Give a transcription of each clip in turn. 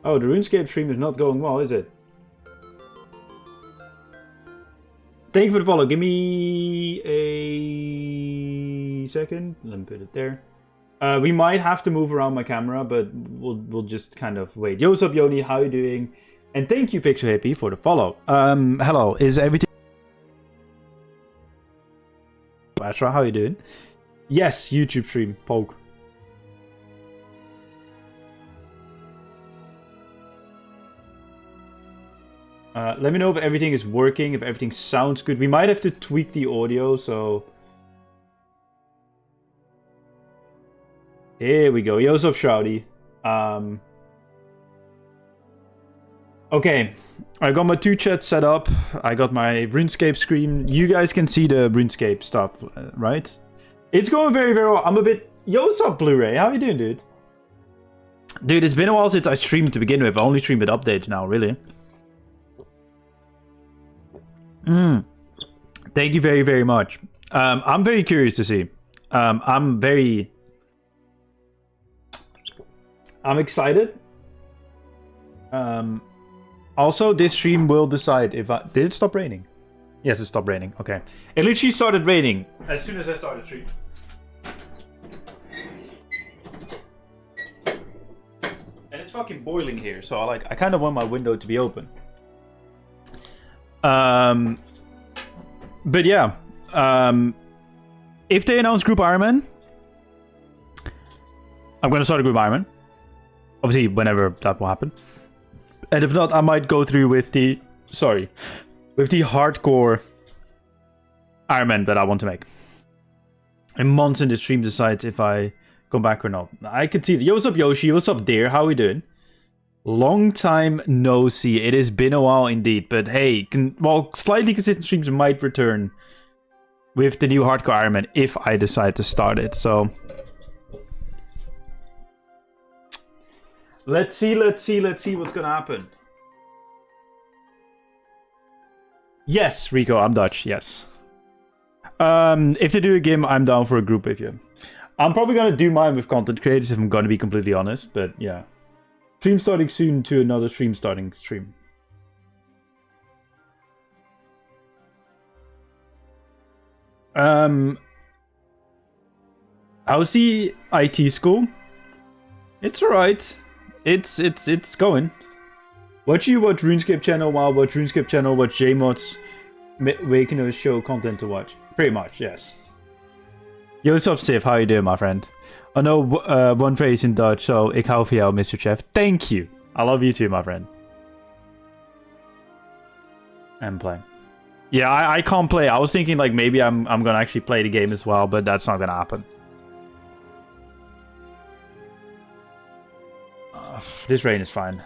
Oh, the RuneScape stream is not going well, is it? Thank you for the follow. Give me a second. Let me put it there. We might have to move around my camera, but we'll just kind of wait. Yo, what's up, Yoni? How you doing? And thank you, Pixel Hippie, for the follow. Hello. Is everything... Astra, how you doing? Yes, YouTube stream. Poke. Let me know if everything is working, if everything sounds good. We might have to tweak the audio, so... Here we go. Yo, what's up, Shroudy? Okay, I got my two chats set up. I got my RuneScape screen. You guys can see the RuneScape stuff, right? It's going very, very well. I'm a bit... Yo, what's up, Blu-ray? How you doing, dude? Dude, it's been a while since I streamed to begin with. I only stream with updates now, really. Thank you very, very much. I'm very curious to see. I'm excited. Also, this stream will decide if I... Did it stop raining? Yes, it stopped raining. Okay. It literally started raining as soon as I started streaming. And it's fucking boiling here, so I kind of want my window to be open. But yeah, if they announce Group Ironman, I'm gonna start a Group Ironman. Obviously, whenever that will happen. And if not, I might go through with the hardcore Ironman that I want to make. And months in the stream decides if I come back or not. I can see. Yo, what's up, Yoshi? What's up, dear? How we doing? Long time no see. It has been a while indeed, but hey, slightly consistent streams might return with the new hardcore Ironman if I decide to start it. So let's see what's gonna happen. Yes, Rico, I'm Dutch. Yes. If they do a game, I'm down for a group with you. I'm probably gonna do mine with content creators if I'm gonna be completely honest, but yeah. Stream starting soon to another stream starting stream. How's the IT school? It's alright. It's going. Watch RuneScape channel while watch RuneScape channel, watch JMods making a show content to watch. Pretty much, yes. Yo, what's up, Sif? How you doing, my friend? I know one phrase in Dutch, so ik hou van jou, Mr. Chef. Thank you. I love you too, my friend. And play. Yeah, I can't play. I was thinking like maybe I'm gonna actually play the game as well, but that's not gonna happen. This rain is fine.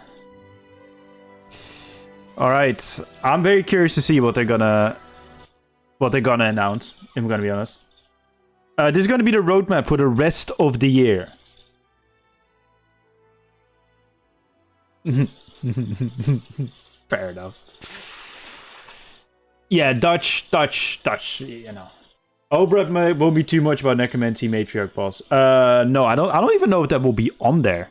All right, I'm very curious to see what they're gonna announce. If I'm gonna be honest. This is going to be the roadmap for the rest of the year. Fair enough. Yeah, Dutch, you know. Obrat won't be too much about Necromancy Matriarch boss. No, I don't even know if that will be on there.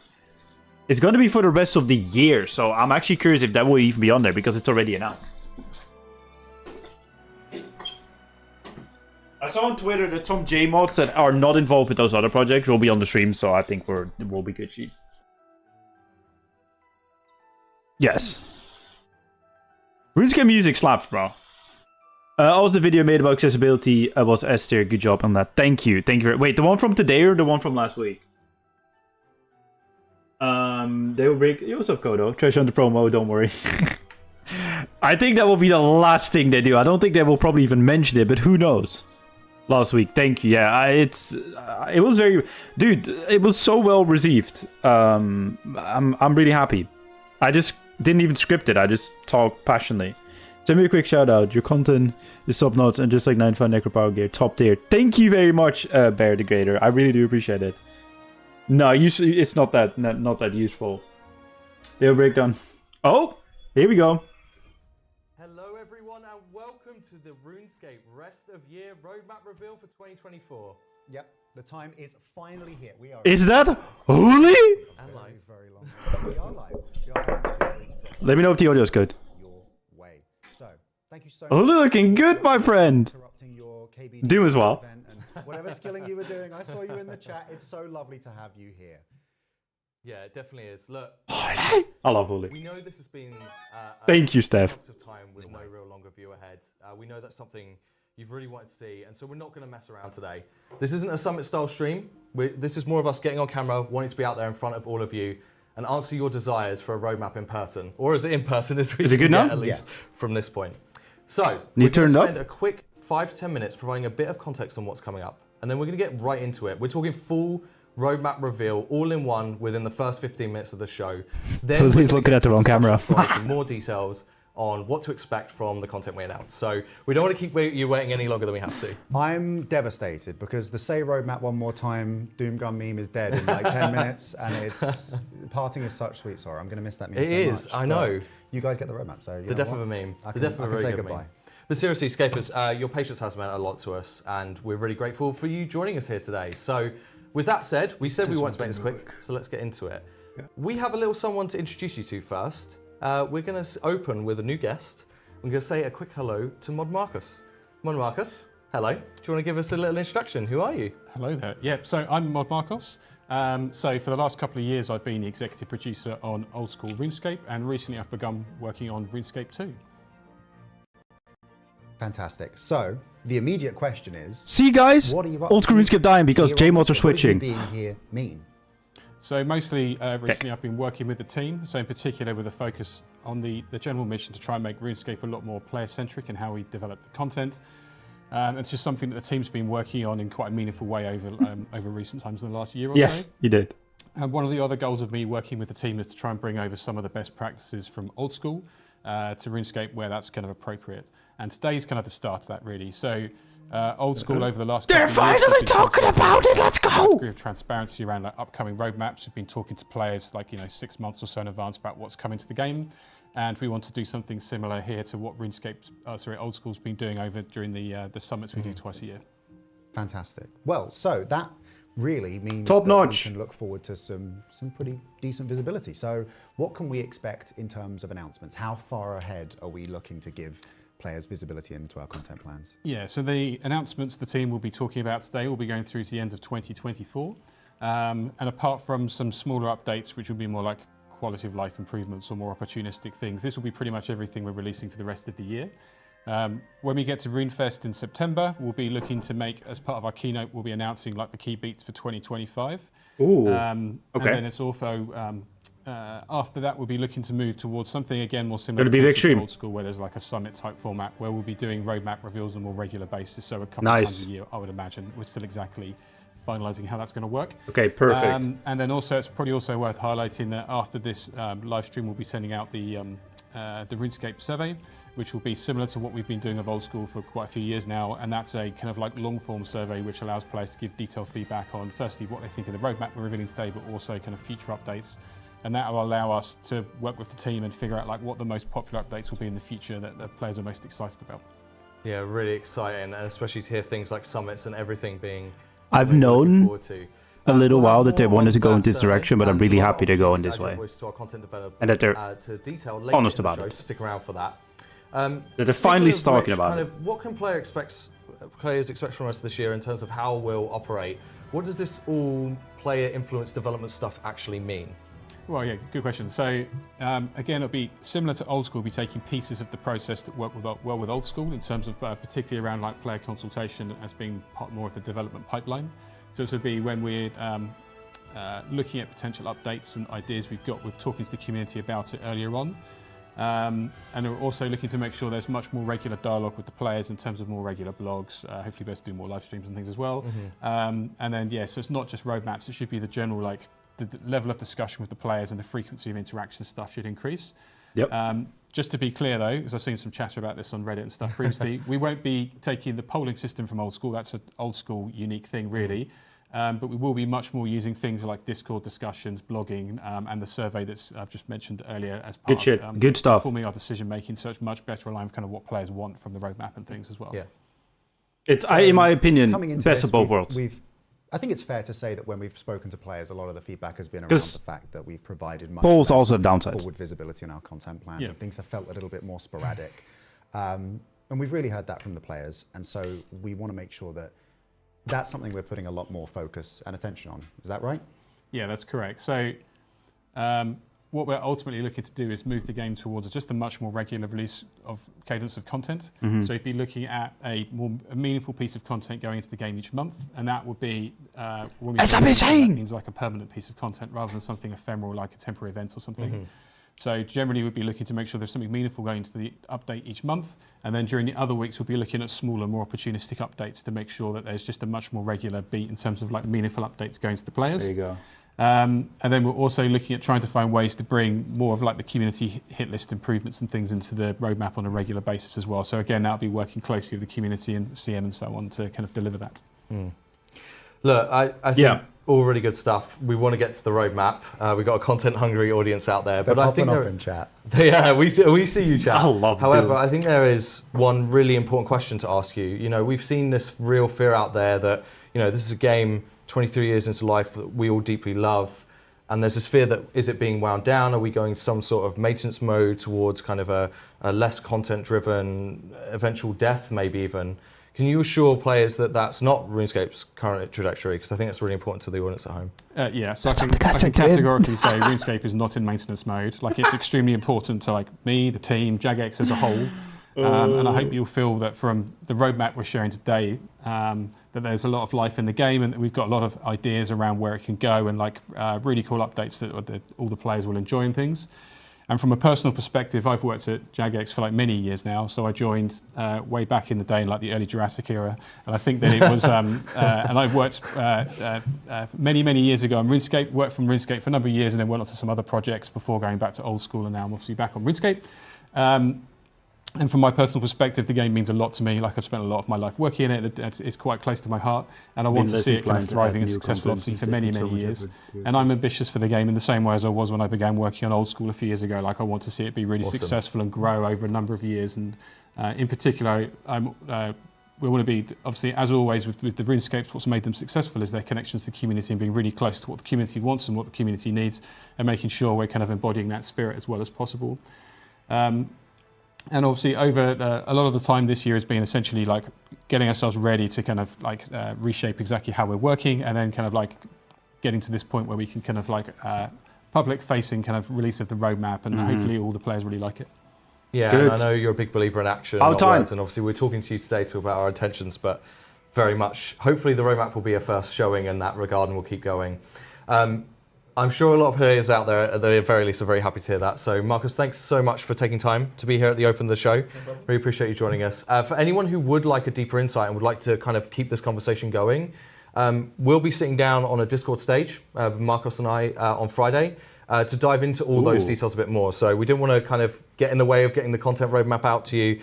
It's going to be for the rest of the year, so I'm actually curious if that will even be on there because it's already announced. I saw on Twitter that some JMods that are not involved with those other projects will be on the stream, so I think we'll be good. Yes. RuneScape music slaps, bro. Also, the video made about accessibility was S-tier. Good job on that. Thank you. Wait, the one from today or the one from last week? They will break... Yo, what's up, Kodo? Trash on the promo, don't worry. I think that will be the last thing they do. I don't think they will probably even mention it, but who knows? Last week, thank you. Yeah, it was very... Dude, it was so well received. I'm really happy. I just didn't even script it. I just talked passionately. Send me a quick shout out. Your content is top notch and just like 95 Necropower gear, top tier. Thank you very much, Bear Degrader. I really do appreciate it. No, usually it's not that useful. They'll break down. Oh, here we go. Hello everyone and welcome to the RuneScape Rest of Year Roadmap Reveal for 2024. Yep, the time is finally here. We are... Is that Hooli? And live. Very long. We are live. We are live. Let me know if the audio is good. Your way. So, thank you so Oh, much. looking good, my friend. Interrupting your KB Doom as well. event and whatever skilling you were doing. I saw you in the chat. It's so lovely to have you here. Yeah, it definitely is. Look, I love Holy. we know this has been Thank you, Steph. months of time with no real longer view ahead. We know that's something you've really wanted to see, and so we're not going to mess around today. This isn't a summit style stream. This is more of us getting on camera, wanting to be out there in front of all of you and answer your desires for a roadmap in person, or as in person as we Is it can good get, now? at least from this point. So You we're going to turned up? spend a quick 5 to 10 minutes providing a bit of context on what's coming up, and then we're going to get right into it. We're talking full roadmap reveal, all in one, within the first 15 minutes of the show. Then Who's we're gonna looking get at the to wrong camera? discussion slides and more details on what to expect from the content we announce. So we don't want to keep you waiting any longer than we have to. I'm devastated because the say roadmap one more time Doomgun meme is dead in like 10 minutes and it's parting is such sweet sorrow. I'm going to miss that meme It so is, much, I but know. You guys get the roadmap, so you The know death what? of a meme. I The can, death of I a can very say good goodbye. meme. But seriously, Scapers, your patience has meant a lot to us, and we're really grateful for you joining us here today. So, with that said, we said we wanted to make this quick, so let's get into it. Yeah. We have a little someone to introduce you to first. We're going to open with a new guest. I'm going to say a quick hello to Mod Marcus. Mod Marcus, hello. Do you want to give us a little introduction? Who are you? Hello there. Yeah, so I'm Mod Marcos. So for the last couple of years, I've been the executive producer on Old School RuneScape, and recently I've begun working on RuneScape 2. Fantastic. So, the immediate question is, See, guys? what are you up Old school to RuneScape dying because here on- JMods are what does you switching. being here mean? So mostly recently I've been working with the team, so in particular with a focus on the general mission to try and make RuneScape a lot more player-centric in how we develop the content. It's just something that the team's been working on in quite a meaningful way over recent times in the last year or so. Yes, you did. And one of the other goals of me working with the team is to try and bring over some of the best practices from Old School to RuneScape where that's kind of appropriate. And today's kind of the start of that, really. So Old School over the last They're couple of years, finally has been talking about it. Let's a go. degree of transparency around like upcoming roadmaps. We've been talking to players like 6 months or so in advance about what's coming to the game, and we want to do something similar here to what Old School's been doing over during the summits we do twice a year. Fantastic. Well, so that really means Top that notch. we can look forward to some pretty decent visibility. So what can we expect in terms of announcements? How far ahead are we looking to give players visibility into our content plans? Yeah, so the announcements the team will be talking about today will be going through to the end of 2024. And apart from some smaller updates, which will be more like quality of life improvements or more opportunistic things, this will be pretty much everything we're releasing for the rest of the year. When we get to RuneFest in September, we'll be looking to make, as part of our keynote, we'll be announcing like the key beats for 2025. Ooh. Okay. okay. And then it's also, after that, we'll be looking to move towards something, again, more similar Gonna be to big stream. Old School, where there's like a summit type format, where we'll be doing roadmap reveals on a more regular basis. So a couple of Nice. times a year, I would imagine. We're still exactly finalizing how that's going to work. Okay, perfect. And then also, it's probably also worth highlighting that after this live stream, we'll be sending out the RuneScape survey, which will be similar to what we've been doing of Old School for quite a few years now. And that's a kind of like long form survey, which allows players to give detailed feedback on firstly what they think of the roadmap we're revealing today, but also kind of future updates. And that will allow us to work with the team and figure out like what the most popular updates will be in the future that the players are most excited about. Yeah, really exciting, and especially to hear things like summits and everything being I've something we're looking known forward to. a little We'll have while that they more wanted on to go in that this survey direction, but I'm and really some happy to go in opportunities this to add way. your voice to our content developer, And that they're to detail later honest in the about show, it. so stick around for that. That they're Speaking finally of talking which, about kind it. of, what can players expect from us this year in terms of how we'll operate? What does this all player influence development stuff actually mean? Well, yeah, good question. So again, it'll be similar to Old School. We'll be taking pieces of the process that work well with Old School in terms of particularly around like player consultation as being part more of the development pipeline. So this would be when we're looking at potential updates and ideas we're talking to the community about it earlier on. And we're also looking to make sure there's much more regular dialogue with the players in terms of more regular blogs, hopefully be able to do more live streams and things as well. And then, yeah, so it's not just roadmaps, it should be the general, like, the level of discussion with the players and the frequency of interaction stuff should increase. Yep. Just to be clear though, because I've seen some chatter about this on Reddit and stuff previously, we won't be taking the polling system from Old School, that's an Old School unique thing really. But we will be much more using things like Discord discussions, blogging, and the survey that's I've just mentioned earlier as part Good shit. of Good stuff. forming our decision making, so it's much better aligned with kind of what players want from the roadmap and things as well. Yeah. It's, So, in my opinion, coming into best this, of both we've- worlds. We've I think it's fair to say that when we've spoken to players, a lot of the feedback has been around the fact that we've provided much polls less also have downsides. forward visibility on our content plans, Yeah. and things have felt a little bit more sporadic. And we've really heard that from the players, and so we want to make sure that that's something we're putting a lot more focus and attention on. Is that right? Yeah, that's correct. So what we're ultimately looking to do is move the game towards just a much more regular release of cadence of content. So you'd be looking at a meaningful piece of content going into the game each month, and that would be when we that means like a permanent piece of content rather than something ephemeral like a temporary event or something. So generally we'd be looking to make sure there's something meaningful going into the update each month, and then during the other weeks we'll be looking at smaller, more opportunistic updates to make sure that there's just a much more regular beat in terms of like meaningful updates going to the players. There you go. And then we're also looking at trying to find ways to bring more of like the community hit list improvements and things into the roadmap on a regular basis as well. So again, that'll be working closely with the community and CM and so on to kind of deliver that. Look, I think all really good stuff. We want to get to the roadmap. We've got a content-hungry audience out there, but I think off in chat. Yeah, we see you, chat. I love However, doing. I think there is one really important question to ask you. You know, we've seen this real fear out there that, you know, this is a game 23 years into life that we all deeply love, and there's this fear that, is it being wound down? Are we going to some sort of maintenance mode towards kind of a less content-driven eventual death, maybe even? Can you assure players that that's not RuneScape's current trajectory? Because I think it's really important to the audience at home. Yeah, so I can categorically say RuneScape is not in maintenance mode. Like, it's extremely important to like me, the team, Jagex as a whole. And I hope you'll feel that from the roadmap we're sharing today, that there's a lot of life in the game, and that we've got a lot of ideas around where it can go, and like really cool updates that all the players will enjoy and things. And from a personal perspective, I've worked at Jagex for like many years now. So I joined way back in the day in like the early Jurassic era. And I think that it was, and I've worked many years ago on RuneScape, worked from RuneScape for a number of years, and then went on to some other projects before going back to old school, and now I'm obviously back on RuneScape. And from my personal perspective, the game means a lot to me. Like, I've spent a lot of my life working in it. It's quite close to my heart, and I want to see it kind of thriving and successful, obviously, for many years. And I'm ambitious for the game in the same way as I was when I began working on Old School a few years ago. Like, I want to see it be really successful and grow over a number of years. And in particular, we want to be, obviously, as always, with the RuneScapes, what's made them successful is their connections to the community and being really close to what the community wants and what the community needs, and making sure we're kind of embodying that spirit as well as possible. And obviously, over a lot of the time this year has been essentially like getting ourselves ready to kind of like reshape exactly how we're working, and then kind of like getting to this point where we can kind of like public-facing kind of release of the roadmap, and hopefully all the players really like it. Yeah, Good. and I know you're a big believer in action, not words, and obviously we're talking to you today about our intentions, but very much, hopefully the roadmap will be a first showing in that regard, and we'll keep going. I'm sure a lot of players out there, at the very least, are very happy to hear that. So, Marcus, thanks so much for taking time to be here at the open of the show. Really appreciate you joining us. For anyone who would like a deeper insight and would like to kind of keep this conversation going, we'll be sitting down on a Discord stage, Marcus and I, on Friday, to dive into all those details a bit more. So we didn't want to kind of get in the way of getting the content roadmap out to you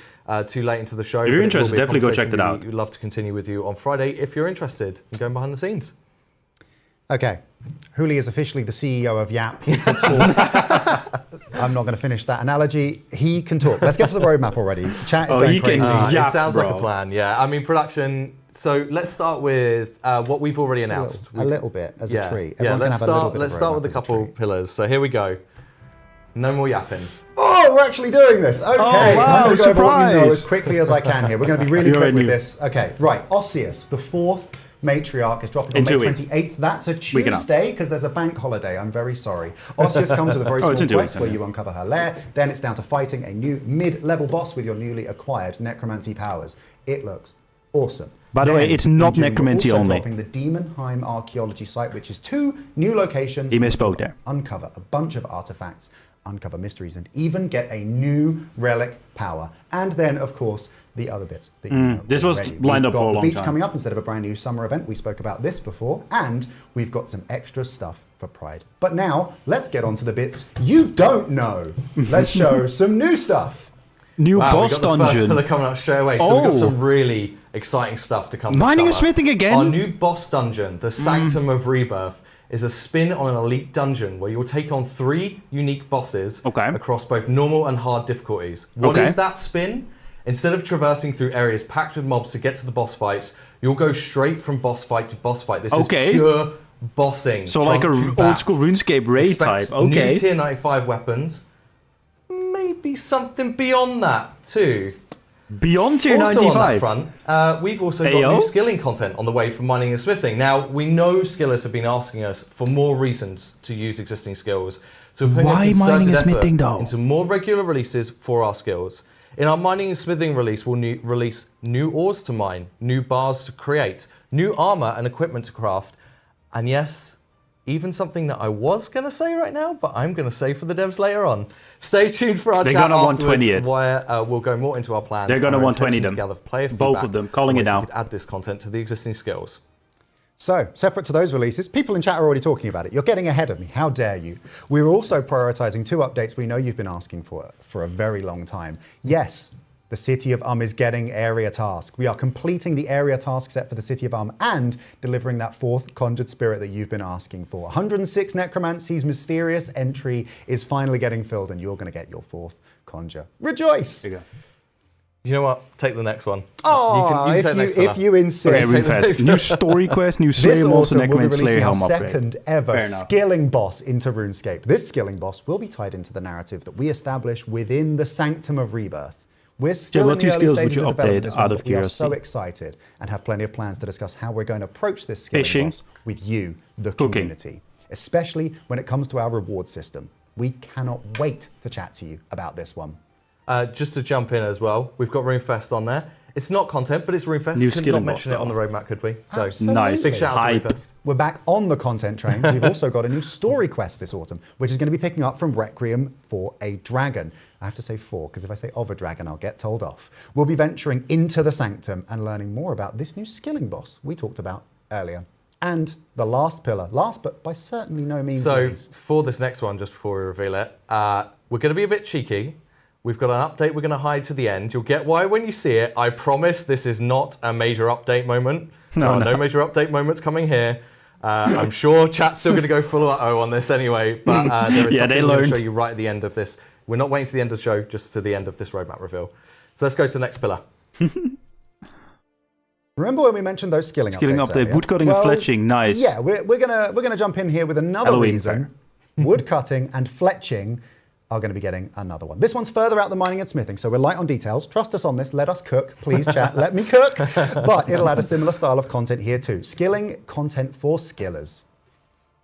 too late into the show. If you're interested, definitely go check that out. We'd love to continue with you on Friday if you're interested in going behind the scenes. Okay, Huli is officially the CEO of Yap. He can talk. I'm not going to finish that analogy. He can talk. Let's get to the roadmap already. Chat is going crazy. It sounds like a plan, yeah. I mean, production. So let's start with what we've already announced. A little bit as a treat. Let's start with a couple pillars. So here we go. No more yapping. Oh, we're actually doing this. Okay. Oh, wow, I'm going to go over what you know surprise. as quickly as I can here. We're going to be really You're quick with new. this. Okay, right. Osseous, the fourth matriarch, is dropping on In May 2 weeks. 28th. That's a Week and a half. Tuesday because there's a bank holiday. I'm very sorry. Osseous comes with a very Oh, it's small in 2 quest weeks, where yeah. you uncover her lair. Then it's down to fighting a new mid-level boss with your newly acquired necromancy powers. It looks awesome. By the way, it's not in June, necromancy we're also only. dropping the Demonheim archaeology site, which is 2 new locations. He misspoke there. Uncover a bunch of artifacts, uncover mysteries, and even get a new relic power. And then, of course, the other bits that you know this was already. lined up We've for a got long the beach time. coming up instead of a brand new summer event. We spoke about this before, and we've got some extra stuff for Pride. But now, let's get on to the bits you don't know. Let's show some new stuff. New Wow, boss we've got the first pillar dungeon. coming up straight away. So we've got Oh. some really exciting stuff to come. this Mining and summer. smithing again? Our new boss dungeon, the Sanctum of Rebirth, is a spin on an elite dungeon where you'll take on 3 unique bosses Okay. across both normal and hard difficulties. What is Okay. that spin? Instead of traversing through areas packed with mobs to get to the boss fights, you'll go straight from boss fight to boss fight. This is pure bossing. So like a old school RuneScape raid type. Okay. New tier 95 weapons. Maybe something beyond that too. Beyond tier 95? Also on that front, we've also got new skilling content on the way for mining and smithing. Now, we know skillers have been asking us for more reasons to use existing skills. So we're putting a concerted effort into more regular releases for our skills. In our mining and smithing release, we'll release new ores to mine, new bars to create, new armor and equipment to craft, and yes, even something that I was going to say right now, but I'm going to say for the devs later on. Stay tuned for our chat afterwards, where we'll go more into our plans. They're going to 120 them. Both of them, calling it now. We could add this content to the existing skills. So, separate to those releases, people in chat are already talking about it. You're getting ahead of me. How dare you? We're also prioritizing 2 updates we know you've been asking for a very long time. Yes, the City of is getting area task. We are completing the area task set for the City of and delivering that 4th Conjured Spirit that you've been asking for. 106 Necromancy's mysterious entry is finally getting filled, and you're going to get your 4th Conjure. Rejoice! There you go. You know what? Take the next one. Oh, if you insist. Okay, new story quest, new Slayer Moss, and Necromancer Slayer Helm upgrade. Second ever skilling boss into RuneScape. This skilling boss will be tied into the narrative that we establish within the Sanctum of Rebirth. We're still in the early stages of development this one, but we are so excited and have plenty of plans to discuss how we're going to approach this skilling boss with you, the community, especially when it comes to our reward system. We cannot wait to chat to you about this one. Just to jump in as well, we've got RuneFest on there. It's not content, but it's RuneFest. New Could not mention it on the roadmap, could we? So nice. Big shout out to RuneFest. We're back on the content train. We've also got a new story quest this autumn, which is going to be picking up from Requiem for a Dragon. I have to say 4, because if I say of a dragon, I'll get told off. We'll be venturing into the Sanctum and learning more about this new skilling boss we talked about earlier. And the last pillar, last but by certainly no means least. So for this next one, just before we reveal it, we're going to be a bit cheeky. We've got an update we're going to hide to the end. You'll get why when you see it. I promise this is not a major update moment. No major update moments coming here. I'm sure chat's still going to go full uh-oh on this anyway, but there is something we're going to show you right at the end of this. We're not waiting to the end of the show, just to the end of this roadmap reveal. So let's go to the next pillar. Remember when we mentioned those skilling updates update, woodcutting and fletching, nice. Yeah, we're gonna jump in here with another reason. Woodcutting and fletching are going to be getting another one. This one's further out than mining and smithing, so we're light on details. Trust us on this. Let us cook. Please, chat. Let me cook. But it'll add a similar style of content here too. Skilling content for skillers.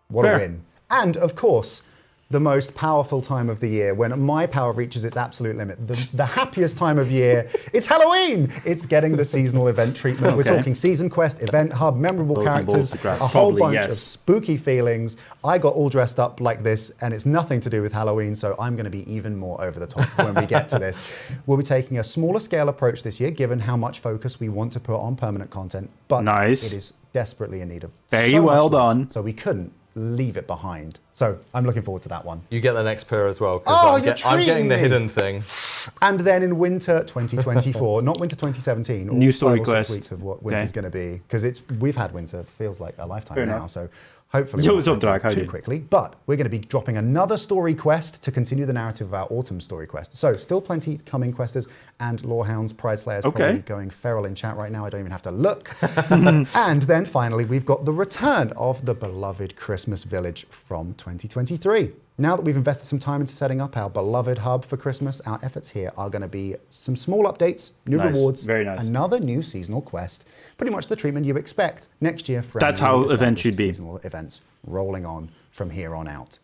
What a win. And of course, the most powerful time of the year, when my power reaches its absolute limit. The happiest time of year, it's Halloween! It's getting the seasonal event treatment. We're talking season quest, event hub, memorable characters, a whole bunch of spooky feelings. I got all dressed up like this, and it's nothing to do with Halloween, so I'm going to be even more over the top when we get to this. We'll be taking a smaller scale approach this year, given how much focus we want to put on permanent content, but it is desperately in need of very well done. So we couldn't leave it behind. So I'm looking forward to that one. You get the next pillar as well, because I'm getting the hidden thing. And then in winter 2024, not winter 2017, new story quest. 6 weeks of what winter's going to be, because we've had winter, feels like a lifetime now. So hopefully we'll not go too quickly. But we're going to be dropping another story quest to continue the narrative of our autumn story quest. So still plenty coming questers, and Lorehounds, Pride Slayers probably going feral in chat right now. I don't even have to look. And then finally, we've got the return of the beloved Christmas Village from 2023. Now that we've invested some time into setting up our beloved hub for Christmas, our efforts here are going to be some small updates, new rewards, another new seasonal quest, pretty much the treatment you expect next year from that's how events should be. Seasonal events rolling on from here on out.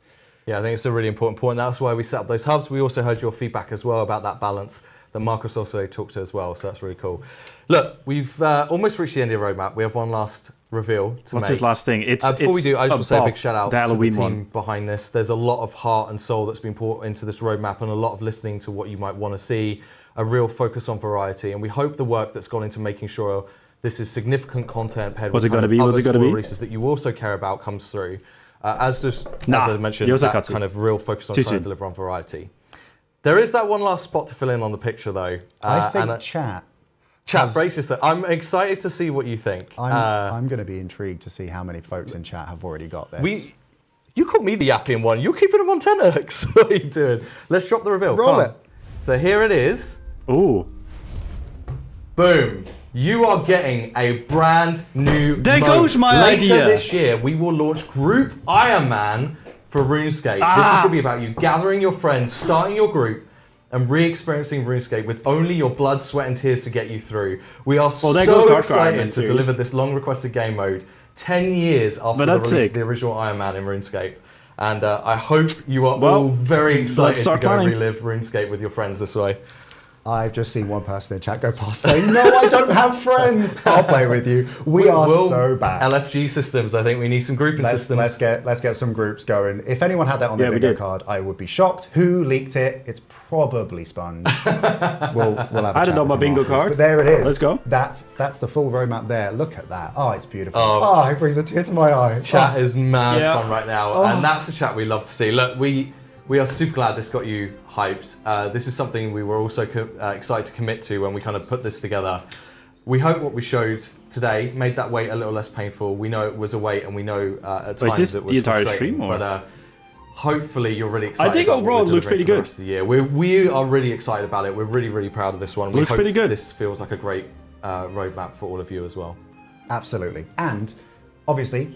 Yeah, I think it's a really important point. That's why we set up those hubs. We also heard your feedback as well about that balance that Marcus also talked to as well, so that's really cool. Look, we've almost reached the end of the roadmap. We have one last reveal to make. What's his last thing? Before we do, I just want to say a big shout out to the team behind this. There's a lot of heart and soul that's been poured into this roadmap, and a lot of listening to what you might want to see, a real focus on variety, and we hope the work that's gone into making sure this is significant content paired with other releases that you also care about comes through. As I mentioned, that kind of real focus on trying to deliver on variety. There is that one last spot to fill in on the picture, though. I think chat, brace yourself. I'm excited to see what you think. I'm going to be intrigued to see how many folks in chat have already got this. You called me the Appian one. You're keeping them on tenterhooks. What are you doing? Let's drop the reveal. Roll it. So here it is. Ooh. Boom. You are getting a brand new There mode. goes my Later idea. this year, we will launch Group Iron Man for RuneScape. This is going to be about you gathering your friends, starting your group, and re-experiencing RuneScape with only your blood, sweat, and tears to get you through. We are there goes so Hardcore Iron excited Man to series. deliver this long-requested game mode 10 years after But the that's release sick. of the original Iron Man in RuneScape. And I hope you are Well, all very let's excited to start go planning. relive RuneScape with your friends this way. I've just seen one person in chat go past saying, "No, I don't have friends. I'll play with you." We are We'll- so bad. LFG systems, I think we need some grouping systems. Let's get some groups going. If anyone had that on their Yeah, we bingo did. card, I would be shocked. Who leaked it? It's probably Sponge. we'll have a I chat don't know with my him bingo afterwards. card. But there it is. Let's go. That's the full roadmap there. Look at that. Oh, it's beautiful. Oh. Oh, it brings a tear to my eye. Chat is mad Yeah. fun right now, Oh. and that's the chat we love to see. Look, we are super glad this got you hyped. This is something we were also excited to commit to when we kind of put this together. We hope what we showed today made that wait a little less painful. We know it was a wait, and we know at Wait, is times this it was the entire frustrating, stream, or? but hopefully you're really excited. I think about what overall we're it looks delivering pretty for the good. rest of the year. We are really excited about it. We're really, really proud of this one. We Looks hope pretty good. this feels like a great roadmap for all of you as well. Absolutely. And obviously,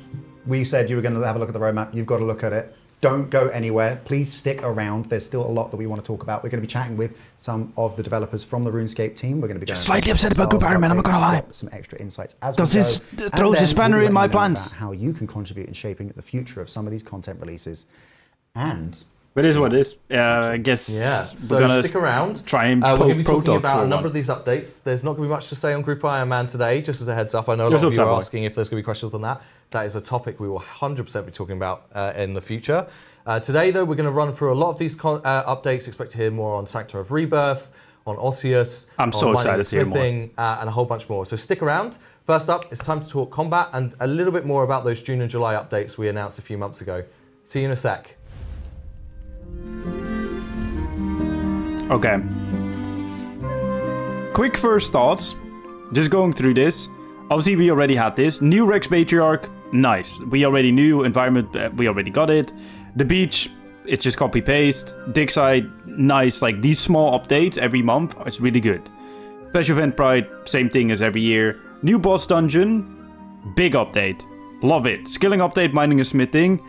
we said you were going to have a look at the roadmap. You've got to look at it. Don't go anywhere. Please stick around. There's still a lot that we want to talk about. We're going to be chatting with some of the developers from the RuneScape team. We're going to be going Slightly upset about Group Iron Man, I'm not gonna lie. Some extra insights as Because we this go. And throws a then spanner we'll be in my letting you know plans. about how you can contribute in shaping the future of some of these content releases. And But it is what it is. I guess Yeah, we're so gonna stick around. try and we're going to be poke talking Protox about for a number one. of these updates. There's not going to be much to say on Group Iron Man today, just as a heads up. I know a Just lot of you upside are boy. asking if there's going to be questions on that. That is a topic we will 100% be talking about in the future. Today, though, we're going to run through a lot of these updates. Expect to hear more on Sanctum of Rebirth, on Osseous, I'm so on excited Mining to hear more. Smithing, and a whole bunch more. So stick around. First up, it's time to talk combat and a little bit more about those June and July updates we announced a few months ago. See you in a sec. Okay. Quick first thoughts. Just going through this. Obviously, we already had this. New Rex Matriarch, nice. We already knew. Environment, we already got it. The beach, it's just copy-paste. Dig site, nice. Like, these small updates every month, it's really good. Special Event Pride, same thing as every year. New boss dungeon, big update. Love it. Skilling update, mining and smithing.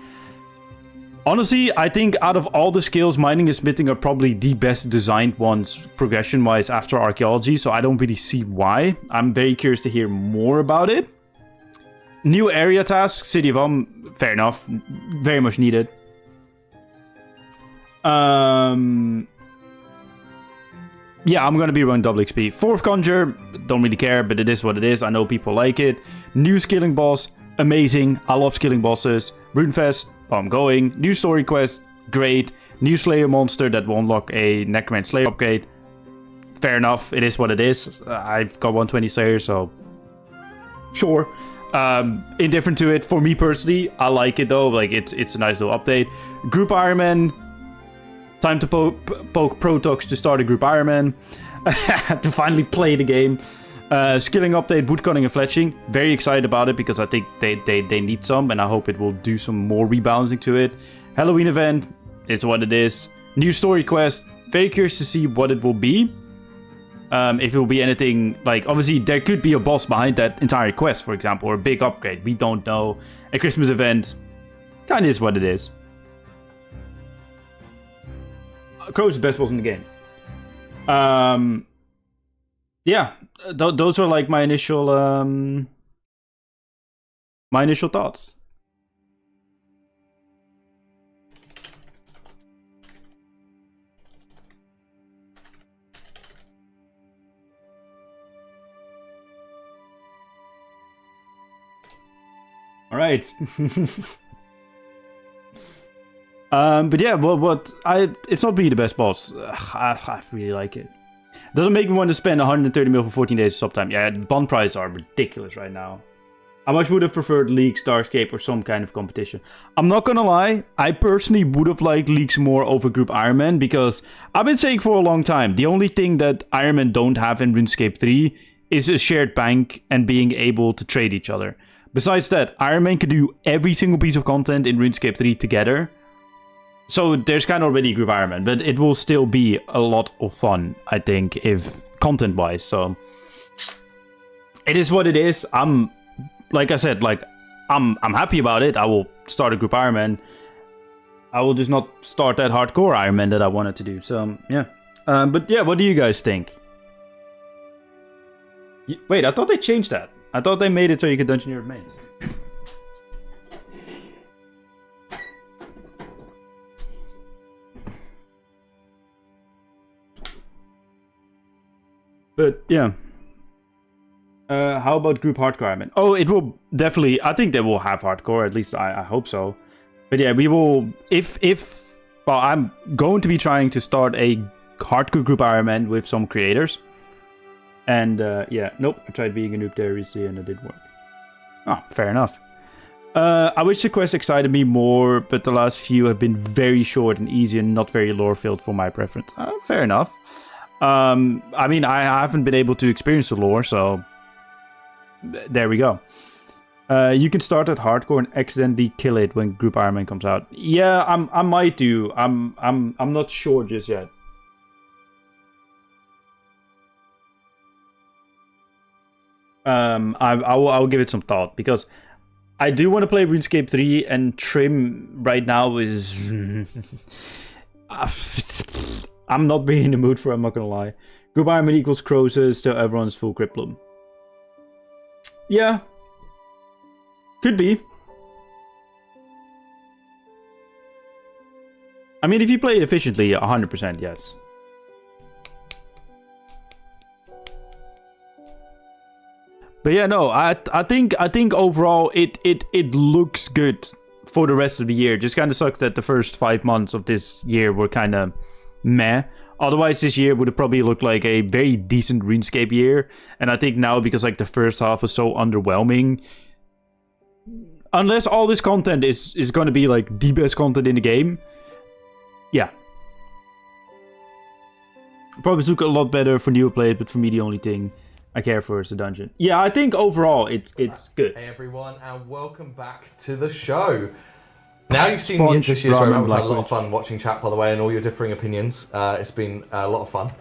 Honestly, I think out of all the skills, mining and smithing are probably the best designed ones progression-wise after archaeology, so I don't really see why. I'm very curious to hear more about it. New area tasks, City of fair enough. Very much needed. Yeah, I'm gonna be running double XP. Fourth Conjure, don't really care, but it is what it is. I know people like it. New skilling boss, amazing. I love skilling bosses. Runefest, I'm going. New story quest, great. New Slayer monster that will unlock a Necromancer Slayer upgrade. Fair enough, it is what it is. I've got 120 Slayer, so sure. Indifferent to it. For me personally, I like it though. Like it's a nice little update. Group Iron Man. Time to poke Protox to start a Group Iron Man. To finally play the game. Skilling update, woodcutting and fletching. Very excited about it because I think they need some, and I hope it will do some more rebalancing to it. Halloween event is what it is. New story quest. Very curious to see what it will be. If it will be anything like, obviously there could be a boss behind that entire quest, for example, or a big upgrade. We don't know. A Christmas event kind of is what it is. Crow's the best boss in the game. Yeah, those are like my initial thoughts. All right. But yeah, it's not really the best boss. I really like it. Doesn't make me want to spend 130 mil for 14 days of uptime. Yeah, bond prices are ridiculous right now. I much would have preferred League, Starscape, or some kind of competition. I'm not gonna lie, I personally would have liked Leagues more over Group Iron Man, because I've been saying for a long time, the only thing that Iron Man don't have in RuneScape 3 is a shared bank and being able to trade each other. Besides that, Iron Man can do every single piece of content in RuneScape 3 together. So there's kind of already a Group Iron Man, but it will still be a lot of fun, I think, if content-wise. So it is what it is. Like I said, I'm happy about it. I will start a group Ironman. I will just not start that hardcore Ironman that I wanted to do. So yeah. But yeah, what do you guys think? Wait, I thought they changed that. I thought they made it so you could dungeon your mains. But yeah. How about group hardcore Ironman? Oh, it will definitely. I think they will have hardcore. At least I hope so. But yeah, we will. Well, I'm going to be trying to start a hardcore group Ironman with some creators. And yeah, nope. I tried being a noob there recently and it didn't work. Oh, fair enough. I wish the quest excited me more, but the last few have been very short and easy and not very lore filled for my preference. Fair enough. I mean, I haven't been able to experience the lore, so there we go. You can start at hardcore and accidentally kill it when Group Ironman comes out. Yeah, I might do. I'm not sure just yet. I will give it some thought because I do want to play RuneScape 3 and Trim right now is I'm not being in the mood for it, I'm not gonna lie. Group Ironman equals Croesus till everyone's full Criplum. Yeah. Could be. I mean, if you play it efficiently, 100% yes. But yeah, no, I think overall it looks good for the rest of the year. Just kind of sucked that the first 5 months of this year were kind of meh. Otherwise, this year would have probably looked like a very decent RuneScape year. And I think now, because like the first half was so underwhelming, unless all this content is going to be like the best content in the game, yeah. Probably look a lot better for newer players, but for me the only thing I care for is the dungeon. Yeah, I think overall it's good. Hey everyone, and welcome back to the show. Now you've seen this year's roadmap. We've had a lot of fun watching chat, by the way, and all your differing opinions. It's been a lot of fun.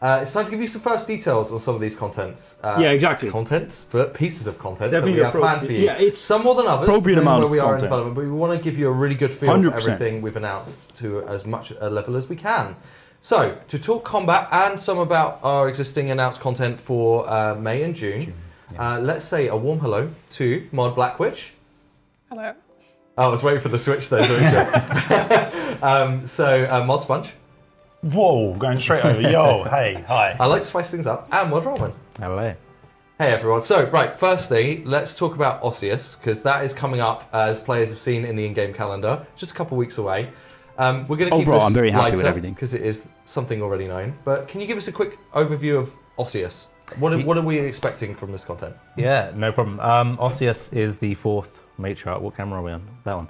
It's time to give you some first details on some of these contents. Yeah, exactly. Contents, but pieces of content definitely that we have planned for you. Yeah, it's some more than others, appropriate amount where of we are content. in development, but we want to give you a really good feel 100%. for everything we've announced to as much a level as we can. So, to talk combat and some about our existing announced content for May and June, let's say a warm hello to Mod Blackwitch. Hello. Oh, I was waiting for the switch there. Mod Sponge. Whoa, going straight over. Yo, hey, hi. I like to spice things up. And Mod Roman. Hello. Hey everyone. So, right, firstly, let's talk about Osseous, because that is coming up, as players have seen in the in-game calendar, just a couple weeks away. We're going to keep Overall, this I'm very happy with lighter, everything. because it is something already known. But can you give us a quick overview of Osseous? What are we expecting from this content? Yeah, no problem. Osseous is the fourth matriarch. What camera are we on? That one.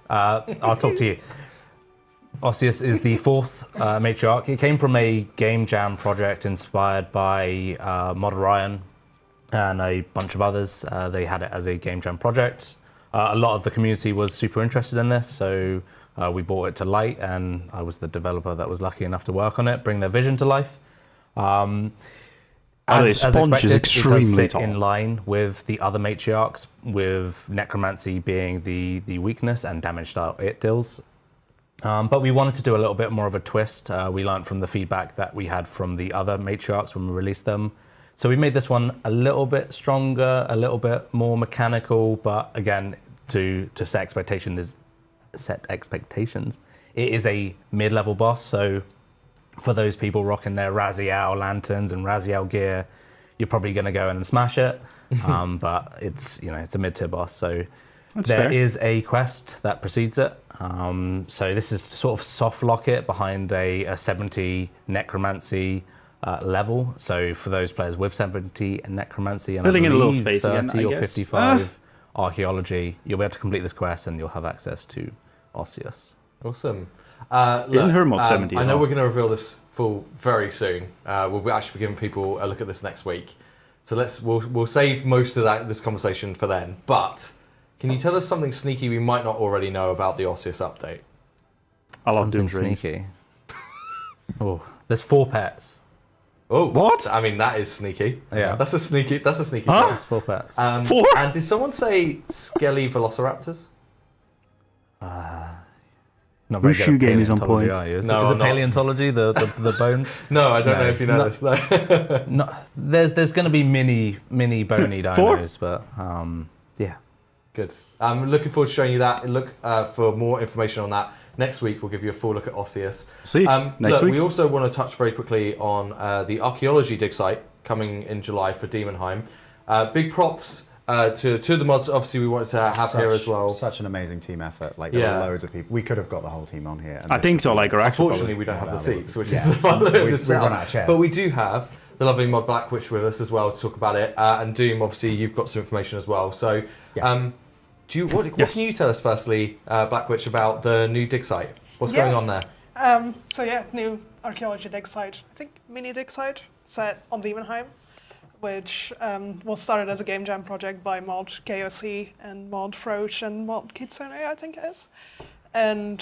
I'll talk to you. Osseous is the fourth matriarch. It came from a game jam project inspired by Mod Orion and a bunch of others. They had it as a game jam project. A lot of the community was super interested in this, so we brought it to light, and I was the developer that was lucky enough to work on it, bring their vision to life. As Sponge is expected, extremely it does sit tall. in line with the other matriarchs, with necromancy being the weakness and damage style it deals. But we wanted to do a little bit more of a twist. We learned from the feedback that we had from the other matriarchs when we released them. So we made this one a little bit stronger, a little bit more mechanical, but again, to set expectations, it is a mid-level boss. So for those people rocking their Raziel lanterns and Raziel gear, you're probably going to go in and smash it. But it's a mid-tier boss, so there is a quest that precedes it. So this is to sort of soft lock it behind a 70 necromancy level. So for those players with 70 necromancy and filling in a little 30 space again, I or guess. 55 archaeology, you'll be able to complete this quest and you'll have access to Osseous. Awesome. In her mod 70. I know we're going to reveal this full very soon. We'll actually be giving people a look at this next week. So we'll save most of this conversation for then. But can you tell us something sneaky we might not already know about the Osseous update? I love Something Doom's Rings. sneaky. Oh, there's 4 pets. Oh, What? I mean, that is sneaky. Yeah. That's a sneaky. Huh? Guess. It's 4 pets. 4? And did someone say skelly velociraptors? Not very good Wushu at game is on paleontology, point. are you? Is No, it I'm not. paleontology, the bones? No, I don't No, know if you know no. this. No. No, there's going to be mini bony dinos, but yeah. Good. I'm looking forward to showing you that. Look for more information on that. Next week, we'll give you a full look at Osseous. See, next look, week. we also want to touch very quickly on the archaeology dig site coming in July for Demonheim. Big props to the mods. Obviously, we wanted to have here as well. Such an amazing team effort. Like there were loads of people. We could have got the whole team on here. And I this think would so. be- Like, Unfortunately, we don't have the seats, which is Yeah. the fun of We've this run setup. out of chairs. But we do have the lovely Mod Blackwitch with us as well to talk about it. And Doom, obviously, you've got some information as well. So, Yes. what Yes. can you tell us firstly, Blackwitch, about the new dig site? What's going on there? So yeah, new archaeology dig site. I think mini dig site set on Demonheim, which was started as a game jam project by Mod KOC and Mod Froach and Mod Kitsune, I think it is. And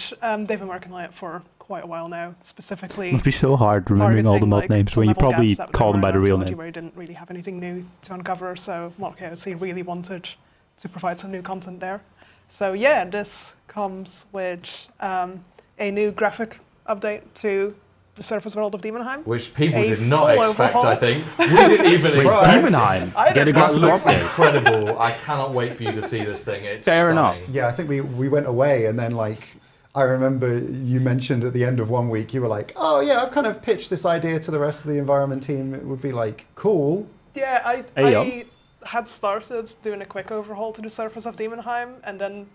they've been working on it for quite a while now, specifically. It must be so hard remembering all the targeting, mod like, names some when you level probably gaps that call them were by the in real archaeology name. Where you didn't really have anything new to uncover, so Mod KOC really wanted to provide some new content there. So yeah, this comes with a new graphic update to the surface world of Demonheim. Which people A did not full expect, overhaul. I think. We didn't even Wait, expect. Demonheim. I Get a didn't That graphic looks update. incredible. I cannot wait for you to see this thing. It's Fair stunning. enough. Yeah, I think we went away and then like I remember you mentioned at the end of one week you were like, oh yeah, I've kind of pitched this idea to the rest of the environment team. It would be like cool. Yeah, Hey, I had started doing a quick overhaul to the surface of Demonheim, and then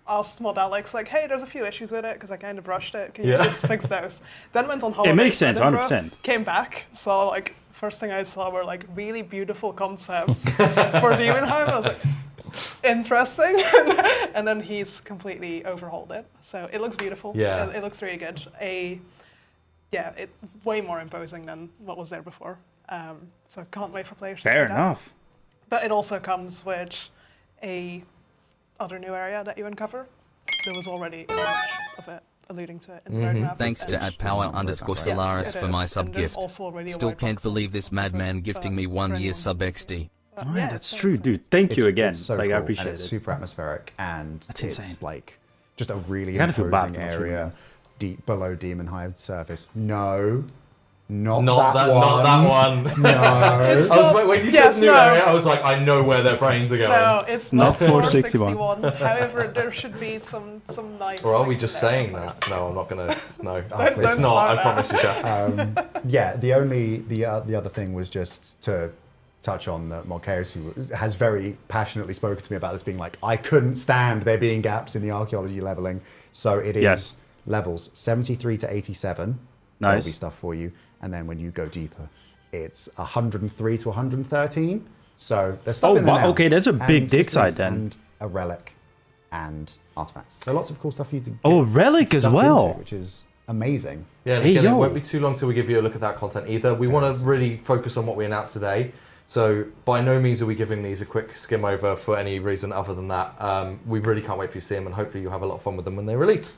asked Mod Alex, like, hey, there's a few issues with it, because I kind of rushed it. Can you just fix those? Then went on holiday. makes to sense, Edinburgh, 100%. Came back, saw, like, first thing I saw were, like, really beautiful concepts for Demonheim. I was like, interesting. And then he's completely overhauled it. So it looks beautiful. Yeah. It looks really good. It's way more imposing than what was there before. So can't wait for players to see Fair that. enough. But it also comes with a other new area that you uncover. There was already an image of it alluding to it in the roadmap. Thanks to And- @power_Solaris Yes, it for my is. sub And there's gift. also already a Still white can't box believe this madman gifting me 1 year sub XD. But Oh, yeah, yeah, that's so true, it's- dude. Thank you It's- again. It's so like, cool, I and appreciate it's it. super atmospheric and That's it's insane. like just a really kinda feel bad imposing for watching area them. deep below Demon Hive's surface. No, not Not that one. No. I was when you Yes, said new no. area, I was like, I know where their brains are going. No, it's Not not 461. 461. However, there should be some nice. Or are we things just there saying for that? No, I'm not gonna. No, Don't it's not. start I that. promise you, Jeff. Yeah, the other thing was just to touch on that Molkeosi has very passionately spoken to me about this being like, I couldn't stand there being gaps in the archaeology leveling. So it is Yes. levels 73 to 87. Nice. There'll be stuff for you. And then when you go deeper, it's 103 to 113. So there's stuff Oh, in there wow, now. okay, that's a big And dig site things, then. And a relic and artifacts. So lots of cool stuff for you to Oh, get relic as stuck well. into, which is amazing. Yeah, and Hey, again, it yo. won't be too long till we give you a look at that content either. We want to really focus on what we announced today. So by no means are we giving these a quick skim over for any reason other than that. We really can't wait for you to see them, and hopefully you'll have a lot of fun with them when they release.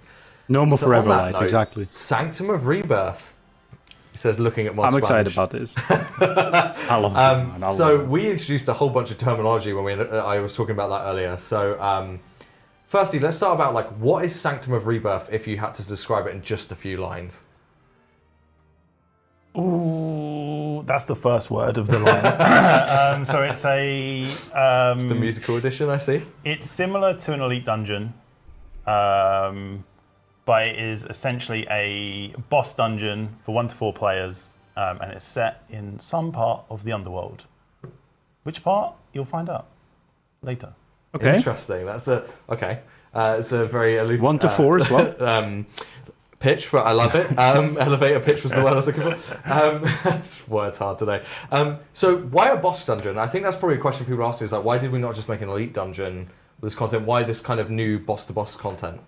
No more So forever on that light, note, exactly. Sanctum of Rebirth. He says, looking at Mod I'm excited Sponge. about this. I love it, man. I love So it. we introduced a whole bunch of terminology when I was talking about that earlier. So firstly, let's start about like what is Sanctum of Rebirth if you had to describe it in just a few lines. Ooh, that's the first word of the line. So it's a. The musical edition, I see. It's similar to an elite dungeon, but it is essentially a boss dungeon for 1 to 4 players, and it's set in some part of the underworld. Which part? You'll find out later. Okay. Interesting. That's okay. It's a very aloof, 1 to 4 as well. Pitch, but I love it. Elevator pitch was the word I was looking for. Words hard today. So why a boss dungeon? I think that's probably a question people ask is like, why did we not just make an elite dungeon with this content? Why this kind of new boss to boss content?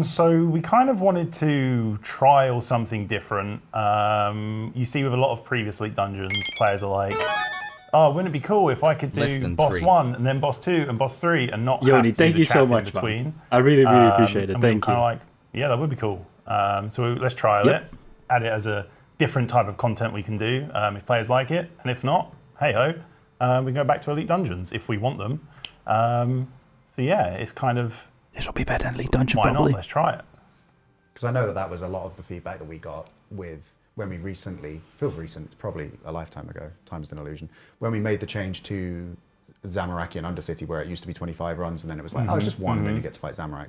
So we kind of wanted to trial something different. You see with a lot of previous elite dungeons, players are like, oh, wouldn't it be cool if I could Less do than boss 3. 1 and then boss 2 and boss 3 and not have Yoni, to do thank the you so chaff in much, between. man. I really, really appreciate it. And we were Thank kind you. of like, yeah, that would be cool. So let's trial Yep. it, add it as a different type of content we can do if players like it, and if not, hey ho, we can go back to Elite Dungeons if we want them. So yeah, it's kind of, This will be better than Elite Dungeon, why probably. not? Let's try it. Because I know that was a lot of the feedback that we got with when we recently, feels recent, it's probably a lifetime ago, time is an illusion, when we made the change to Zamorak and Undercity, where it used to be 25 runs and then it was like, oh, it's just one and then you get to fight Zamorak.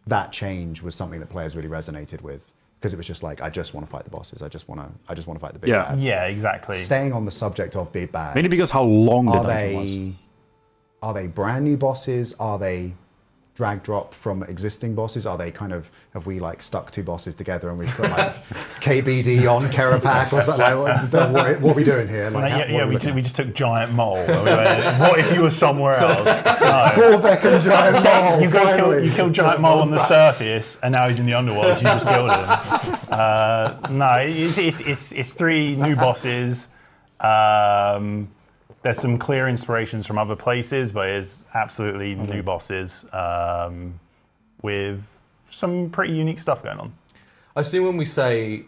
That change was something that players really resonated with, because it was just like, I just want to fight the bosses, I just want to fight the big bads. Yeah, exactly. Staying on the subject of big bads. Mainly because how long the dungeon was. Are they brand new bosses? Are they drag drop from existing bosses? Are they kind of, have we like stuck two bosses together and we put like KBD on Kerapak or something? Like, what are we doing here? Like, we just took Giant Mole. And we went, what if you were somewhere else? No. Gorvek and Giant Mole. You killed Giant Mole on the surface, and now he's in the underworld. You just killed him. No, it's three new bosses. There's some clear inspirations from other places, but it's absolutely new bosses with some pretty unique stuff going on. I assume when we say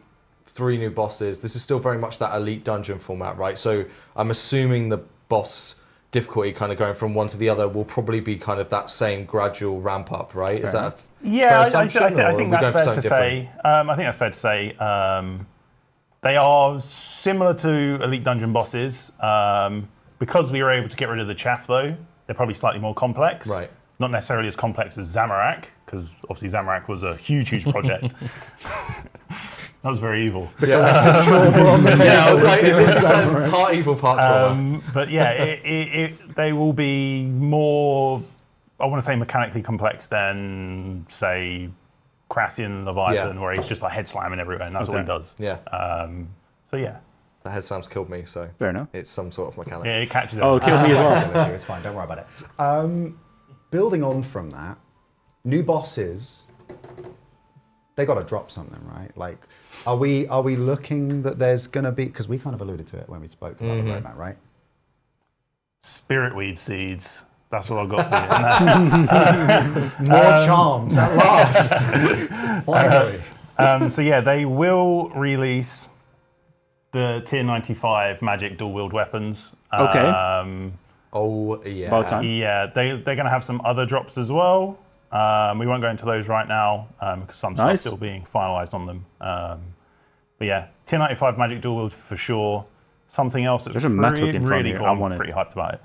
3 new bosses, this is still very much that Elite Dungeon format, right? So I'm assuming the boss difficulty kind of going from one to the other will probably be kind of that same gradual ramp up, right? Is that I think that's fair to say. I think that's fair to say. They are similar to Elite Dungeon bosses. Because we were able to get rid of the chaff, though, they're probably slightly more complex. Right. Not necessarily as complex as Zamorak, because obviously Zamorak was a huge, huge project. That was very evil. I was like, it literally sounded part evil, part trauma. But yeah, they will be more, I want to say, mechanically complex than, say, Crassian Leviathan, where he's just like head slamming everywhere, and that's all he does. Yeah. So yeah. The head slam's killed me, so fair enough. It's some sort of mechanic. Yeah, it catches it. Oh, it kills me as well. It's fine, don't worry about it. Building on from that, new bosses, they got to drop something, right? Like, are we looking that there's going to be, because we kind of alluded to it when we spoke about the roadmap, right? Spiritweed seeds. That's what I've got for you. More charms at last. Finally. So yeah, they will release the tier 95 magic dual-wield weapons. Okay. Oh, yeah. About time. Yeah, they're going to have some other drops as well. We won't go into those right now because some stuff's still being finalised on them. But yeah, tier 95 magic dual-wield for sure. Something else that's really cool. I'm pretty hyped about it.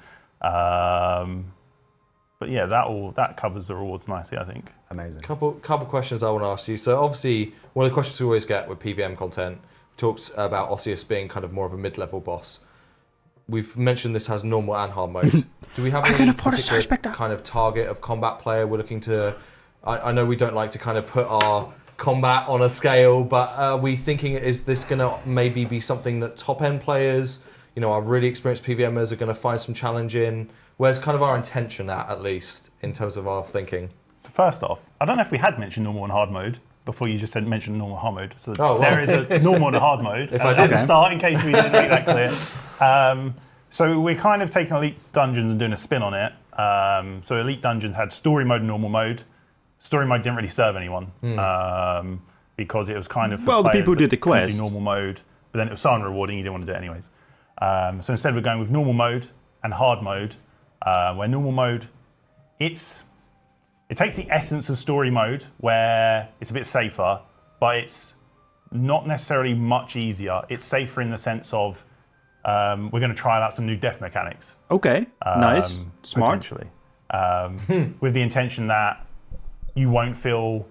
But yeah, that covers the rewards nicely, I think. Amazing. Couple questions I want to ask you. So obviously, one of the questions we always get with PVM content talks about Osseous being kind of more of a mid-level boss. We've mentioned this has normal and hard mode. Do we have any particular kind of target of combat player we're looking to? I know we don't like to kind of put our combat on a scale, but are we thinking, is this going to maybe be something that top-end players, our really experienced PVMers are going to find some challenge in? Where's kind of our intention at least, in terms of our thinking? So first off, I don't know if we had mentioned normal and hard mode before you just said mention normal hard mode. So there is a normal and a hard mode. As a start, in case we didn't make that clear. So we're kind of taking Elite Dungeons and doing a spin on it. So Elite Dungeons had story mode and normal mode. Story mode didn't really serve anyone because it was kind of for the people who did the quest. Normal mode, but then it was so unrewarding you didn't want to do it anyways. So instead we're going with normal mode and hard mode, where normal mode, it takes the essence of story mode, where it's a bit safer, but it's not necessarily much easier. It's safer in the sense of we're going to try out some new death mechanics. Okay, nice, smart. Potentially. With the intention that you won't feel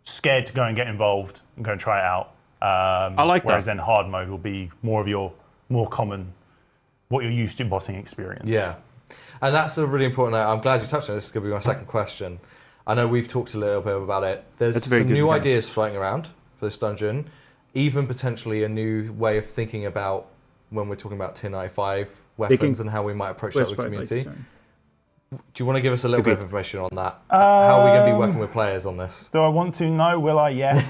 scared to go and get involved and go and try it out. I like that. Whereas then hard mode will be more of your more common, what you're used to bossing experience. Yeah. And that's a really important. I'm glad you touched on this. This is going to be my second question. I know we've talked a little bit about it. There's some new ideas floating around for this dungeon, even potentially a new way of thinking about when we're talking about tier 95 weapons and how we might approach that with the community. Do you want to give us a little bit of information on that? How are we going to be working with players on this? Do I want to? No. Will I? Yes.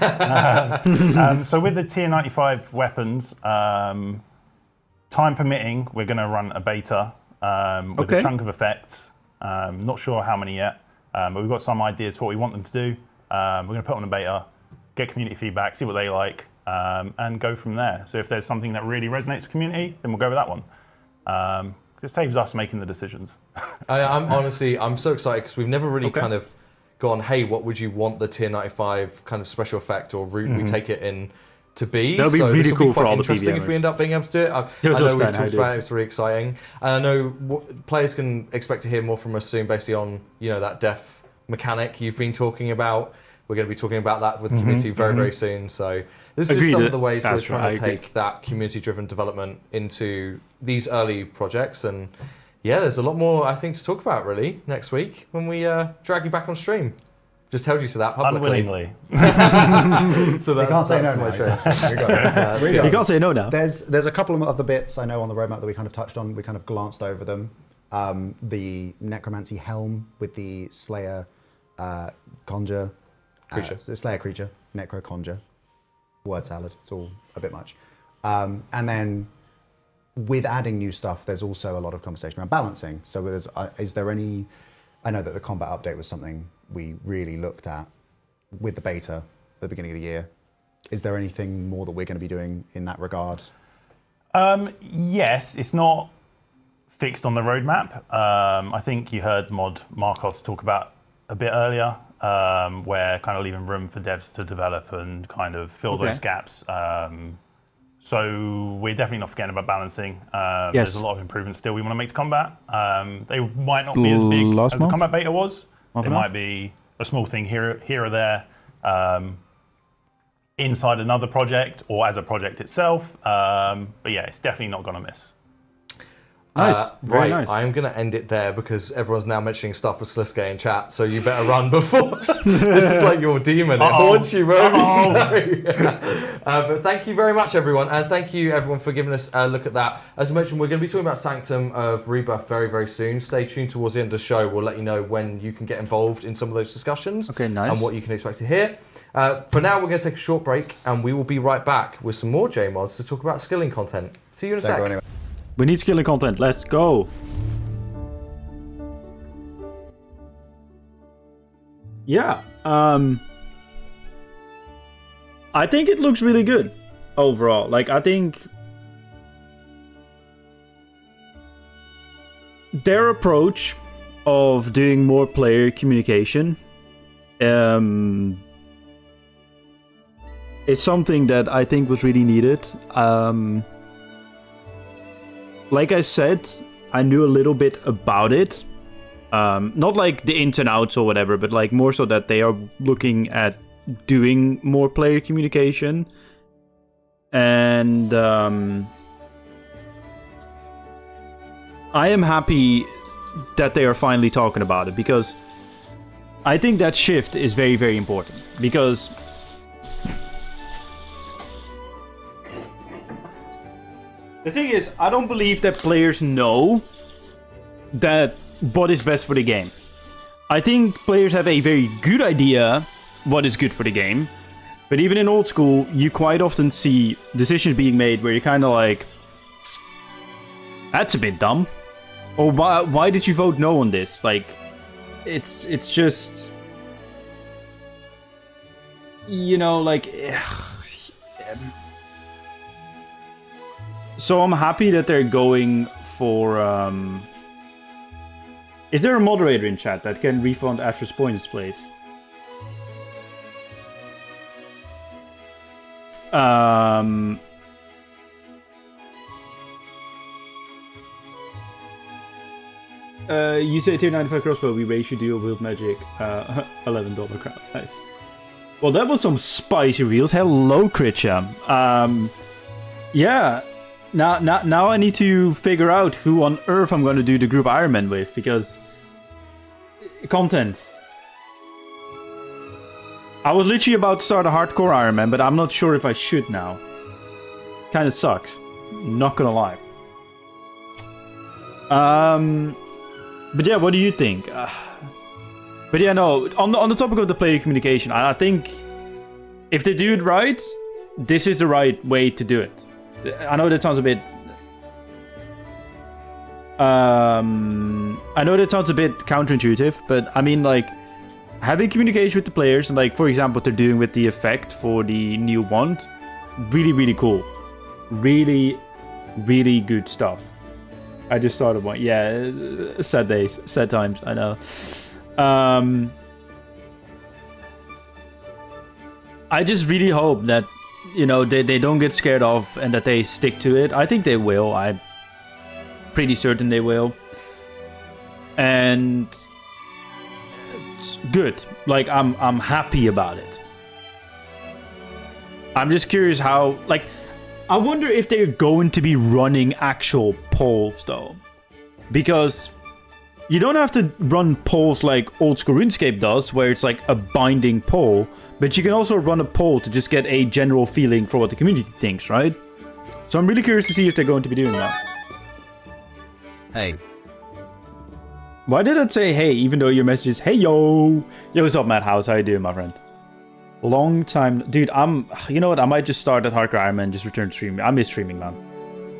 So with the tier 95 weapons, time permitting, we're going to run a beta with a chunk of effects. Not sure how many yet, but we've got some ideas for what we want them to do. We're going to put on a beta, get community feedback, see what they like, and go from there. So if there's something that really resonates with the community, then we'll go with that one. It saves us making the decisions. I'm so excited because we've never really kind of gone, hey, what would you want the tier 95 kind of special effect or route we take it in to be? That'll be so really cool quite for all the interesting PVMers. if we end up being able to do it. I know we've talked about it, it's really exciting. And I know players can expect to hear more from us soon based on, that def mechanic you've been talking about. We're going to be talking about that with the community very, very soon. So this is just some of the ways we're trying to take that community-driven development into these early projects. And yeah, there's a lot more, I think, to talk about, really, next week when we drag you back on stream. Just held you to that publicly. Unwillingly. So you can't say no now. You can't say no now. There's a couple of other bits I know on the roadmap that we kind of touched on. We kind of glanced over them. The Necromancy Helm with the Slayer Conjure. Creature. Slayer Creature. Necro Conjure. Word salad. It's all a bit much. And then with adding new stuff, there's also a lot of conversation around balancing. So is there any... I know that the combat update was something we really looked at with the beta at the beginning of the year. Is there anything more that we're going to be doing in that regard? Yes, it's not fixed on the roadmap. I think you heard mod Marcos talk about a bit earlier, where kind of leaving room for devs to develop and kind of fill those gaps. So we're definitely not forgetting about balancing. There's a lot of improvements still we want to make to combat. They might not be as big as the combat beta was. It might be a small thing here or there inside another project or as a project itself. But yeah, it's definitely not going to miss. Nice. Very nice. I'm going to end it there because everyone's now mentioning stuff with Sliske in chat, so you better run before. This is like your demon. It haunts you wherever you go. But thank you very much, everyone. And thank you, everyone, for giving us a look at that. As I mentioned, we're going to be talking about Sanctum of Rebirth very, very soon. Stay tuned towards the end of the show. We'll let you know when you can get involved in some of those discussions. Okay, nice. And what you can expect to hear. For now, we're going to take a short break, and we will be right back with some more JMods to talk about skilling content. See you in a sec. We need skilling content. Let's go. Yeah. I think it looks really good overall. Like, I think their approach of doing more player communication is something that I think was really needed. Like I said, I knew a little bit about it. Not like the ins and outs or whatever, but like more so that they are looking at doing more player communication. And I am happy that they are finally talking about it, because I think that shift is very, very important. Because the thing is, I don't believe that players know that what is best for the game. I think players have a very good idea what is good for the game. But even in old school, you quite often see decisions being made where you're kind of like, that's a bit dumb. Or why did you vote no on this? Like, it's just, you know, like... So I'm happy that they're going for... Is there a moderator in chat that can refund Asher's points, please? You say tier 95 crossbow, we raise you deal with magic. $11 crowd. Nice. Well, that was some spicy reels. Hello, Critcha. Yeah. Now I need to figure out who on earth I'm going to do the group Ironman with, because content. I was literally about to start a hardcore Ironman, but I'm not sure if I should now. Kind of sucks. Not gonna lie. But yeah, what do you think? But yeah, no. On the topic of the player communication, I think if they do it right, this is the right way to do it. I know that sounds a bit... I know that sounds a bit counterintuitive, but I mean, like, having communication with the players, and like, for example, what they're doing with the effect for the new wand, really, really cool. Really, really good stuff. I just thought of one. Yeah, sad days, sad times, I know. I just really hope that, you know, they don't get scared off and that they stick to it. I think they will. I'm pretty certain they will. And it's good. Like, I'm happy about it. I'm just curious how, like, I wonder if they're going to be running actual polls, though. Because you don't have to run polls like old school RuneScape does, where it's like a binding poll, but you can also run a poll to just get a general feeling for what the community thinks, right? So I'm really curious to see if they're going to be doing that. Hey. Why did it say hey, even though your message is hey yo? Yo, what's up, Madhouse? How you doing, my friend? Long time, dude. You know what? I might just start at Hardcore Iron Man and just return to streaming. I miss streaming, man.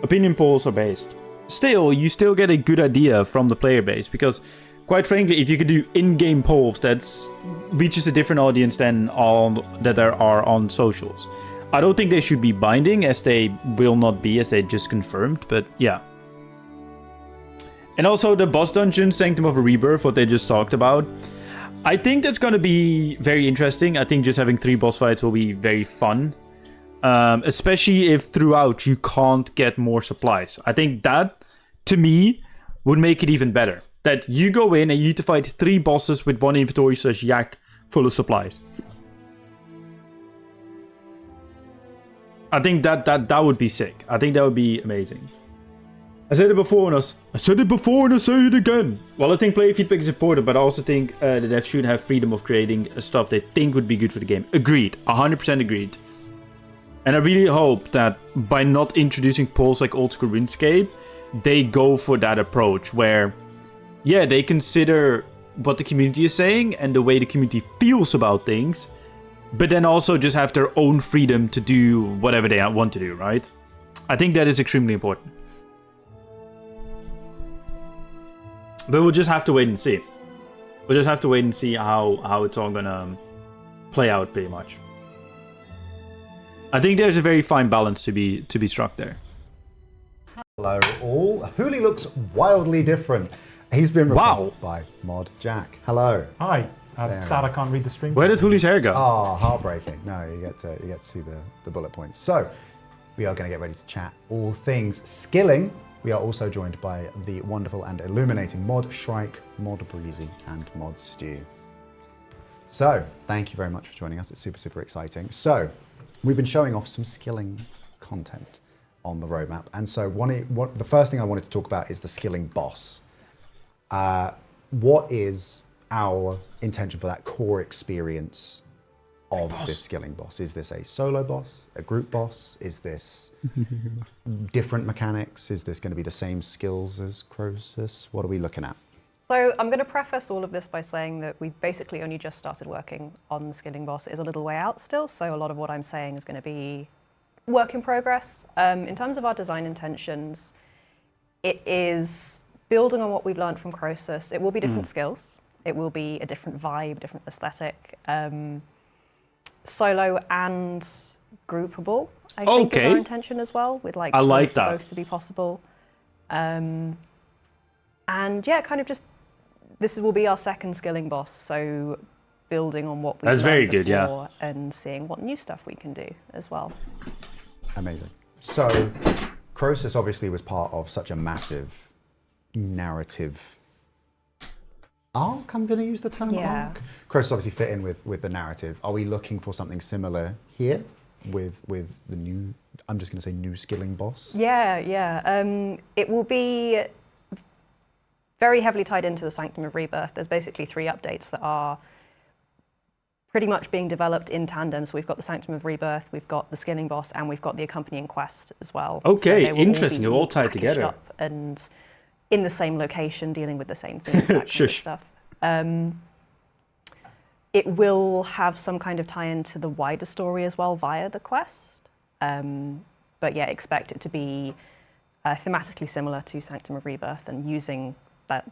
Opinion polls are based. Still, you still get a good idea from the player base because, quite frankly, if you could do in-game polls, that reaches a different audience than all that there are on socials. I don't think they should be binding, as they will not be, as they just confirmed. But yeah. And also the boss dungeon, Sanctum of a Rebirth, what they just talked about. I think that's going to be very interesting. I think just having 3 boss fights will be very fun. Especially if throughout you can't get more supplies. I think that, to me, would make it even better. That you go in and you need to fight 3 bosses with 1 inventory / yak full of supplies. I think that would be sick. I think that would be amazing. I said it before and I said it before and I say it again. Well, I think player feedback is important, but I also think the devs should have freedom of creating stuff they think would be good for the game. Agreed. 100% agreed. And I really hope that by not introducing polls like old school RuneScape, they go for that approach where, yeah, they consider what the community is saying and the way the community feels about things, but then also just have their own freedom to do whatever they want to do, right? I think that is extremely important. But we'll just have to wait and see. We'll just have to wait and see how it's all gonna play out, pretty much. I think there's a very fine balance to be struck there. Hello all. Hooli looks wildly different. He's been replaced by Mod Jack. Hello. Hi. I'm sad I can't read the stream. Where did Hooli's hair go? Oh, heartbreaking. No, you get to see the bullet points. So, we are going to get ready to chat all things skilling. We are also joined by the wonderful and illuminating Mod Shrike, Mod Breezy, and Mod Stew. So, thank you very much for joining us. It's super, super exciting. So, we've been showing off some skilling content on the roadmap. And so, the first thing I wanted to talk about is the skilling boss. What is our intention for that core experience of this skilling boss? Is this a solo boss, a group boss? Is this different mechanics? Is this going to be the same skills as Croesus? What are we looking at? So I'm going to preface all of this by saying that we've basically only just started working on the skilling boss. It is a little way out still, so a lot of what I'm saying is going to be work in progress. In terms of our design intentions, it is building on what we've learned from Croesus. It will be different skills. It will be a different vibe, different aesthetic. Solo and groupable, I think, is our intention as well, with like both to be possible. And yeah, kind of just, this will be our second skilling boss, so building on what we've learned before and seeing what new stuff we can do as well. Amazing. So, Croesus obviously was part of such a massive narrative arc, I'm going to use the term arc. Croesus obviously fit in with the narrative. Are we looking for something similar here with the new, I'm just going to say new skilling boss? Yeah. It will be very heavily tied into the Sanctum of Rebirth. There's basically 3 updates that are pretty much being developed in tandem. So we've got the Sanctum of Rebirth, we've got the skilling boss, and we've got the accompanying quest as well. Okay, so interesting. They're all tied together. Up and in the same location, dealing with the same things, that kind of stuff. It will have some kind of tie into the wider story as well via the quest. But yeah, expect it to be thematically similar to Sanctum of Rebirth and using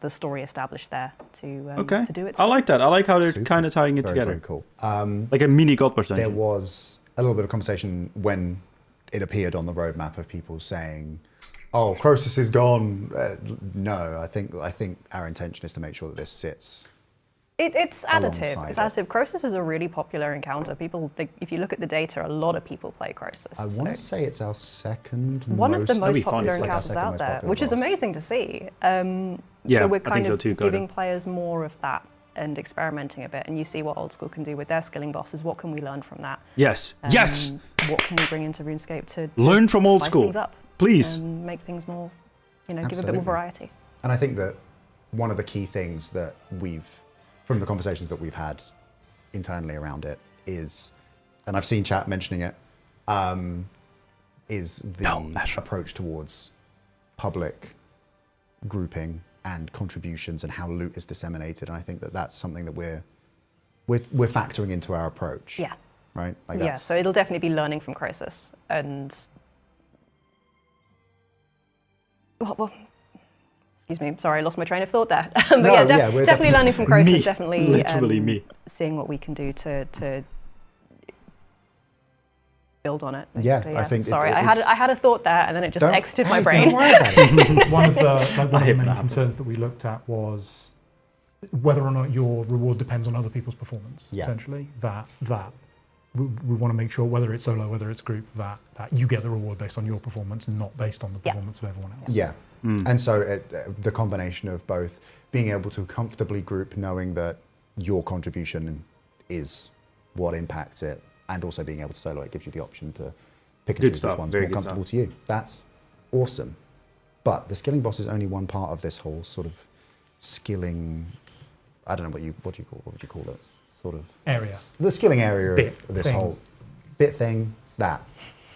the story established there to do it. I like that. I like how they're kind of tying it together. Very cool. Like a mini God person. There was a little bit of conversation when it appeared on the roadmap of people saying, "Oh, Croesus is gone." No, I think our intention is to make sure that this sits. It's additive. Alongside It's additive. Croesus is a really popular encounter. People think, if you look at the data, a lot of people play Croesus. I want to say it's our second one of the most be fun. popular It's like our encounters second out most there, popular which is boss. amazing to see. Yeah, so we're I think kind so of too, giving Godo. players more of that and experimenting a bit, and you see what Old School can do with their skilling bosses. What can we learn from that? Yes. Yes. What can we bring into RuneScape to Learn from Old spice School, things up please. and make things more, give a bit Absolutely. more variety. And I think that one of the key things that from the conversations that we've had internally around it is, and I've seen chat mentioning it, is the approach towards public grouping and contributions and how loot is disseminated. And I think that that's something that we're factoring into our approach. Yeah. Right? Like Yeah, so it'll definitely be learning from Croesus and well, excuse me, sorry, I lost my train of thought there. But No, yeah, yeah, we're definitely learning from Croesus, Me. definitely Literally me. seeing what we can do to build on it. Yeah, basically, I think sorry, it's- I had a thought there and then it just Don't- exited my hey, brain. Don't worry about it. One of the hate main that. concerns that we looked at was whether or not your reward depends on other people's performance. Yeah. Essentially, that we want to make sure, whether it's solo, whether it's group, that you get the reward based on your performance, not based on the Yeah. performance of everyone else. Yeah. And so the combination of both being able to comfortably group, knowing that your contribution is what impacts it, and also being able to solo it gives you the option to pick and Good choose stuff, which one's very more good comfortable to you. That's awesome. But the skilling boss is only one part of this whole sort of skilling. I don't know what would you call it? Sort of Area. the skilling area Bit of this thing. whole bit thing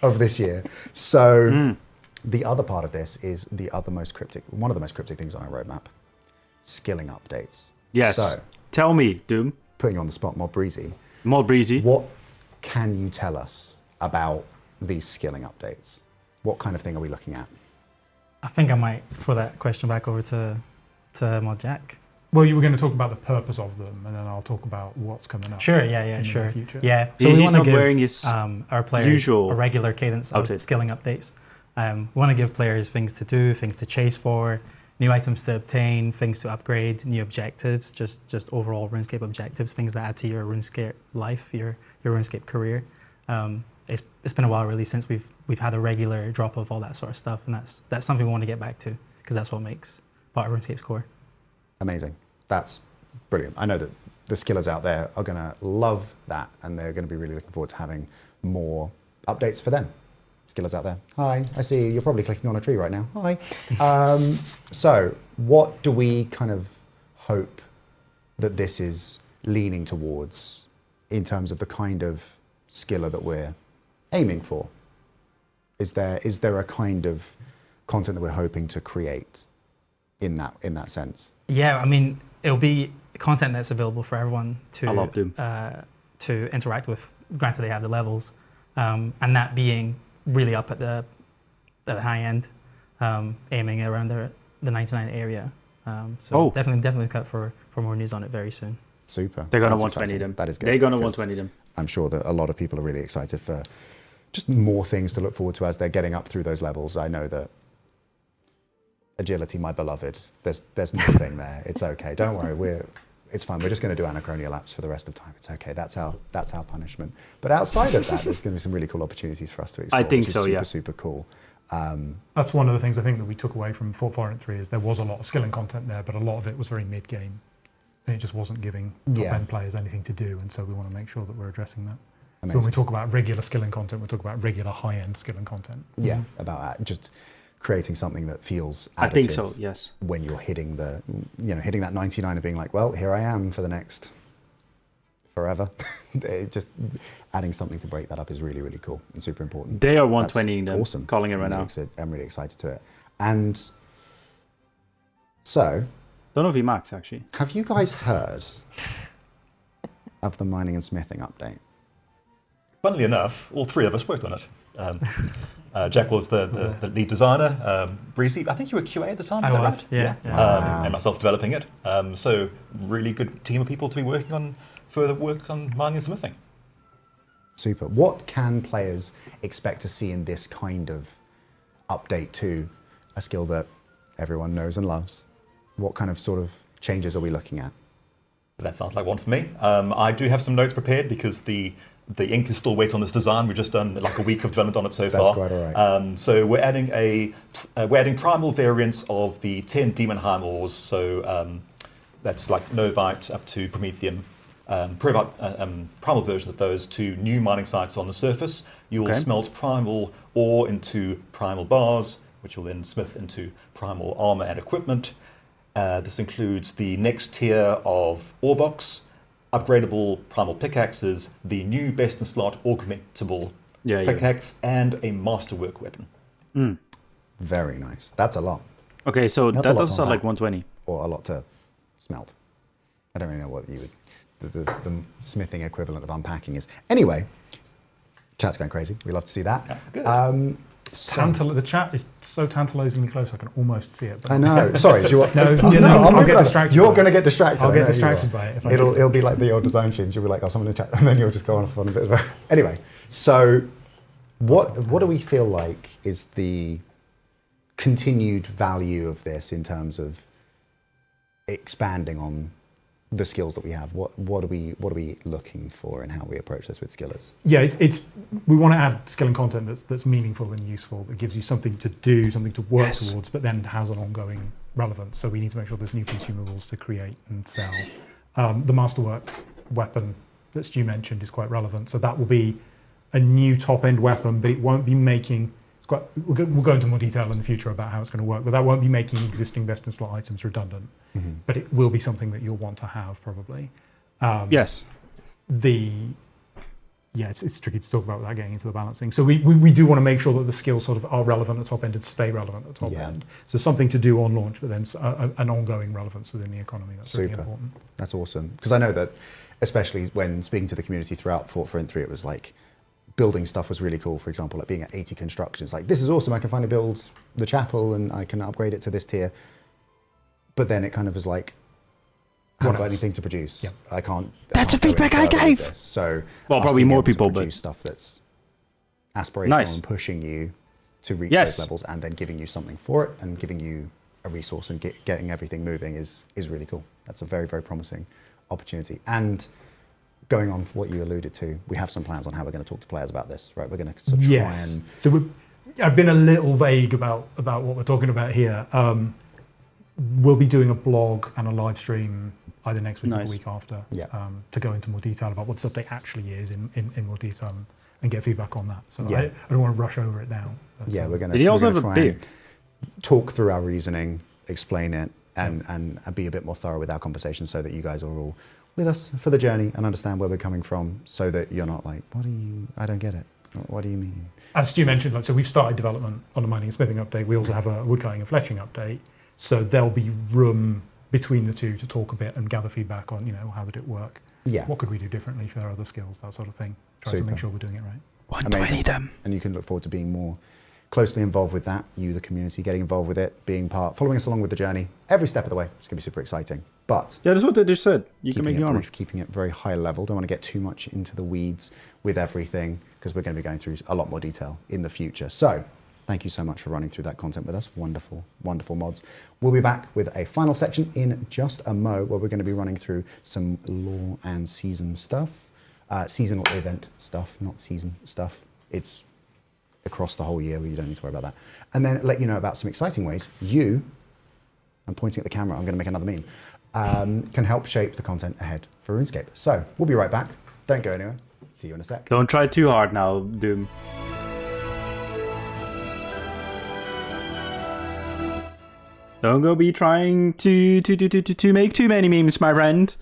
of this year. So the other part of this is one of the most cryptic things on our roadmap: skilling updates. Yes. So Tell me, Doom. putting you on the spot, Mod Breezy, Mod Breezy. what can you tell us about these skilling updates? What kind of thing are we looking at? I think I might throw that question back over to Mod Jack. Well, you were going to talk about the purpose of them, and then I'll talk about what's coming up. Sure, in yeah, the sure. future. Yeah, so He's we want to not wearing give his our players usual a regular cadence of outfit. skilling updates. We want to give players things to do, things to chase for, new items to obtain, things to upgrade, new objectives, just overall RuneScape objectives, things that add to your RuneScape life, your RuneScape career. It's been a while really since we've had a regular drop of all that sort of stuff, and that's something we want to get back to because that's what makes part of RuneScape's core. Amazing. That's brilliant. I know that the skillers out there are going to love that, and they're going to be really looking forward to having more updates for them. Skillers out there, hi, I see you. You're probably clicking on a tree right now. Hi. So what do we kind of hope that this is leaning towards in terms of the kind of skiller that we're aiming for? Is there a kind of content that we're hoping to create in that sense? Yeah, I mean, it'll be content that's available for everyone I love Doom. to interact with. Granted, they have the levels, and that being really up at the high end, aiming around the 99 area. So definitely look out for more news on it very soon. Super. They're going to That's 120 exciting. them. That is good. They're going to because 120 them. I'm sure that a lot of people are really excited for just more things to look forward to as they're getting up through those levels. I know that agility, my beloved, there's nothing there. It's okay. Don't worry. It's fine. We're just going to do anachronia laps for the rest of time. It's okay. That's our punishment. But outside of that, there's going to be some really cool opportunities for us to explore. I think which is so, super, yeah. super cool. That's one of the things I think that we took away from Fort Foreign 3 is there was a lot of skilling content there, but a lot of it was very mid-game. And it just wasn't giving top-end players anything to do, and so we want to make sure that we're addressing that. Amazing. So when we talk about regular skilling content, we talk about regular high-end skilling content. Yeah, about just creating something that feels additive. I think so, yes. When you're hitting that 99 and being like, well, here I am for the next forever. Just adding something to break that up is really, really cool and super important. They are That's 120ing them. Awesome. Calling it right now. I'm really excited to it. And so, Don't know if he maxed actually. have you guys heard of the mining and smithing update? Funnily enough, all three of us worked on it. Jack was the lead designer. Breezy, I think you were QA at the time. I is that was, right? yeah. And myself developing it. So really good team of people to be working on further work on mining and smithing. Super. What can players expect to see in this kind of update to a skill that everyone knows and loves? What kind of sort of changes are we looking at? That sounds like one for me. I do have some notes prepared because the ink is still wet on this design. We've just done like a week of development on it so far. That's quite all right. So we're adding primal variants of the 10 demon high ores. So that's like Novite up to Prometheum. Primal versions of those to new mining sites on the surface. You'll smelt primal ore into primal bars, which will then smith into primal armor and equipment. This includes the next tier of ore box, upgradable primal pickaxes, the new best in slot augmentable pickaxe, and a masterwork weapon. Very nice. That's a lot. Okay, so that does sound like 120. Or a lot to smelt. I don't really know what you would... The smithing equivalent of unpacking is. Anyway, chat's going crazy. We love to see that. Yeah, the chat is so tantalizingly close, I can almost see it. I know. Sorry, do you want... I'll get distracted. You're going to get distracted. I'll get distracted by it. It'll be like the old design streams. You'll be like, oh, someone in the chat, and then you'll just go on a bit of a... Anyway, so what do we feel like is the continued value of this in terms of expanding on the skills that we have? What are we looking for in how we approach this with skillers? Yeah, we want to add skill and content that's meaningful and useful, that gives you something to do, something to work towards, but then has an ongoing relevance. So we need to make sure there's new consumables to create and sell. The masterwork weapon that Stu mentioned is quite relevant. So that will be a new top-end weapon, but it won't be making... We'll go into more detail in the future about how it's going to work, but that won't be making existing best-in-slot items redundant. But it will be something that you'll want to have, probably. Yes. It's tricky to talk about without getting into the balancing. So we do want to make sure that the skills sort of are relevant at the top end and stay relevant at the top end. So something to do on launch, but then an ongoing relevance within the economy. That's really important. That's awesome. Because I know that, especially when speaking to the community throughout Fort Front 3, it was like, building stuff was really cool. For example, like being at 80 construction, it's like, this is awesome, I can finally build the chapel and I can upgrade it to this tier. But then it kind of is like, I haven't got anything to produce. Yeah. I can't. That's the feedback I gave. So, well, probably more people, but stuff that's aspirational and pushing you to reach those levels, and then giving you something for it, and giving you a resource and getting everything moving is really cool. That's a very, very promising opportunity. And going on for what you alluded to, we have some plans on how we're going to talk to players about this, right? We're going to sort of try and... So I've been a little vague about what we're talking about here. We'll be doing a blog and a live stream either next week or the week after to go into more detail about what this update actually is in more detail and get feedback on that. So I don't want to rush over it now. Yeah, we're going to. Did he also have a beer? Talk through our reasoning, explain it, and be a bit more thorough with our conversation, so that you guys are all with us for the journey and understand where we're coming from, so that you're not like, I don't get it. What do you mean? As Stu mentioned, so we've started development on the mining and smithing update. We also have a woodcutting and fletching update. So there'll be room between the two to talk a bit and gather feedback on, how did it work? Yeah. What could we do differently for our other skills, that sort of thing. Try to make sure we're doing it right. 120 them. And you can look forward to being more closely involved with that, you, the community, getting involved with it, being following us along with the journey, every step of the way. It's going to be super exciting. But yeah, that's what they just said. You can make your armor. Keeping it very high level. Don't want to get too much into the weeds with everything, because we're going to be going through a lot more detail in the future. So thank you so much for running through that content with us. Wonderful, wonderful mods. We'll be back with a final section in just a mo, where we're going to be running through some lore and season stuff. Seasonal event stuff, not season stuff. It's across the whole year, where you don't need to worry about that. And then let you know about some exciting ways I'm pointing at the camera, I'm going to make another meme, can help shape the content ahead for RuneScape. So we'll be right back. Don't go anywhere. See you in a sec. Don't try too hard now, Doom. Don't go be trying to make too many memes, my friend.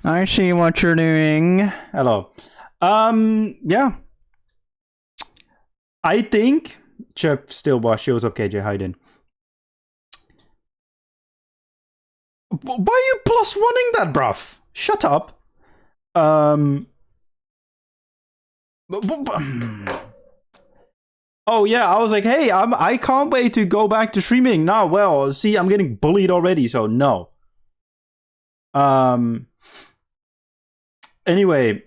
I see what you're doing. Hello. Yeah. I think Chip still shows up. KJ, how you doing? Why are you plus oneing that, bruv? Shut up. Oh yeah, I was like, hey, I can't wait to go back to streaming. Nah, well, see, I'm getting bullied already, so no. Anyway,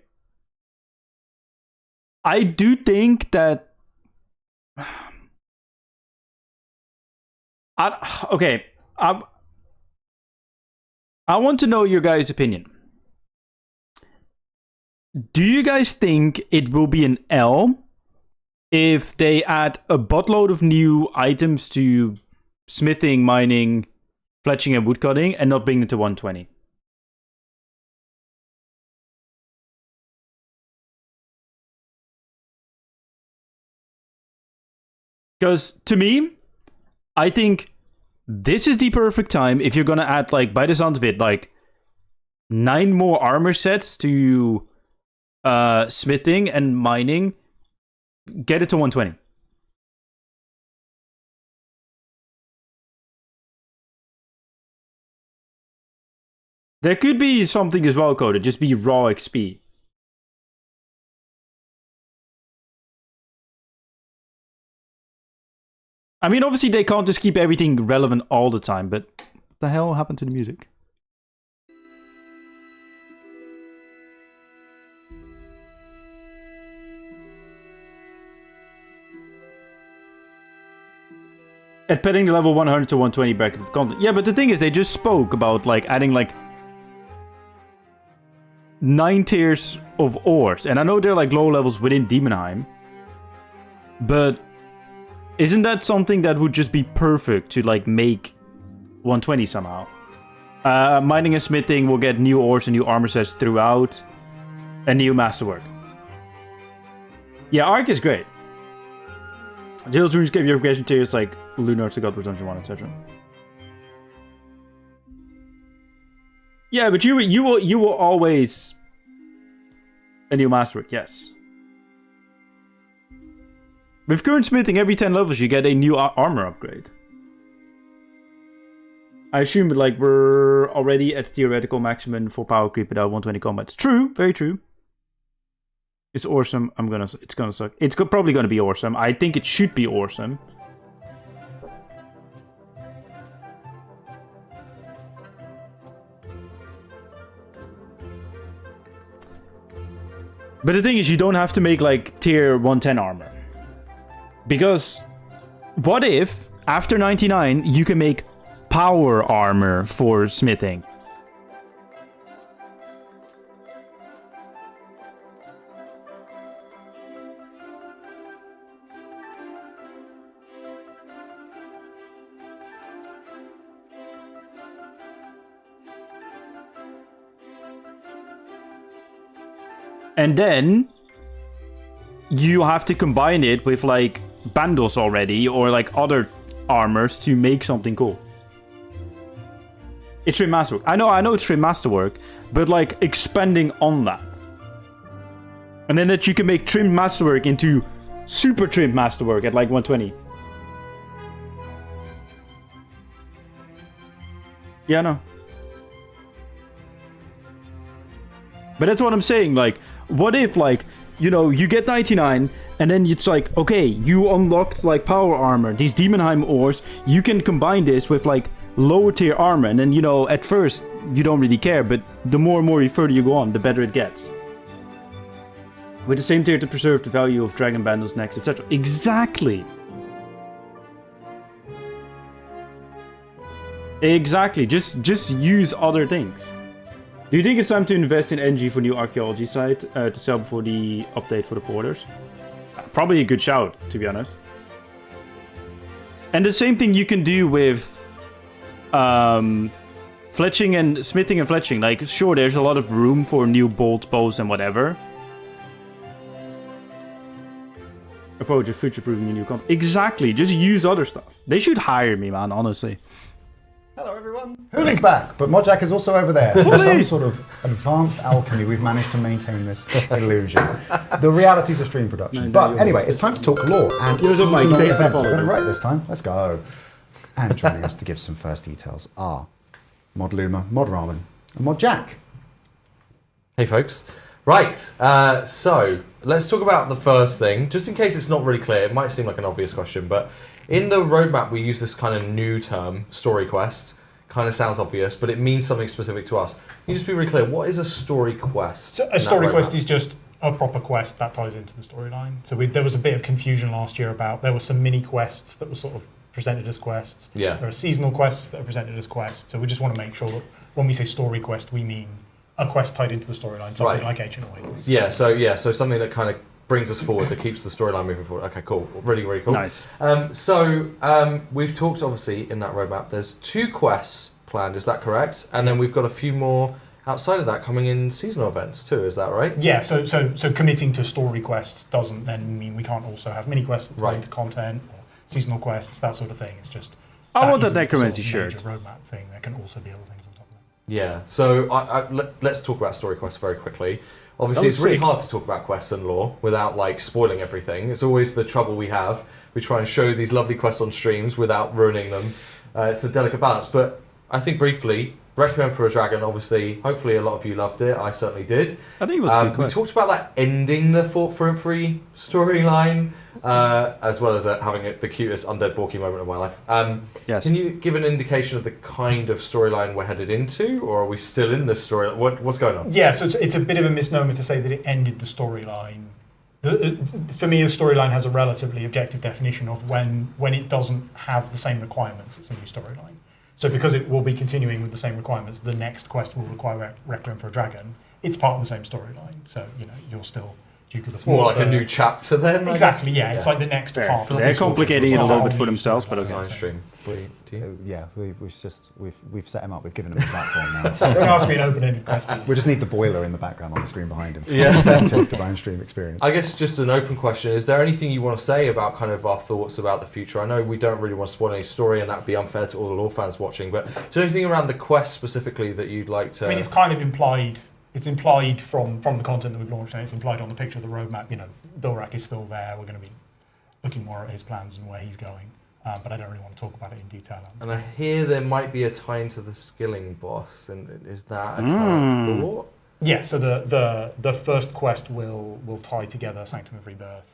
I do think that. I want to know your guys' opinion. Do you guys think it will be an L if they add a buttload of new items to smithing, mining, fletching, and woodcutting and not bring it to 120? Because to me, I think this is the perfect time if you're gonna add, like, by the sounds of it, like 9 more armor sets to smithing and mining. Get it to 120. There could be something as well, Coda, just be raw XP. I mean, obviously they can't just keep everything relevant all the time, but what the hell happened to the music? At petting the level 100 to 120 bracket of content. Yeah, but the thing is, they just spoke about, like, adding, like, 9 tiers of ores. And I know they're, like, low levels within Demonheim. But isn't that something that would just be perfect to, like, make 120 somehow? Mining and smithing will get new ores and new armor sets throughout. And new masterwork. Yeah, Arc is great. Jail's RuneScape unification tiers like Lunar to God Redemption 1, etc. Yeah, but you will always a new masterwork, yes. With current smithing, every 10 levels you get a new armor upgrade. I assume like we're already at theoretical maximum for power creep without 120 combat. It's true, very true. It's awesome. It's gonna suck. It's probably gonna be awesome. I think it should be awesome. But the thing is, you don't have to make like tier 110 armor. Because what if after 99 you can make power armor for smithing? And then you have to combine it with like bundles already or like other armors to make something cool. It's trim masterwork. I know it's trim masterwork, but like expanding on that. And then that you can make trim masterwork into super trim masterwork at like 120. Yeah, I know. But that's what I'm saying, like, what if, like, you know, you get 99, and then it's like, okay, you unlocked, like, power armor, these Demonheim ores, you can combine this with, like, lower tier armor, and then, you know, at first, you don't really care, but the more and more you further you go on, the better it gets. With the same tier to preserve the value of dragon bundles next, etc. Exactly! Exactly, just use other things. Do you think it's time to invest in NG for new archaeology site to sell before the update for the porters? Probably a good shout, to be honest. And the same thing you can do with fletching and smithing and fletching. Like, sure, there's a lot of room for new bolt bows and whatever. Approach of future-proofing a new company. Exactly, just use other stuff. They should hire me, man, honestly. Hello everyone. Hooli's back, but Modjack is also over there. Through some sort of advanced alchemy, we've managed to maintain this illusion. The realities of stream production. But anyway, it's time to talk lore and seasonal events. We're going to write this time. Let's go. And joining us to give some first details are Mod Luma, Mod Ramen, and Modjack. Hey folks. Right, so let's talk about the first thing. Just in case it's not really clear, it might seem like an obvious question, but in the roadmap we use this kind of new term, story quest. Kind of sounds obvious, but it means something specific to us. Can you just be really clear, what is a story quest? So a story quest is just a proper quest that ties into the storyline. So there was a bit of confusion last year about there were some mini quests that were sort of presented as quests. Yeah. There are seasonal quests that are presented as quests. So we just want to make sure that when we say story quest, we mean a quest tied into the storyline, something like Ancient Awakenings. Yeah. So something that kind of brings us forward, that keeps the storyline moving forward. Okay, cool. Really, really cool. Nice. We've talked obviously in that roadmap. There's 2 quests planned. Is that correct? And then we've got a few more outside of that coming in seasonal events too. Is that right? Yeah. So committing to story quests doesn't then mean we can't also have mini quests that tie into content, or seasonal quests, that sort of thing. It's just I want that necromancy sort of shirt. major roadmap thing. There can also be other things on top of that. Yeah. So let's talk about story quests very quickly. Obviously, it's really hard to talk about quests and lore without like spoiling everything. It's always the trouble we have. We try and show these lovely quests on streams without ruining them. It's a delicate balance, but I think briefly, Requiem for a Dragon, obviously, hopefully a lot of you loved it. I certainly did. I think it was a good quest. We talked about that ending the Fort for a Free storyline, as well as having the cutest undead Forky moment of my life. Yes. Can you give an indication of the kind of storyline we're headed into, or are we still in this story? What's going on? Yeah, so it's a bit of a misnomer to say that it ended the storyline. For me, a storyline has a relatively objective definition of when it doesn't have the same requirements, it's a new storyline. So because it will be continuing with the same requirements, the next quest will require Requiem for a Dragon. It's part of the same storyline, so you're still Duke of the Sword. More like a new chapter then? Exactly, yeah. It's like the next part. They're complicating it a little bit for themselves, but it's Design stream. We've set him up. We've given him a platform now. So don't ask me an open-ended question. We just need the boiler in the background on the screen behind him. Yeah. Authentic design stream experience. I guess just an open question. Is there anything you want to say about kind of our thoughts about the future? I know we don't really want to spoil any story, and that would be unfair to all the lore fans watching, but is there anything around the quest specifically that you'd like to... I mean, it's kind of implied. It's implied from the content that we've launched, and it's implied on the picture of the roadmap. Bilrak is still there. We're going to be looking more at his plans and where he's going. But I don't really want to talk about it in detail. And I hear there might be a tie into the skilling boss, and is that a kind of thought? Yeah, so the first quest will tie together Sanctum of Rebirth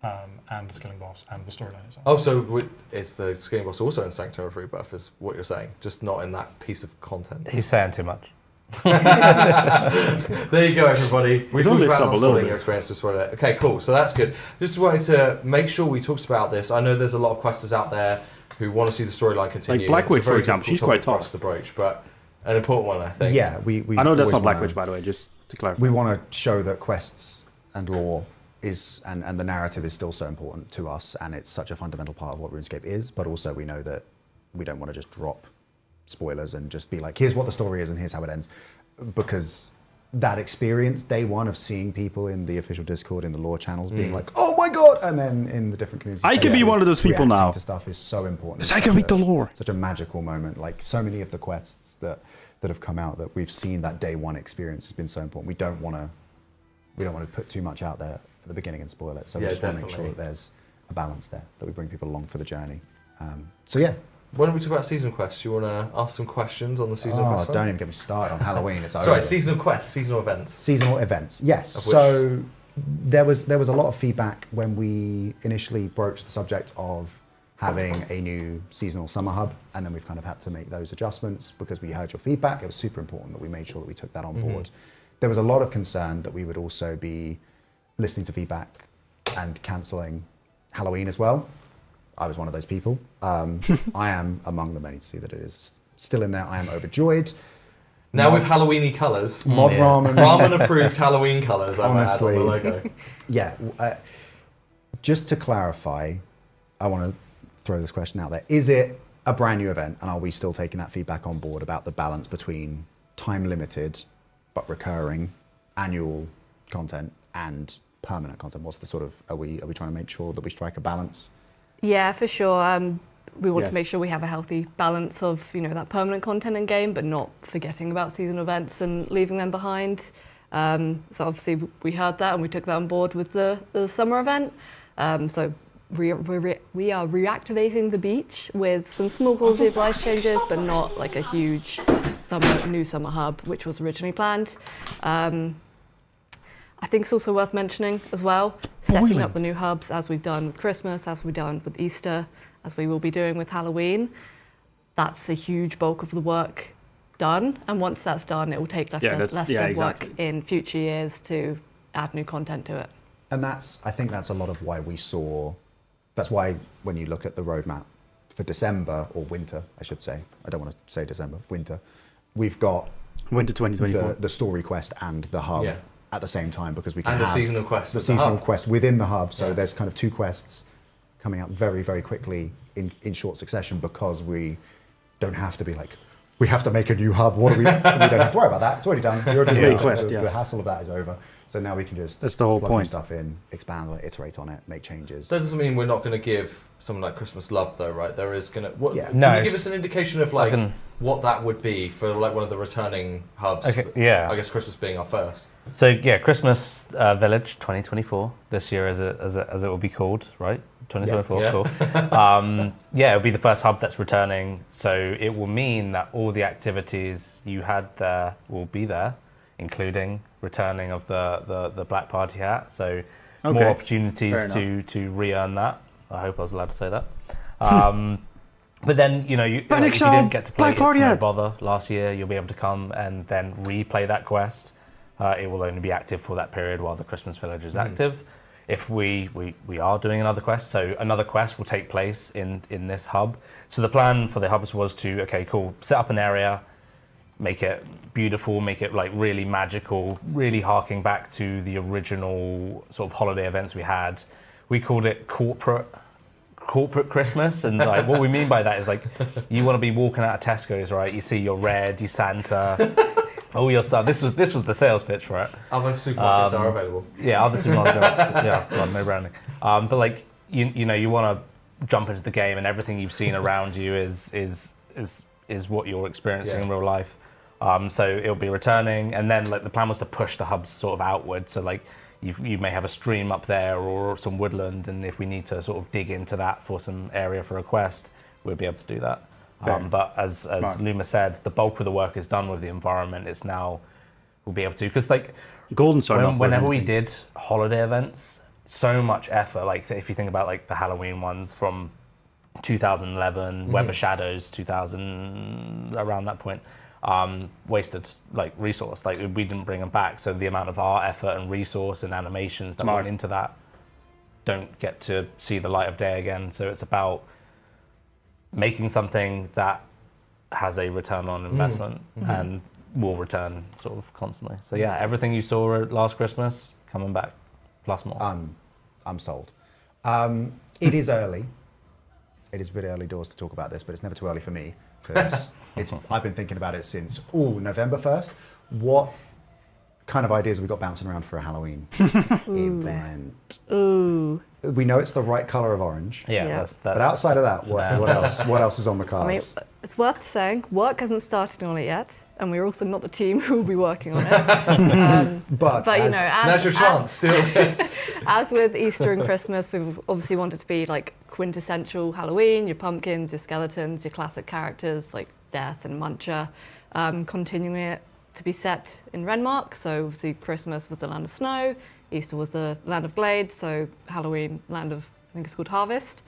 and the skilling boss and the storyline itself. Oh, so is the skilling boss also in Sanctum of Rebirth, is what you're saying, just not in that piece of content? He's saying too much. There you go, everybody. We talked about not spoiling your experience to spoil it. Okay, cool. So that's good. Just wanted to make sure we talked about this. I know there's a lot of questers out there who want to see the storyline continue. Like Blackwitch, for example, she's quite tough. For us to broach, but an important one, I think. Yeah, I know that's not Blackwitch, by the way, just to clarify. We want to show that quests and lore is and the narrative is still so important to us, and it's such a fundamental part of what RuneScape is. But also, we know that we don't want to just drop spoilers and just be like, here's what the story is and here's how it ends, because that experience day one of seeing people in the official Discord, in the lore channels, being like, oh my god, and then in the different communities, I can be one of those people now. To stuff is so important. Because I can read the lore. Such a magical moment. Like so many of the quests that have come out that we've seen, that day one experience has been so important. We don't want to put too much out there at the beginning and spoil it. So we just want to make sure that there's a balance there, that we bring people along for the journey. So yeah. When we talk about season quests, you want to ask some questions on the seasonal quests? Oh, don't even get me started on Halloween. It's over. Sorry, seasonal quests, seasonal events. Seasonal events, yes. So there was a lot of feedback when we initially broached the subject of having a new seasonal summer hub, and then we've kind of had to make those adjustments because we heard your feedback. It was super important that we made sure that we took that on board. There was a lot of concern that we would also be listening to feedback and cancelling Halloween as well. I was one of those people. I am among the many to see that it is still in there. I am overjoyed. Now with Halloweeny colours. Mod Ramen. Ramen approved Halloween colours. Honestly. On the logo. Yeah. Just to clarify, I want to throw this question out there. Is it a brand new event, and are we still taking that feedback on board about the balance between time limited but recurring annual content and permanent content? What's the sort of, are we trying to make sure that we strike a balance? Yeah, for sure. We want to make sure we have a healthy balance of, that permanent content in game, but not forgetting about seasonal events and leaving them behind. So obviously we heard that and we took that on board with the summer event. So we are reactivating the beach with some small quality of life changes, but not like a huge new summer hub, which was originally planned. I think it's also worth mentioning as well, setting up the new hubs as we've done with Christmas, as we've done with Easter, as we will be doing with Halloween. That's a huge bulk of the work done. And once that's done, it will take less work in future years to add new content to it. And I think that's a lot of why that's why when you look at the roadmap for December, or winter, I should say, I don't want to say December, winter, we've got Winter 2024. the story quest and the hub at the same time, because we can and have the seasonal quest. The seasonal quest within the hub. So there's kind of 2 quests coming out very, very quickly in short succession, because we don't have to be like, we have to make a new hub. What do we? We don't have to worry about that. It's already done. The hassle of that is over. So now we can just that's the whole plug point. Stuff in, expand on it, iterate on it, make changes. That doesn't mean we're not going to give something like Christmas Love, though, right? There is going to. Can you give us an indication of like what that would be for like one of the returning hubs? Okay, yeah. I guess Christmas being our first. So yeah, Christmas Village 2024 this year, as it will be called, right? 2024, yeah. Cool. Yeah, it'll be the first hub that's returning. So it will mean that all the activities you had there will be there, including returning of the Black Party hat. So more opportunities to re-earn that. I hope I was allowed to say that. But then, you know, if you didn't get to play It's No Bother last year, you'll be able to come and then replay that quest. It will only be active for that period while the Christmas Village is active. If we are doing another quest, so another quest will take place in this hub. So the plan for the hubs was to, set up an area, make it beautiful, make it like really magical, really harking back to the original sort of holiday events we had. We called it corporate Christmas, and like what we mean by that is like you want to be walking out of Tesco's, right? You see your red, your Santa, all your stuff. This was the sales pitch for it. Other supermarkets are available. Yeah, other supermarkets are, well, no branding. But like you know, you want to jump into the game, and everything you've seen around you is what you're experiencing in real life. So it'll be returning, and then like the plan was to push the hubs sort of outward. So like you may have a stream up there or some woodland, and if we need to sort of dig into that for some area for a quest, we'll be able to do that. But as Luma said, the bulk of the work is done with the environment. It's now we'll be able to, because like Golden Sun. Whenever we did holiday events, so much effort. Like if you think about like the Halloween ones from 2011, Web of Shadows 2000, around that point. Wasted like resource, like we didn't bring them back, so the amount of art, effort and resource and animations that went into that don't get to see the light of day again. So it's about making something that has a return on investment and will return sort of constantly. So yeah, everything you saw last Christmas coming back plus more. I'm sold. It is early. It is a bit early doors to talk about this, but it's never too early for me, because I've been thinking about it since November 1st. What kind of ideas have we got bouncing around for a Halloween event? Ooh. We know it's the right color of orange. Yeah. That's but outside of that, what else? What else is on the cards? I mean, it's worth saying, work hasn't started on it yet, and we're also not the team who will be working on it. But you know, as with Easter and Christmas, we've obviously wanted to be like quintessential Halloween, your pumpkins, your skeletons, your classic characters like Death and Muncher, continuing it to be set in Renmark. So obviously Christmas was the land of snow, Easter was the land of glade, so Halloween, land of, I think it's called Harvest.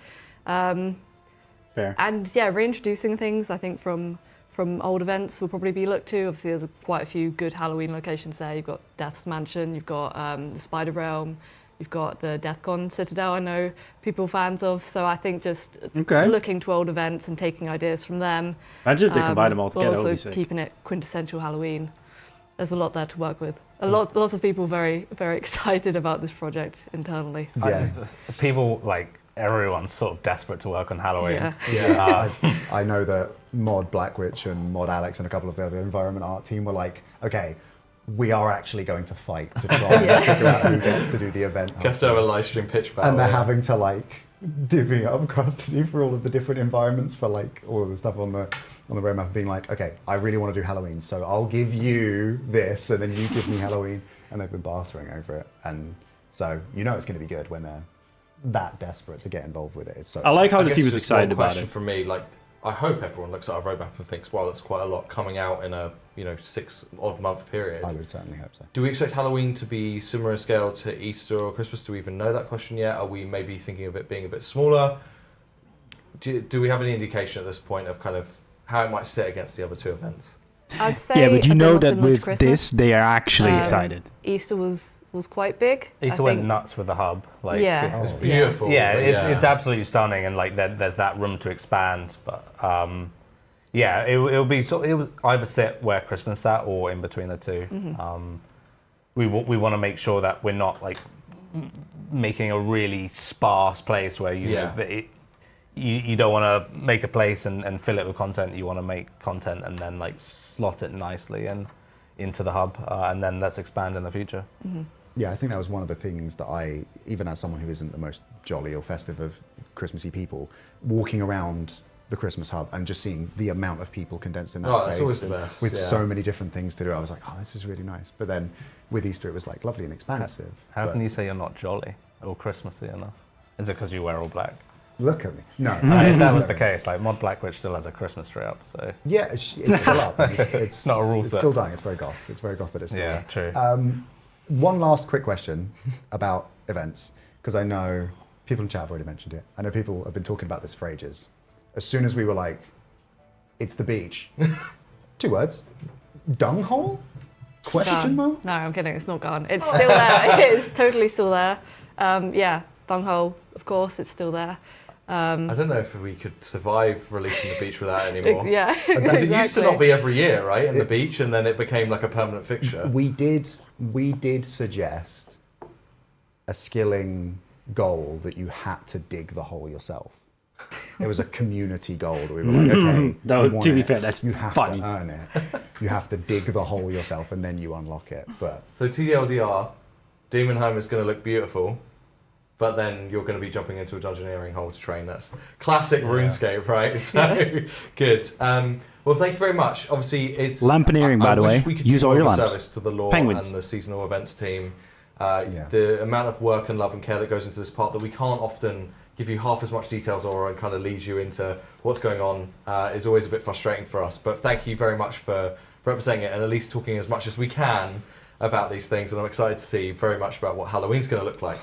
Fair. And yeah, reintroducing things, I think, from old events will probably be looked to. Obviously there's quite a few good Halloween locations there. You've got Death's Mansion, you've got the Spider Realm, you've got the DEFCON Citadel, I know people fans of. So I think just looking to old events and taking ideas from them. Imagine if they combine them all together. But also keeping it quintessential Halloween. There's a lot there to work with. Lots of people very, very excited about this project internally. Yeah. People, like, everyone's sort of desperate to work on Halloween. I know that Mod Blackwitch and Mod Alex and a couple of the other environment art team were like, okay, we are actually going to fight to try and figure out who gets to do the event. You have to have a live stream pitch battle. And they're having to like divvy up custody for all of the different environments for like all of the stuff on the roadmap, being like, okay, I really want to do Halloween, so I'll give you this and then you give me Halloween, and they've been bartering over it. And so you know it's going to be good when they're that desperate to get involved with it. It's so I like how I the guess team is just excited one about question it. For me, like, I hope everyone looks at our roadmap and thinks, wow, that's quite a lot coming out in a 6 odd month period. I would certainly hope so. Do we expect Halloween to be similar in scale to Easter or Christmas? Do we even know that question yet? Are we maybe thinking of it being a bit smaller? Do we have any indication at this point of kind of how it might sit against the other two events? I'd say yeah, but you know that similar to with Christmas. this, they are actually excited. Easter was was quite big. Easter went nuts with the hub. Like, yeah, it's beautiful. Yeah, it's absolutely stunning, and like there's that room to expand. But yeah, it'll be it was either sit where Christmas sat or in between the two. We want to make sure that we're not like making a really sparse place where you don't want to make a place and fill it with content. You want to make content and then like slot it nicely and into the hub, and then let's expand in the future. Yeah, I think that was one of the things that I, even as someone who isn't the most jolly or festive of Christmassy people, walking around the Christmas hub and just seeing the amount of people condensed in that space, that's always the best. with so many different things to do, I was like, oh, this is really nice. But then with Easter, it was like lovely and expansive. How can you say you're not jolly or Christmassy enough? Is it because you wear all black? Look at me. No. If that was the case, like Mod Blackwitch still has a Christmas tree up, so... Yeah, it's still up. It's not a rule It's set. still dying. It's very goth. It's very goth that it's still Yeah, there. true. One last quick question about events, because I know people in chat have already mentioned it. I know people have been talking about this for ages. As soon as we were like, it's the beach. 2 words. Dung hole? Question mark? No, I'm kidding. It's not gone. It's still there. It's totally still there. Yeah, dung hole, of course, it's still there. I don't know if we could survive releasing the beach without it anymore. Yeah, Because it used to not be every year, right? In the beach, and then it became like a permanent fixture. We did suggest a skilling goal that you had to dig the hole yourself. It was a community goal that we were like, okay, to be fair, that's you have funny. to earn it. You have to dig the hole yourself, and then you unlock it. But So TLDR, Demonheim is going to look beautiful, but then you're going to be jumping into a dungeoneering hole to train. That's classic RuneScape, right? So good. Well, thank you very much. Obviously, it's Lamponeering, by the way. We could Use do all your more lamps. service to the lore Penguins. and the seasonal events team. The amount of work and love and care that goes into this part that we can't often give you half as much details or and kind of leads you into what's going on is always a bit frustrating for us. But thank you very much for representing it and at least talking as much as we can about these things. And I'm excited to see very much about what Halloween's going to look like.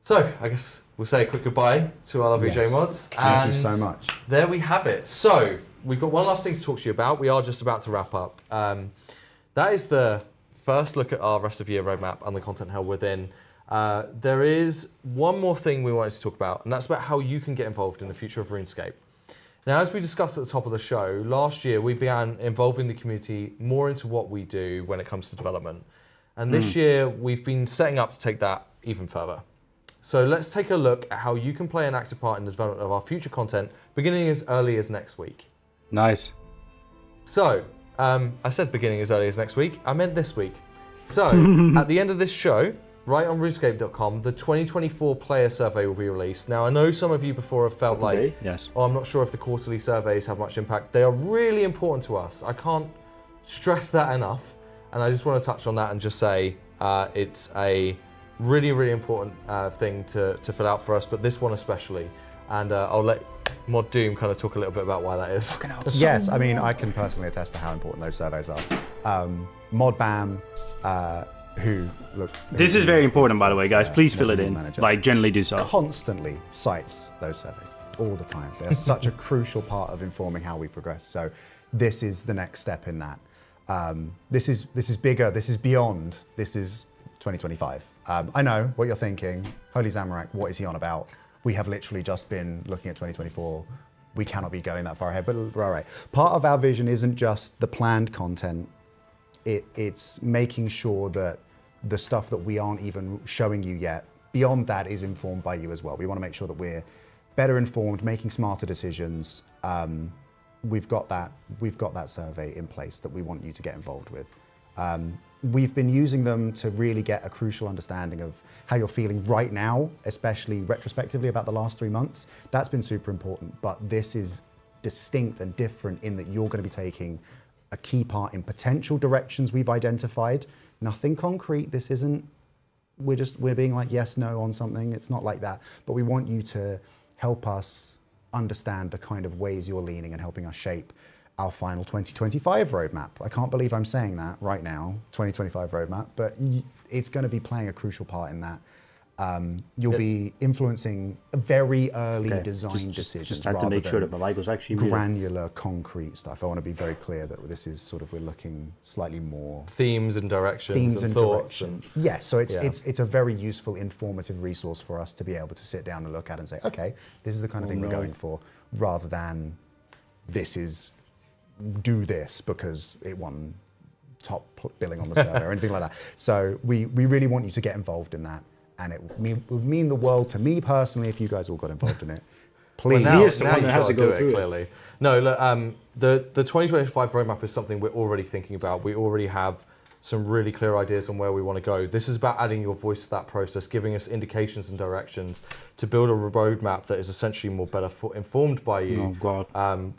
So I guess we'll say a quick goodbye to our lovely JMods. Thank you so much. There we have it. So we've got one last thing to talk to you about. We are just about to wrap up. That is the first look at our rest of year roadmap and the content held within. There is one more thing we wanted to talk about, and that's about how you can get involved in the future of RuneScape. Now, as we discussed at the top of the show, last year we began involving the community more into what we do when it comes to development. And this year we've been setting up to take that even further. So let's take a look at how you can play an active part in the development of our future content, beginning as early as next week. Nice. So, I said beginning as early as next week, I meant this week. So, at the end of this show, right on runescape.com, the 2024 player survey will be released. Now, I know some of you before have felt like, yes. oh, I'm not sure if the quarterly surveys have much impact. They are really important to us. I can't stress that enough. And I just want to touch on that and just say it's a really, really important thing to fill out for us, but this one especially. And I'll let Mod Doom kind of talk a little bit about why that is. Yes, I mean, I can personally attest to how important those surveys are. Mod Bam, who looks... This is very important, by the way, guys. Please fill it in. Manager, Like, generally do so. Constantly cites those surveys all the time. They're such a crucial part of informing how we progress. So this is the next step in that. This is bigger. This is beyond. This is 2025. I know what you're thinking. Holy Zamorak, what is he on about? We have literally just been looking at 2024. We cannot be going that far ahead. But right. Part of our vision isn't just the planned content. It's making sure that the stuff that we aren't even showing you yet, beyond that, is informed by you as well. We want to make sure that we're better informed, making smarter decisions. We've got that survey in place that we want you to get involved with. We've been using them to really get a crucial understanding of how you're feeling right now, especially retrospectively about the last 3 months. That's been super important, but this is distinct and different in that you're going to be taking a key part in potential directions we've identified. Nothing concrete. This isn't, we're being like yes, no on something. It's not like that, but we want you to help us understand the kind of ways you're leaning and helping us shape our final 2025 roadmap. I can't believe I'm saying that right now, 2025 roadmap, but it's going to be playing a crucial part in that. You'll be influencing very early design decisions just had to rather make sure than that my leg was actually moving. granular, concrete stuff. I want to be very clear that this is sort of, we're looking slightly more themes and directions and thoughts. direction. Yes, so it's a very useful, informative resource for us to be able to sit down and look at and say, okay, this is the kind of thing we're going for, rather than this is do this because it won top billing on the server or anything like that. So we really want you to get involved in that. And it would mean the world to me personally if you guys all got involved in it. Please. Well, He is the one that has to go do through it, it. clearly. No, look, the 2025 roadmap is something we're already thinking about. We already have some really clear ideas on where we want to go. This is about adding your voice to that process, giving us indications and directions to build a roadmap that is essentially more better informed by you,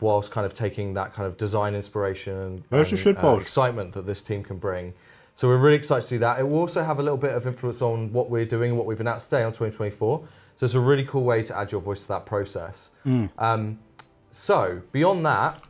whilst kind of taking that kind of design inspiration and excitement that this team can bring. So we're really excited to see that. It will also have a little bit of influence on what we're doing and what we've announced today on 2024. So it's a really cool way to add your voice to that process. So beyond that,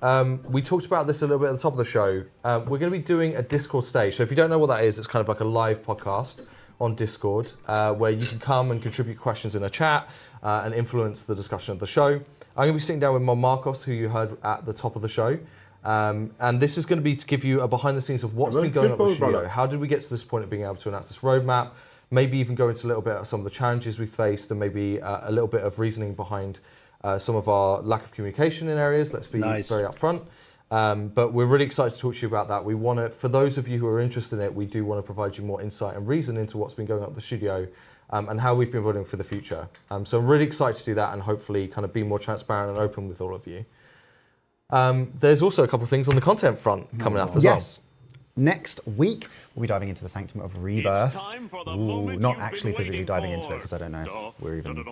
we talked about this a little bit at the top of the show. We're going to be doing a Discord stage. So if you don't know what that is, it's kind of like a live podcast on Discord where you can come and contribute questions in a chat and influence the discussion of the show. I'm going to be sitting down with Marcos, who you heard at the top of the show. And this is going to be to give you a behind the scenes of what's been going on at the studio. How did we get to this point of being able to announce this roadmap? Maybe even go into a little bit of some of the challenges we faced and maybe a little bit of reasoning behind some of our lack of communication in areas. Let's be very upfront. But we're really excited to talk to you about that. We want to, for those of you who are interested in it, we do want to provide you more insight and reason into what's been going on at the studio and how we've been building for the future. So I'm really excited to do that and hopefully kind of be more transparent and open with all of you. There's also a couple of things on the content front coming up as well. Next week, we'll be diving into the Sanctum of Rebirth. Ooh, not actually physically diving into it because I don't know if we're even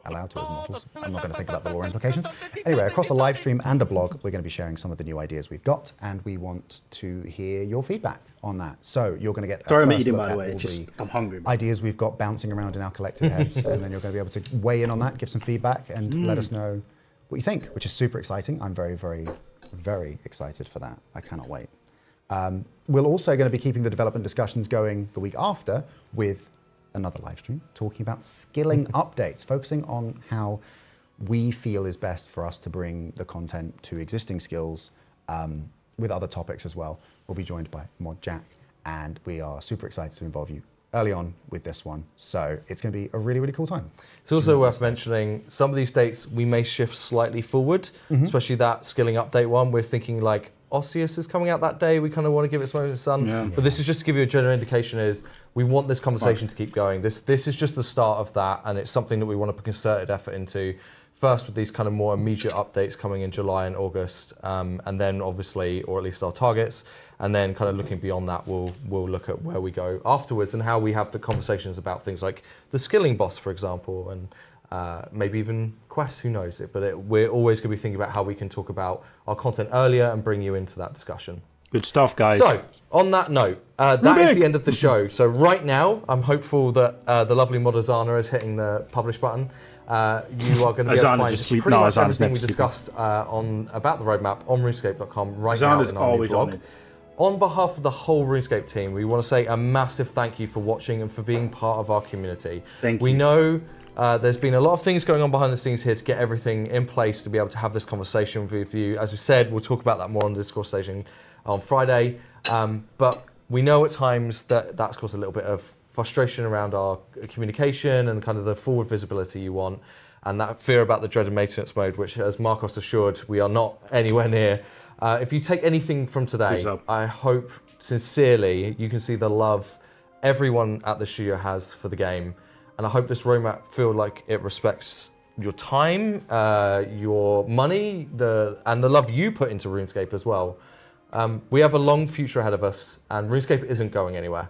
allowed to as mortals. I'm not going to think about the lore implications. Anyway, across a live stream and a blog, we're going to be sharing some of the new ideas we've got, and we want to hear your feedback on that. So you're going to get Sorry, I'm eating, by the way. I'm hungry. Ideas we've got bouncing around in our collective heads, and then you're going to be able to weigh in on that, give some feedback, and let us know what you think, which is super exciting. I'm very, very, very excited for that. I cannot wait. We're also going to be keeping the development discussions going the week after with another live stream talking about skilling updates, focusing on how we feel is best for us to bring the content to existing skills with other topics as well. We'll be joined by Mod Jack, and we are super excited to involve you early on with this one. So it's going to be a really, really cool time. It's also worth mentioning some of these dates we may shift slightly forward, especially that skilling update one. We're thinking like Osseous is coming out that day. We kind of want to give it some of the sun. But this is just to give you a general indication is we want this conversation to keep going. This is just the start of that, and it's something that we want to put concerted effort into. First with these kind of more immediate updates coming in July and August, and then obviously, or at least our targets, and then kind of looking beyond that, we'll look at where we go afterwards and how we have the conversations about things like the skilling boss, for example, and maybe even quests, who knows it. But we're always going to be thinking about how we can talk about our content earlier and bring you into that discussion. Good stuff, guys. So, on that note, that is the end of the show. So right now, I'm hopeful that the lovely Modazana is hitting the publish button. You are going to be able to find pretty much everything we discussed about the roadmap on RuneScape.com right now in our new blog. On behalf of the whole RuneScape team, we want to say a massive thank you for watching and for being part of our community. Thank you. We know there's been a lot of things going on behind the scenes here to get everything in place to be able to have this conversation with you. As we said, we'll talk about that more on the Discord station on Friday. But we know at times that's caused a little bit of frustration around our communication and kind of the forward visibility you want, and that fear about the dreaded maintenance mode, which, as Marcos assured, we are not anywhere near. If you take anything from today, I hope sincerely you can see the love everyone at the studio has for the game, and I hope this roadmap feel like it respects your time, your money, and the love you put into RuneScape as well. We have a long future ahead of us, and RuneScape isn't going anywhere.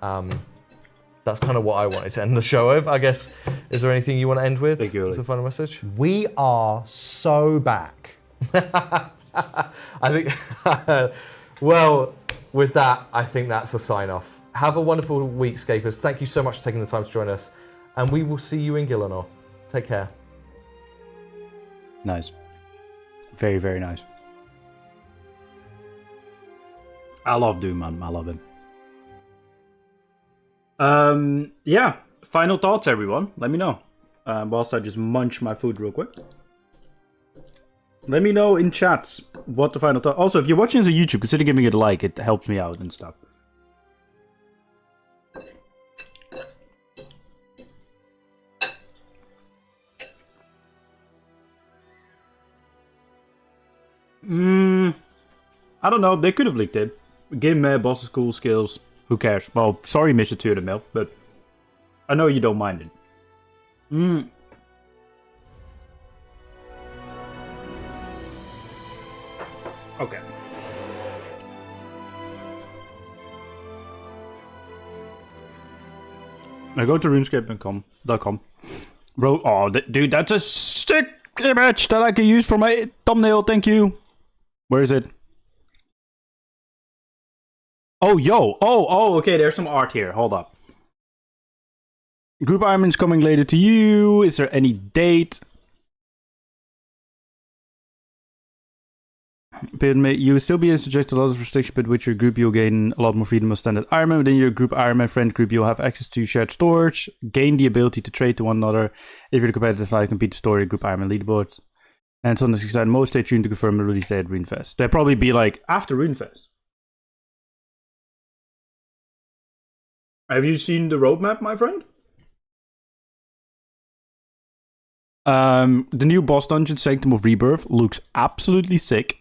That's kind of what I wanted to end the show with. I guess, is there anything you want to end with as a final message? We are so back. I think, well, with that, I think that's a sign off. Have a wonderful week, Scapers. Thank you so much for taking the time to join us, and we will see you in Gillinor. Take care. Nice. Very, very nice. I love Doom, man. I love him. Yeah, final thoughts, everyone. Let me know. Whilst I just munch my food real quick. Let me know in chats what the final thought. Also, if you're watching this on YouTube, consider giving it a like. It helps me out and stuff. I don't know. They could have leaked it. Game bosses, cool skills. Who cares? Well, sorry, Mr. 2 mil, but I know you don't mind it. Okay. I go to runescape.com. Bro, oh, dude, that's a sick image that I can use for my thumbnail. Thank you. Where is it? Oh, yo. Oh, okay. There's some art here. Hold up. Group Ironman's coming later to you. Is there any date? But you will still be subject to a lot of restrictions, but with your group you'll gain a lot more freedom of standard Ironman. Within your group Ironman friend group, you'll have access to shared storage, gain the ability to trade to one another. If you're competitive, I compete to store your group Ironman leaderboard. And on the side, most stay tuned to confirm the release date at RuneFest. They'll probably be like after RuneFest. Have you seen the roadmap, my friend? The new boss dungeon, Sanctum of Rebirth, looks absolutely sick.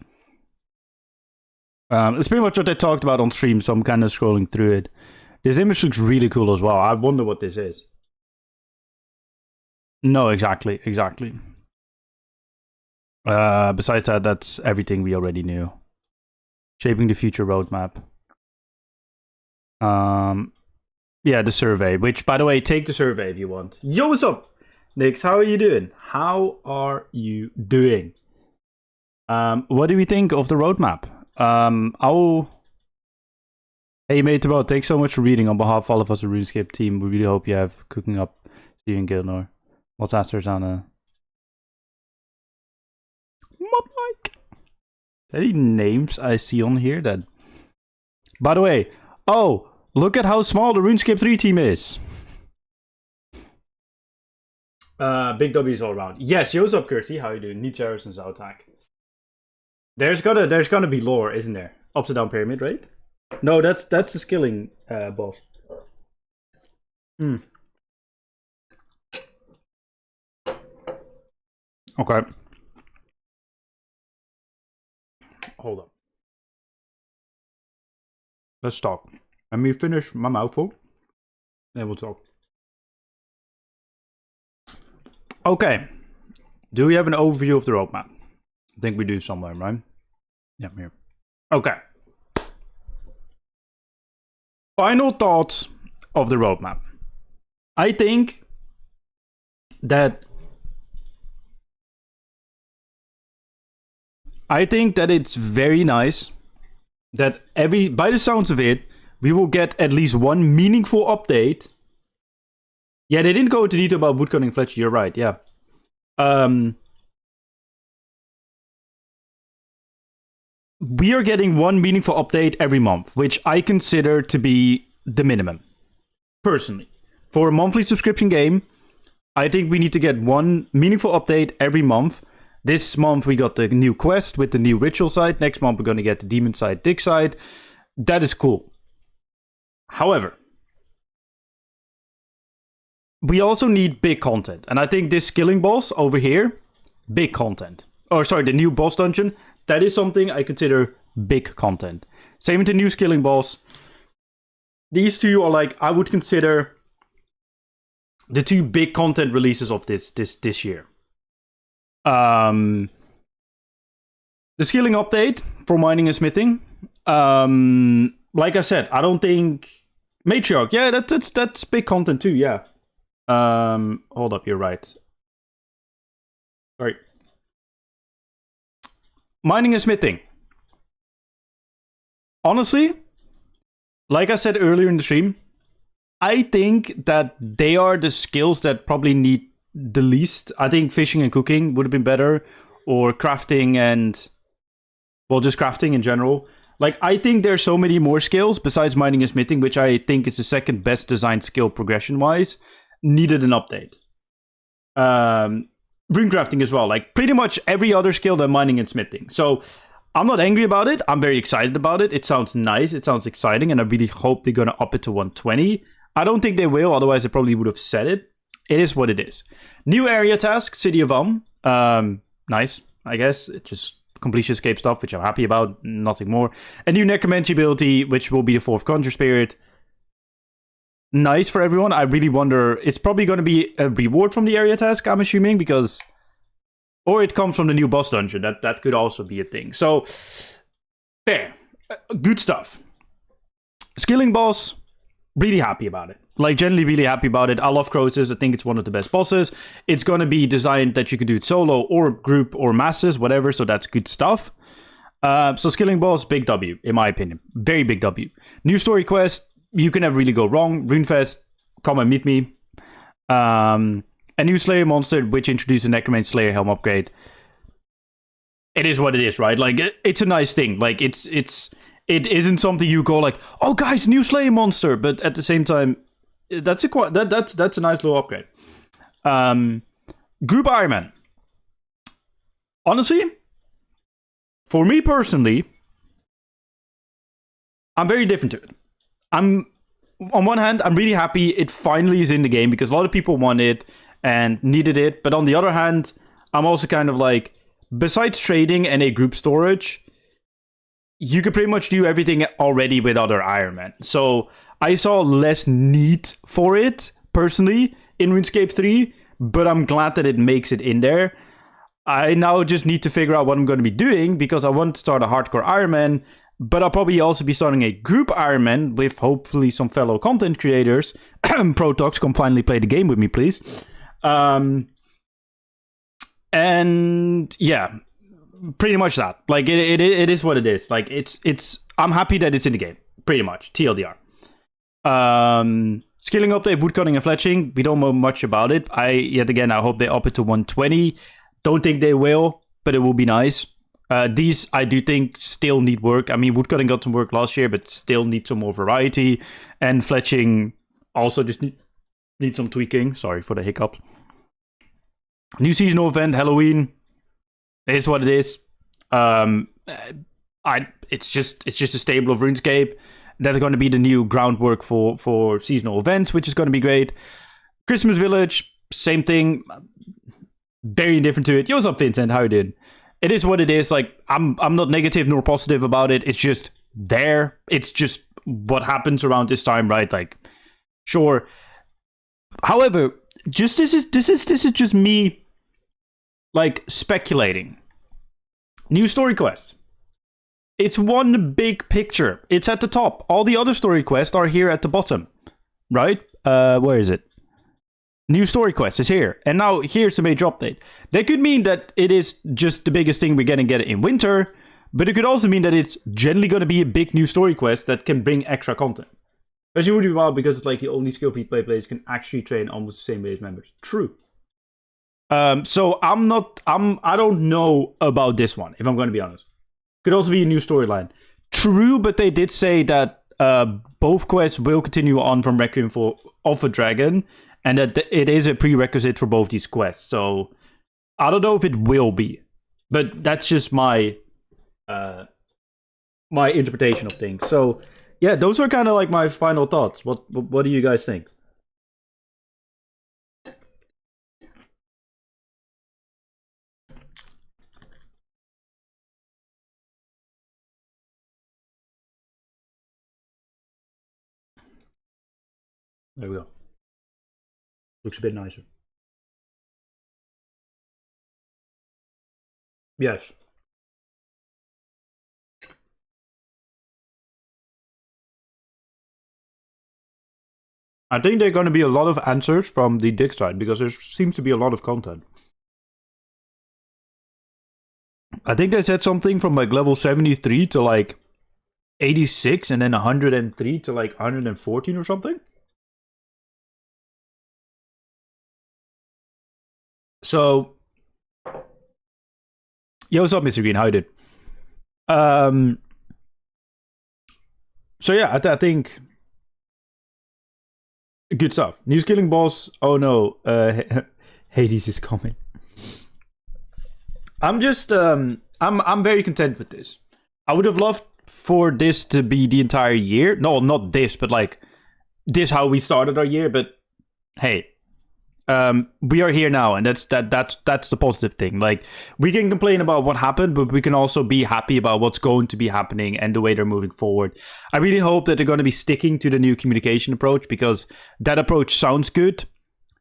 It's pretty much what they talked about on stream, so I'm kind of scrolling through it. This image looks really cool as well. I wonder what this is. No, exactly. Besides that, that's everything we already knew. Shaping the future roadmap. Yeah, the survey. Which, by the way, take the survey if you want. Yo, what's up? Nix, how are you doing? What do we think of the roadmap? Hey mate, thanks so much for reading on behalf of all of us at RuneScape team. We really hope you have cooking up Steven Gilnor. What's Aster's on a Mike? Any names I see on here that, by the way, oh, look at how small the RuneScape 3 team is. Big W's all around. Yes, yo, what's up, Kirsty? How you doing? Nietzsche and Zautak. There's gonna be lore, isn't there? Upside down pyramid, right? No, that's the skilling boss. Okay. Hold up. Let's talk. Let me finish my mouthful. Then we'll talk. Okay. Do we have an overview of the roadmap? I think we do somewhere, right? Yeah, here. Okay. Final thoughts of the roadmap. I think that it's very nice that by the sounds of it, we will get at least one meaningful update. Yeah, they didn't go into detail about woodcutting Fletcher, you're right, yeah. We are getting one meaningful update every month, which I consider to be the minimum. Personally. For a monthly subscription game, I think we need to get one meaningful update every month. This month we got the new quest with the new ritual side. Next month we're going to get the demon side, dig side. That is cool. However, we also need big content. And I think this skilling boss over here, big content. Or sorry, the new boss dungeon, that is something I consider big content. Same with the new skilling boss. These two are like, I would consider the two big content releases of this year. The skilling update for mining and smithing. Like I said, I don't think Matriarch. Yeah, that's big content too. Yeah. Hold up, you're right. Sorry. Mining and smithing. Honestly, like I said earlier in the stream, I think that they are the skills that probably need the least. I think fishing and cooking would have been better, or crafting and, well, just crafting in general. Like, I think there's so many more skills besides mining and smithing, which I think is the second best designed skill progression-wise. needed an update. Runecrafting as well, like pretty much every other skill than mining and smithing. So I'm not angry about it. I'm very excited about it. It sounds nice. It sounds exciting. And I really hope they're going to up it to 120. I don't think they will. Otherwise, I probably would have said it. It is what it is. New area task, City of nice, I guess. It's just completion escape stuff, which I'm happy about. Nothing more. A new necromancy ability, which will be the 4th Conjure Spirit. Nice for everyone. I really wonder. It's probably going to be a reward from the area task, I'm assuming, because... Or it comes from the new boss dungeon. That could also be a thing. So, there. Good stuff. Skilling boss, really happy about it. Like, generally really happy about it. I love Crotus. I think it's one of the best bosses. It's going to be designed that you can do it solo or group or masses, whatever. So that's good stuff. So skilling boss, big W, in my opinion. Very big W. New story quest, you can never really go wrong. Runefest, come and meet me. A new Slayer monster, which introduced a Necromancer Slayer helm upgrade. It is what it is, right? Like, it's a nice thing. Like, it isn't something you go like, oh, guys, new Slayer monster. But at the same time, that's a nice little upgrade. Group Iron Man. Honestly, for me personally, I'm very different to it. On one hand, I'm really happy it finally is in the game because a lot of people want it and needed it. But on the other hand, I'm also kind of like, besides trading and a group storage, you could pretty much do everything already with other Iron Man. So I saw less need for it, personally, in RuneScape 3, but I'm glad that it makes it in there. I now just need to figure out what I'm going to be doing, because I want to start a hardcore Iron Man, but I'll probably also be starting a group Iron Man with hopefully some fellow content creators. Protox, come finally play the game with me, please. And yeah, pretty much that. Like, it is what it is. Like, I'm happy that it's in the game, pretty much. TLDR. Skilling update, woodcutting and fletching. We don't know much about it. I hope they up it to 120. Don't think they will, but it will be nice. These, I do think, still need work. I mean, woodcutting got some work last year, but still need some more variety. And fletching also just need some tweaking. Sorry for the hiccup. New seasonal event, Halloween. It is what it is. It's just a stable of RuneScape. That's going to be the new groundwork for seasonal events, which is going to be great. Christmas Village, same thing. Very indifferent to it. Yo, what's up, Vincent? How you doing? It is what it is. Like, I'm not negative nor positive about it. It's just there. It's just what happens around this time, right? Like, sure. However, just this is just me, like, speculating. New story quest. It's one big picture. It's at the top. All the other story quests are here at the bottom, right? Where is it? New story quest is here. And now here's the major update. That could mean that it is just the biggest thing we're going to get in winter, but it could also mean that it's generally going to be a big new story quest that can bring extra content. Especially would be wild because it's like the only skill free players can actually train almost the same way as members. True. So I don't know about this one, if I'm going to be honest. Could also be a new storyline. True, but they did say that both quests will continue on from Requiem of a Dragon, and that it is a prerequisite for both these quests. So I don't know if it will be, but that's just my my interpretation of things. So yeah, those are kind of like my final thoughts. What do you guys think? There we go. Looks a bit nicer. Yes. I think there are going to be a lot of answers from the dig side because there seems to be a lot of content. I think they said something from like level 73 to like 86 and then 103 to like 114 or something. So, yo, what's up, Mr. Green? How you doing? So yeah, I think Good stuff. New skilling boss. Oh no, Hades is coming. I'm just I'm very content with this. I would have loved for this to be the entire year. No, not this, but like this how we started our year. But hey, we are here now, and that's the positive thing. Like, we can complain about what happened, but we can also be happy about what's going to be happening and the way they're moving forward. I really hope that they're going to be sticking to the new communication approach, because that approach sounds good,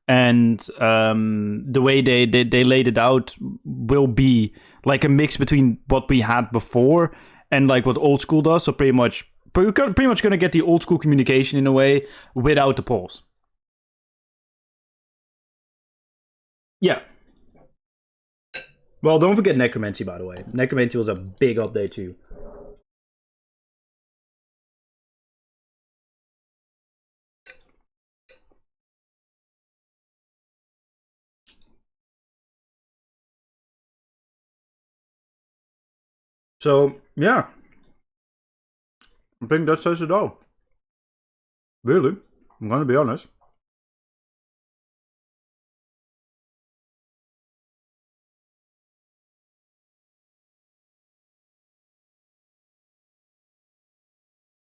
and the way they laid it out will be like a mix between what we had before and like what old school does. So we're pretty much going to get the old school communication in a way without the pause. Yeah. Well, don't forget Necromancy, by the way. Necromancy was a big update too. So, yeah. I think that says it all. Really. I'm gonna be honest.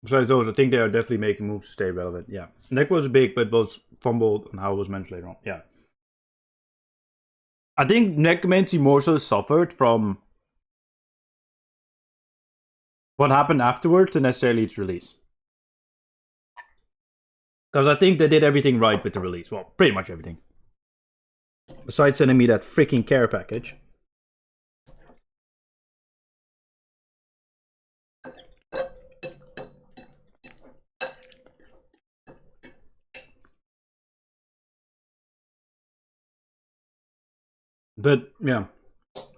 Besides those, I think they are definitely making moves to stay relevant. Yeah. Neck was big, but was fumbled on how it was mentioned later on. Yeah. I think Necromancy more so suffered from what happened afterwards than necessarily its release. Because I think they did everything right with the release. Well, pretty much everything. Besides sending me that freaking care package. But yeah,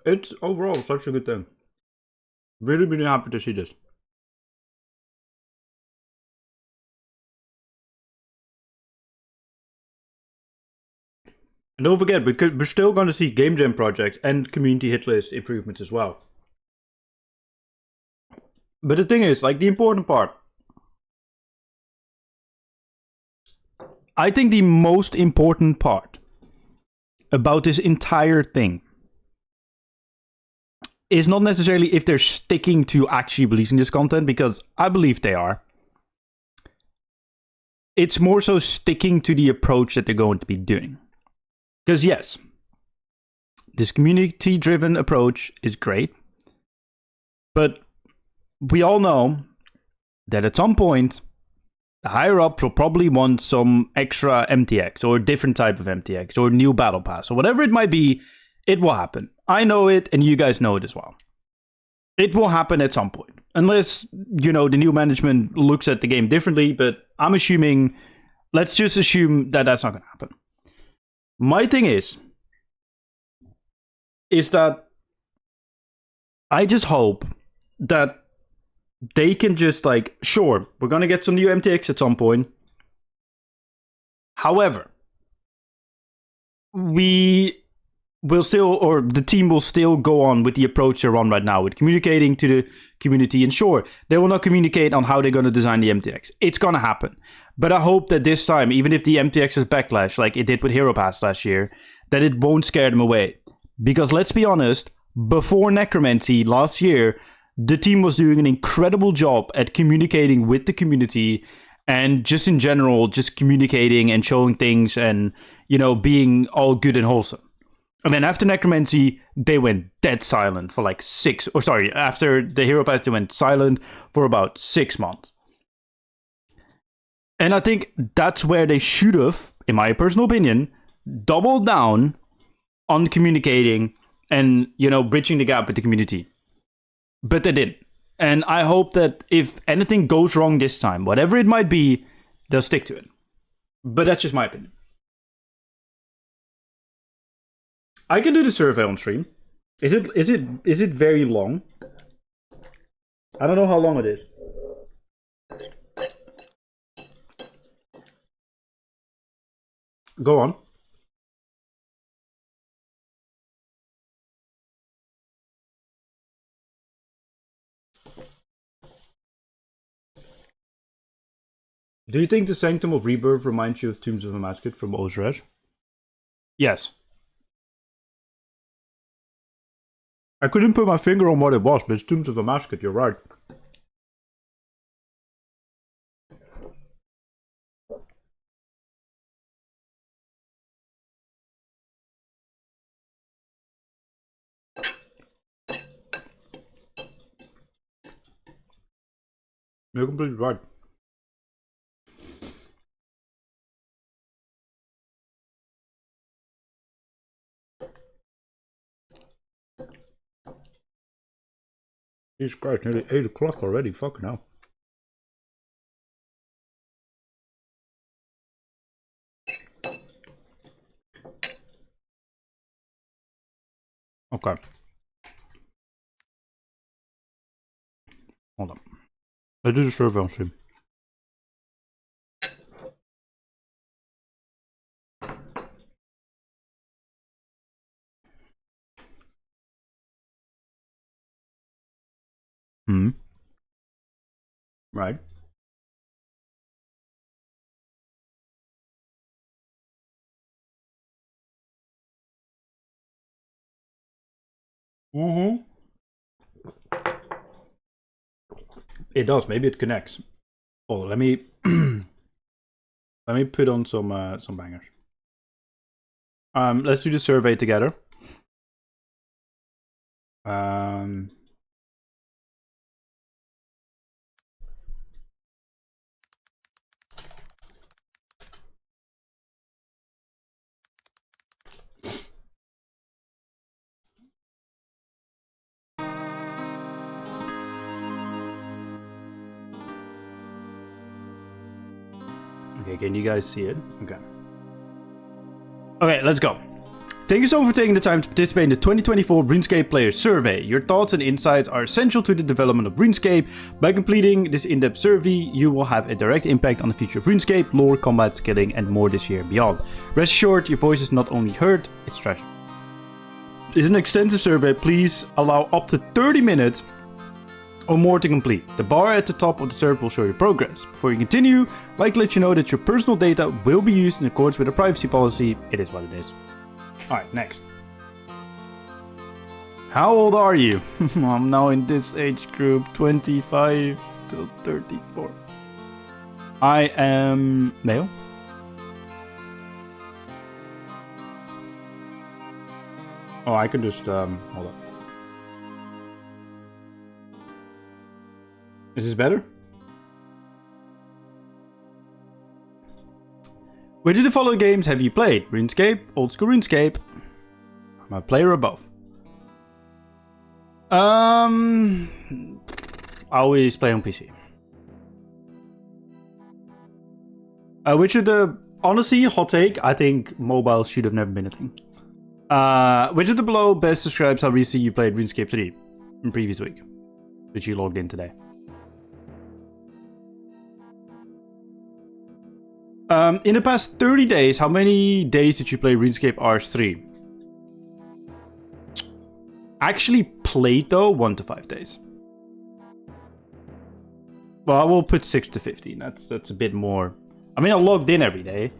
it's overall such a good thing. Really, really happy to see this. And don't forget, we're still going to see game jam projects and community hit list improvements as well. But the thing is, like, the important part, I think the most important part about this entire thing is not necessarily if they're sticking to actually releasing this content, because I believe they are. It's more so sticking to the approach that they're going to be doing. Because yes, this community-driven approach is great, but we all know that at some point, the higher up will probably want some extra MTX, or a different type of MTX, or new battle pass, or whatever it might be. It will happen. I know it, and you guys know it as well. It will happen at some point. Unless, you know, the new management looks at the game differently, but I'm assuming, let's just assume that that's not going to happen. My thing is that I just hope that they can just, like, sure, we're going to get some new MTX at some point. However, we will still, or the team will still go on with the approach they're on right now, with communicating to the community. And sure, they will not communicate on how they're going to design the MTX. It's going to happen. But I hope that this time, even if the MTX is backlash, like it did with Hero Pass last year, that it won't scare them away. Because let's be honest, before Necromancy last year, the team was doing an incredible job at communicating with the community, and just in general, just communicating and showing things and, you know, being all good and wholesome. And then after Necromancy, they went dead silent for like after the Hero Pass, they went silent for about 6 months. And I think that's where they should have, in my personal opinion, doubled down on communicating and, you know, bridging the gap with the community. But they didn't. And I hope that if anything goes wrong this time, whatever it might be, they'll stick to it. But that's just my opinion. I can do the survey on stream. Is it very long? I don't know how long it is. Go on. Do you think the Sanctum of Rebirth reminds you of Tombs of Amascut from Ozred? Yes. I couldn't put my finger on what it was, but it's Tombs of Amascut, you're right. You're completely right. Jesus Christ, nearly 8 o'clock already, fucking hell. Okay. Hold on. Let's do the survey on stream. Right. It does. Maybe it connects. Oh, let me let me put on some bangers. Let's do the survey together. Okay, can you guys see it? Okay. Okay, let's go. Thank you so much for taking the time to participate in the 2024 RuneScape Player Survey. Your thoughts and insights are essential to the development of RuneScape. By completing this in-depth survey, you will have a direct impact on the future of RuneScape, lore, combat, skilling, and more this year and beyond. Rest assured, your voice is not only heard, it's treasured. It's an extensive survey. Please allow up to 30 minutes or more to complete. The bar at the top of the survey will show your progress. Before you continue, I'd like to let you know that your personal data will be used in accordance with our privacy policy. It is what it is. Alright, next. How old are you? I'm now in this age group, 25 to 34. I am male. Oh, I can just, hold on. Is this better? Which of the following games have you played? RuneScape, Old School RuneScape? I'm a player or both. I always play on PC. Which of the... Honestly, hot take, I think mobile should have never been a thing. Which of the below best describes how recently you played RuneScape 3 in previous week? Which you logged in today. In the past 30 days, how many days did you play RuneScape RS3? Actually played though, 1 to 5 days. Well, I will put 6 to 15. That's a bit more. I mean, I logged in every day.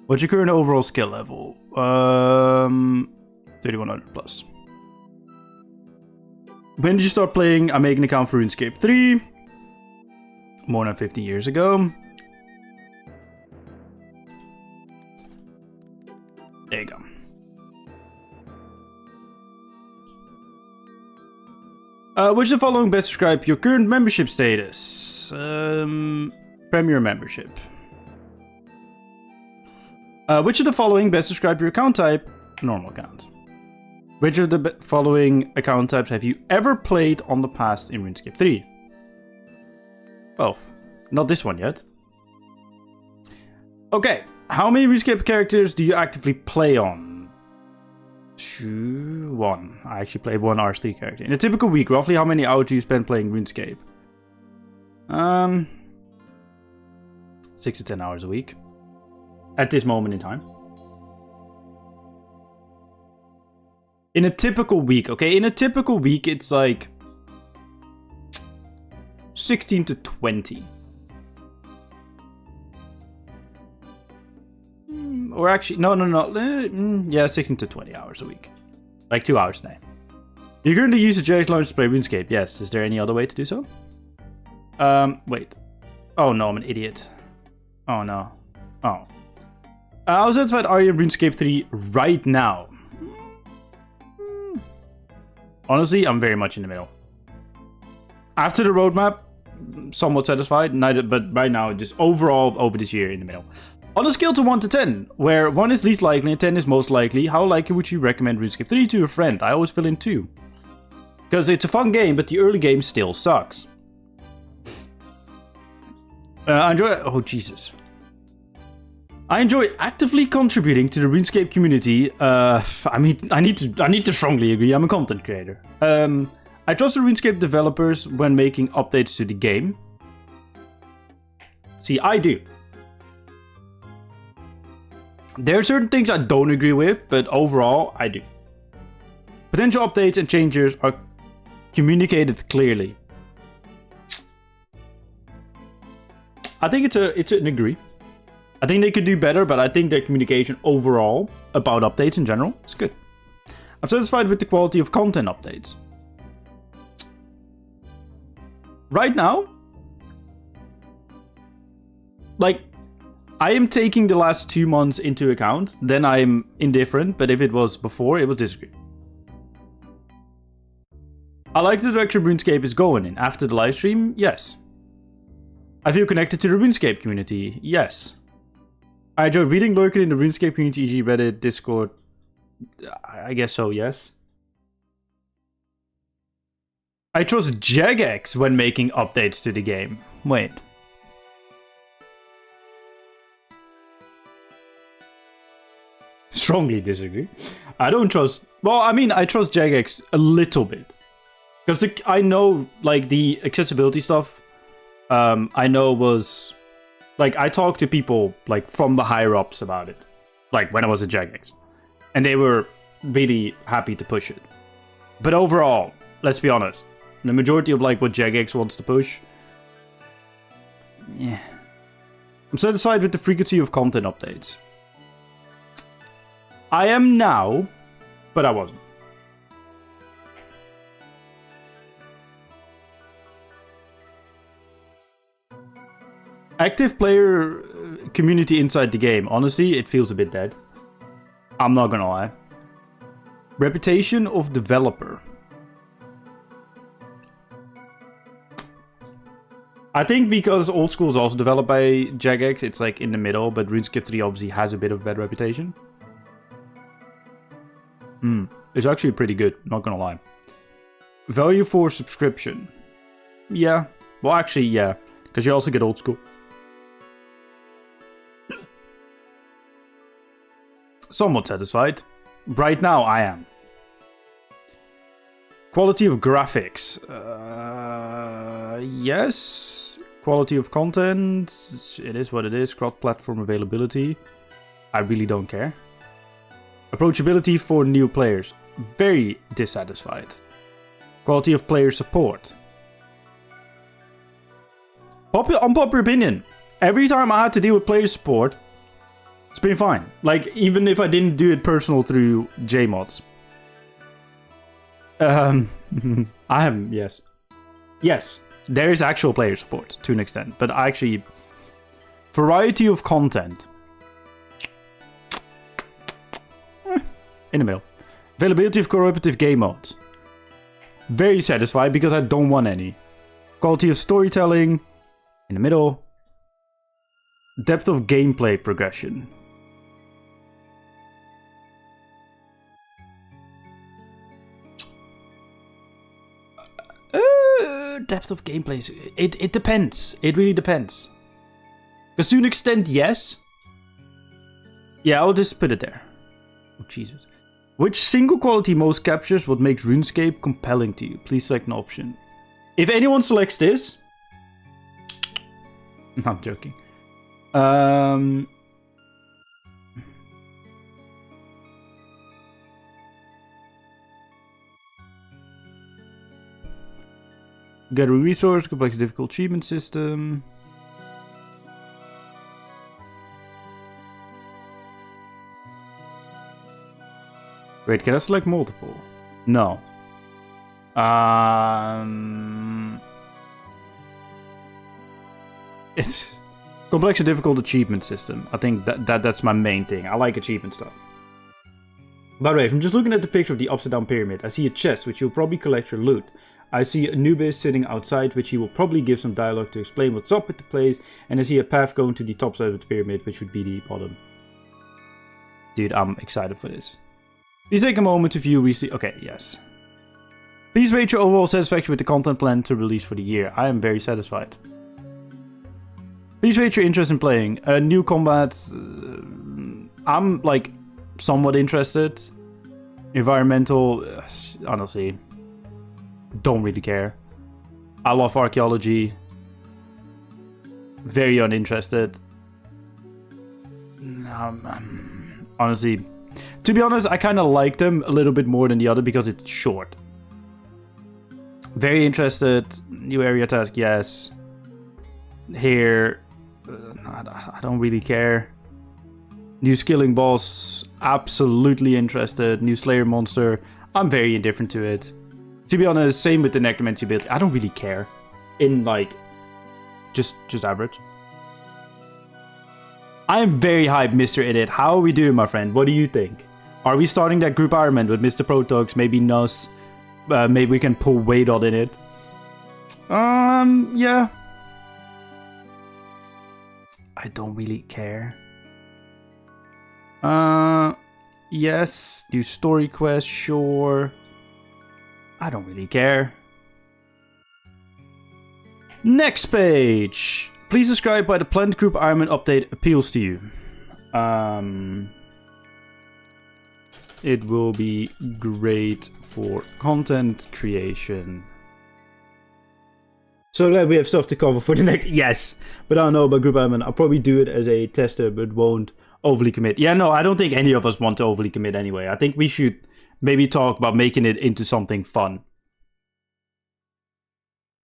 What's your current overall skill level? 3100 plus. When did you start playing? I made an account for RuneScape 3. More than 15 years ago. There you go. Which of the following best describe your current membership status? Premier membership. Which of the following best describe your account type? Normal account. Which of the following account types have you ever played on the past in RuneScape 3? Both. Not this one yet. Okay. How many RuneScape characters do you actively play on? 1. I actually played 1 RS3 character. In a typical week, roughly how many hours do you spend playing RuneScape? 6 to 10 hours a week. At this moment in time. In a typical week, okay? In a typical week, it's like 16 to 20. or actually, no. Yeah, 16 to 20 hours a week. Like 2 hours a day. You're going to use a JX launcher to play RuneScape. Yes. Is there any other way to do so? Wait. Oh no, I'm an idiot. Oh no. Oh. I was satisfied are you in RuneScape 3 right now? Honestly, I'm very much in the middle. After the roadmap, somewhat satisfied, but right now, just overall over this year in the middle. On a scale to 1 to 10, where 1 is least likely and 10 is most likely, how likely would you recommend RuneScape 3 to a friend? I always fill in 2. Because it's a fun game, but the early game still sucks. I enjoy... Oh, Jesus. I enjoy actively contributing to the RuneScape community. I mean, I need to strongly agree. I'm a content creator. I trust the RuneScape developers when making updates to the game. See, I do. There are certain things I don't agree with, but overall, I do. Potential updates and changes are communicated clearly. I think it's an agree. I think they could do better, but I think their communication overall about updates in general is good. I'm satisfied with the quality of content updates. Right now, like, I am taking the last 2 months into account, then I'm indifferent, but if it was before, it would disagree. I like the direction RuneScape is going in. After the live stream, yes. I feel connected to the RuneScape community, yes. I enjoy reading, lurking in the RuneScape community, e.g. Reddit, Discord. I guess so, yes. I trust Jagex when making updates to the game. Wait. Strongly disagree. I don't trust... Well, I mean, I trust Jagex a little bit. Because I know, like, the accessibility stuff, I know was... Like, I talked to people, like, from the higher-ups about it. Like, when I was at Jagex. And they were really happy to push it. But overall, let's be honest. The majority of, like, what Jagex wants to push... Yeah. I'm satisfied with the frequency of content updates. I am now, but I wasn't. Active player community inside the game. Honestly, it feels a bit dead. I'm not gonna lie. Reputation of developer. I think because Old School is also developed by Jagex, it's like in the middle, but RuneScape 3 obviously has a bit of a bad reputation. It's actually pretty good, not gonna lie. Value for subscription. Yeah. Well, actually, yeah. Because you also get Old School. Somewhat satisfied. Right now, I am. Quality of graphics. Yes. Quality of content. It is what it is. Cross-platform availability. I really don't care. Approachability for new players. Very dissatisfied. Quality of player support. Unpopular opinion. Every time I had to deal with player support, it's been fine. Like, even if I didn't do it personal through JMods. I am, yes. Yes, there is actual player support to an extent, but actually, variety of content. In the middle. Availability of cooperative game modes. Very satisfied because I don't want any. Quality of storytelling. In the middle. Depth of gameplay progression. Depth of gameplay. It depends. It really depends. Because to an extent, yes. Yeah, I'll just put it there. Oh, Jesus. Which single quality most captures what makes RuneScape compelling to you? Please select an option. If anyone selects this... I'm joking. Gather resource, complex difficult achievement system. Wait, can I select multiple? No. It's complex and difficult achievement system. I think that's my main thing. I like achievement stuff. By the way, if I'm just looking at the picture of the upside down pyramid, I see a chest which you'll probably collect your loot. I see Anubis sitting outside, which he will probably give some dialogue to explain what's up with the place, and I see a path going to the top side of the pyramid, which would be the bottom. Dude, I'm excited for this. Please take a moment to view recently. Okay, yes. Please rate your overall satisfaction with the content plan to release for the year. I am very satisfied. Please rate your interest in playing. New combat. I'm like somewhat interested. Environmental. Honestly, don't really care. I love archaeology. Very uninterested. Honestly, to be honest, I kind of like them a little bit more than the other because it's short. Very interested. New area task, yes. Here, I don't really care. New skilling boss, absolutely interested. New Slayer monster, I'm very indifferent to it. To be honest, same with the necromancy ability. I don't really care. In like, just average. I am very hyped, Mr. Edit. How are we doing, my friend? What do you think? Are we starting that group Ironman with Mr. Protox? Maybe Nus? Maybe we can pull Waydot in it. Yeah. I don't really care. Yes. New story quest, sure. I don't really care. Next page. Please describe why the Plant Group Ironman update appeals to you. It will be great for content creation. So glad we have stuff to cover for the next... Yes, but I don't know about Group Ironman. I'll probably do it as a tester, but won't overly commit. Yeah, no, I don't think any of us want to overly commit anyway. I think we should maybe talk about making it into something fun.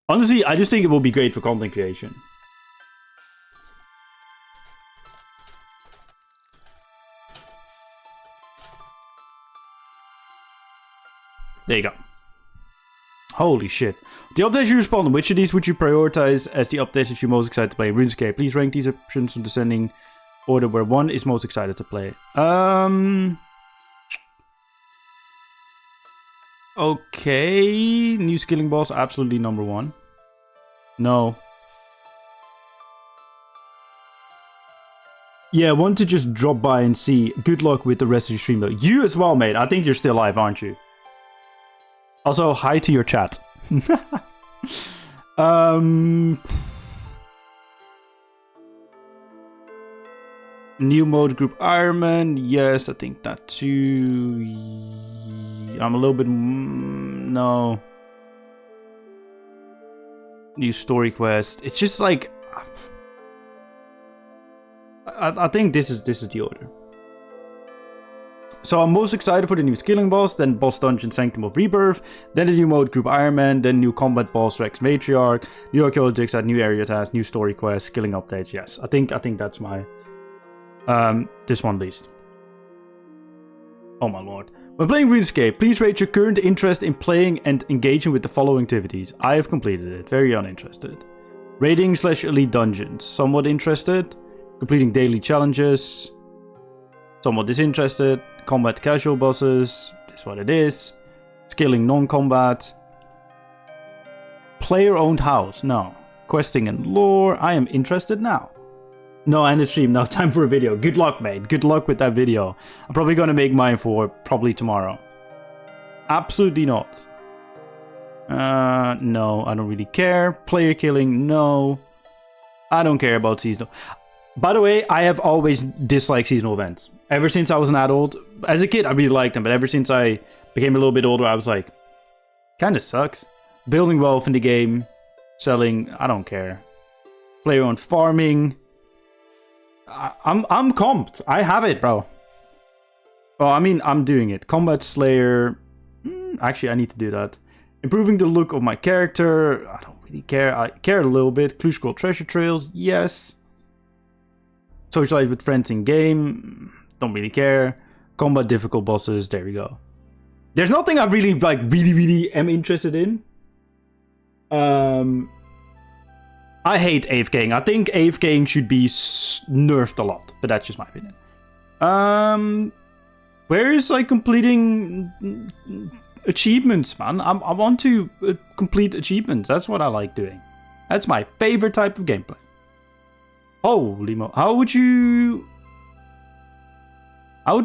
Honestly, I just think it will be great for content creation. There you go. Holy shit. The updates you respond on, which of these would you prioritize as the updates that you're most excited to play? RuneScape. Please rank these options in descending order where one is most excited to play. Okay. New skilling boss, absolutely number one. No. Yeah, want to just drop by and see. Good luck with the rest of your stream though. You as well, mate. I think you're still live, aren't you? Also, hi to your chat. New mode group Ironman. Yes, I think that too. I'm a little bit... No. New story quest. It's just like... I think this is the order. So I'm most excited for the new skilling boss, then boss dungeon Sanctum of Rebirth, then the new mode group Ironman, then new combat boss Rex Matriarch, new archaeologists at new area tasks, new story quests, skilling updates. Yes, I think that's my this one least. Oh my lord. When playing RuneScape, please rate your current interest in playing and engaging with the following activities. I have completed it, very uninterested. Raiding / elite dungeons, somewhat interested. Completing daily challenges, somewhat disinterested. Combat casual bosses, that's what it is. Skilling non-combat. Player-owned house, no. Questing and lore, I am interested now. No, end of stream, now time for a video. Good luck, mate. Good luck with that video. I'm probably gonna make mine for probably tomorrow. Absolutely not. No, I don't really care. Player killing, no. I don't care about seasonal. By the way, I have always disliked seasonal events. Ever since I was an adult. As a kid, I really liked them. But ever since I became a little bit older, I was like, kind of sucks. Building wealth in the game. Selling, I don't care. Player-owned farming. I'm comped. I have it, bro. Well, I mean, I'm doing it. Combat Slayer. Actually, I need to do that. Improving the look of my character. I don't really care. I care a little bit. Clue Scroll Treasure Trails. Yes. Socialize with friends in game. Don't really care. Combat difficult bosses. There we go. There's nothing I really really am interested in. I hate AFKing. I think AFKing should be nerfed a lot, but that's just my opinion. Where is completing achievements, man? I want to complete achievements. That's what I like doing. That's my favorite type of gameplay. Holy mo! How would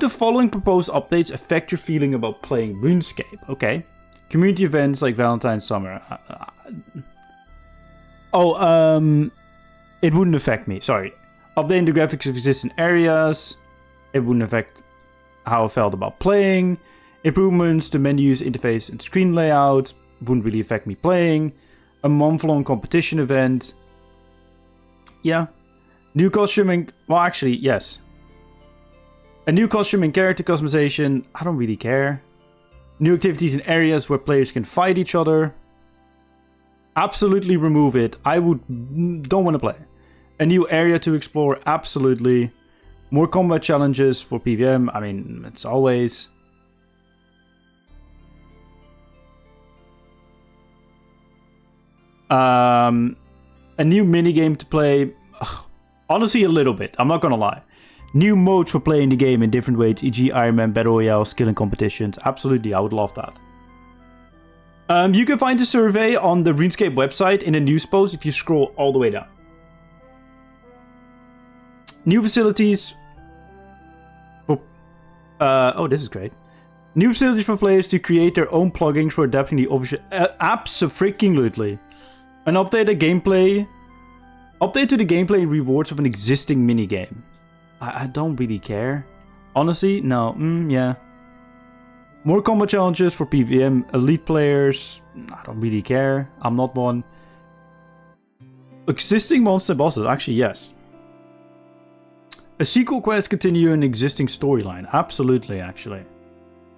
the following proposed updates affect your feeling about playing RuneScape? Okay. Community events like Valentine's Summer. It wouldn't affect me. Sorry. Updating the graphics of existing areas. It wouldn't affect how I felt about playing. Improvements to menus, interface, and screen layout. Wouldn't really affect me playing. A month-long competition event. Yeah. New costuming. Well, actually, yes. A new costume and character customization. I don't really care. New activities in areas where players can fight each other. Absolutely remove it. Don't want to play. A new area to explore. Absolutely. More combat challenges for PvM. I mean, it's always. A new minigame to play. Honestly, a little bit. I'm not gonna lie. New modes for playing the game in different ways, e.g. Iron Man, Battle Royale, skilling competitions. Absolutely, I would love that. You can find the survey on the RuneScape website in a news post if you scroll all the way down. New facilities for... this is great. New facilities for players to create their own plugins for adapting the official... Abso-freaking-lutely. An updated gameplay... Update to the gameplay rewards of an existing minigame. I don't really care. Honestly, no. Yeah. More combat challenges for PvM elite players. I don't really care. I'm not one. Existing monster bosses. Actually, yes. A sequel quest continue an existing storyline. Absolutely, actually.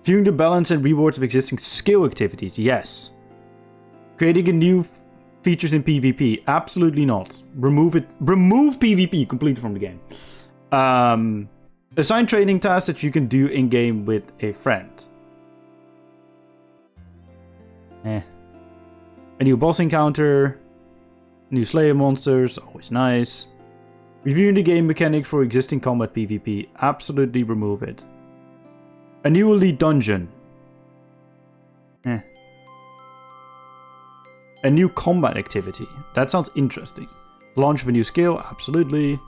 Viewing the balance and rewards of existing skill activities. Yes. Creating a new features in PvP. Absolutely not. Remove it. Remove PvP completely from the game. Assign training tasks that you can do in-game with a friend. A new boss encounter. New Slayer monsters. Always nice. Reviewing the game mechanics for existing combat PvP. Absolutely remove it. A new elite dungeon. A new combat activity. That sounds interesting. Launch of a new skill. Absolutely.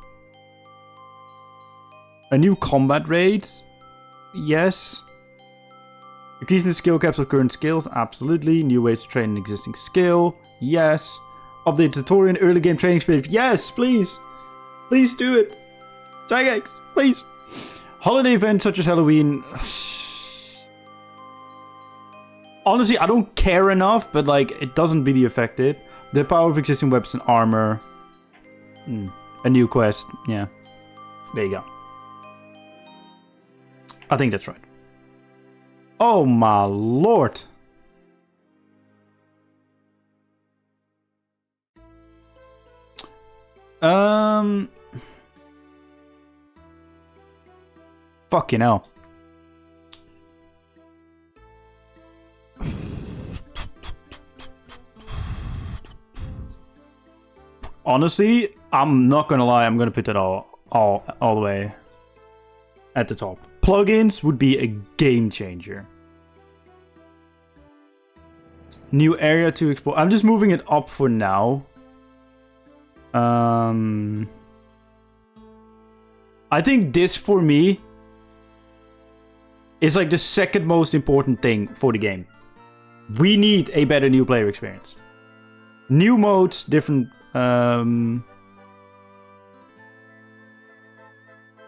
A new combat raid? Yes. Increasing the skill caps of current skills? Absolutely. New ways to train an existing skill? Yes. Update tutorial and early game training experience? Yes, please. Please do it. Jagex, please. Holiday events such as Halloween. Honestly, I don't care enough, but it doesn't really affect it. The power of existing weapons and armor. A new quest. Yeah. There you go. I think that's right. Oh my lord. Fucking hell. Honestly, I'm not gonna lie, I'm gonna put that all the way at the top. Plugins would be a game changer. New area to explore. I'm just moving it up for now. I think this for me is the second most important thing for the game. We need a better new player experience. New modes, different a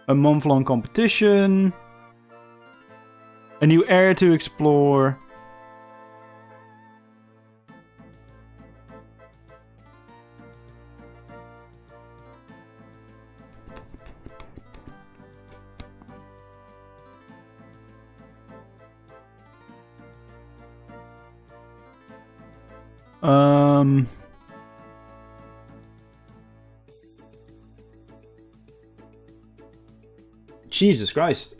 month-long competition. A new area to explore. Jesus Christ.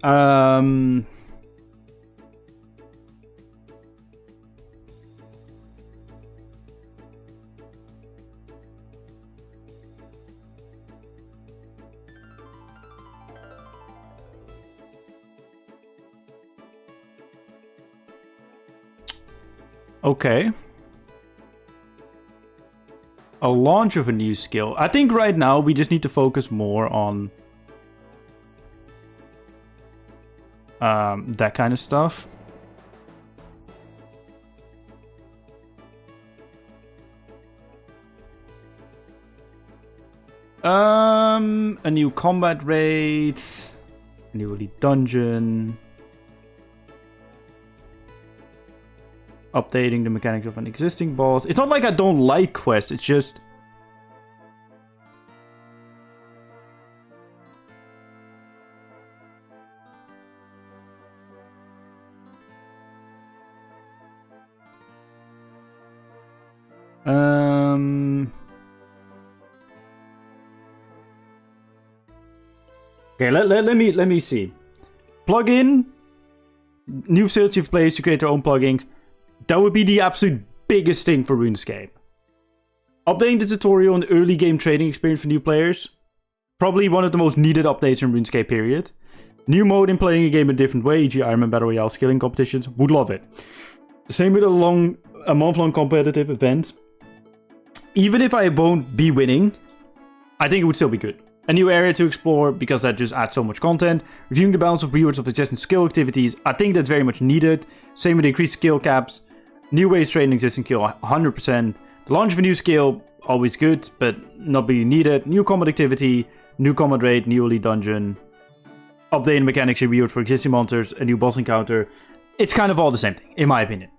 Okay. A launch of a new skill. I think right now we just need to focus more on that kind of stuff. A new combat rate, a new elite dungeon, updating the mechanics of an existing boss. It's not like I don't like quests, it's just okay, let me see. Plugin, new facility for players to create their own plugins. That would be the absolute biggest thing for RuneScape. Updating the tutorial and early game trading experience for new players. Probably one of the most needed updates in RuneScape, period. New mode in playing a game a different way, e.g. Ironman Battle Royale skilling competitions. Would love it. Same with a month-long competitive event. Even if I won't be winning, I think it would still be good. A new area to explore, because that just adds so much content. Reviewing the balance of rewards of existing skill activities. I think that's very much needed. Same with increased skill caps. New ways trading existing skill, 100%. The launch of a new skill, always good, but not really needed. New combat activity, new combat rate, new elite dungeon. Updating mechanics and reward for existing monsters, a new boss encounter. It's kind of all the same thing, in my opinion.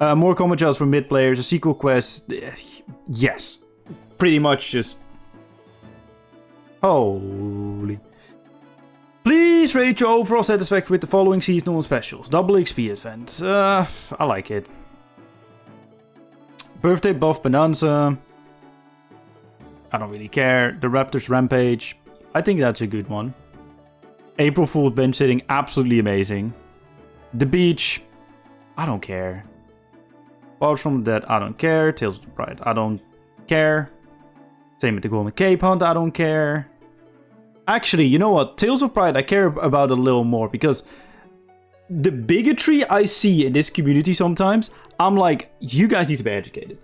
More combat gels for mid players, a sequel quest. Yes. Pretty much just... Holy. Please rate your overall satisfaction with the following seasonal and specials. Double XP event. I like it. Birthday buff Bonanza. I don't really care. The Raptors Rampage. I think that's a good one. April Fool's bench sitting. Absolutely amazing. The Beach. I don't care. Powers from the Dead. I don't care. Tales of the Pride. I don't care. Same with the Golden Cape Hunt. I don't care. Actually, you know what? Tales of Pride I care about a little more, because the bigotry I see in this community sometimes, I'm like, you guys need to be educated.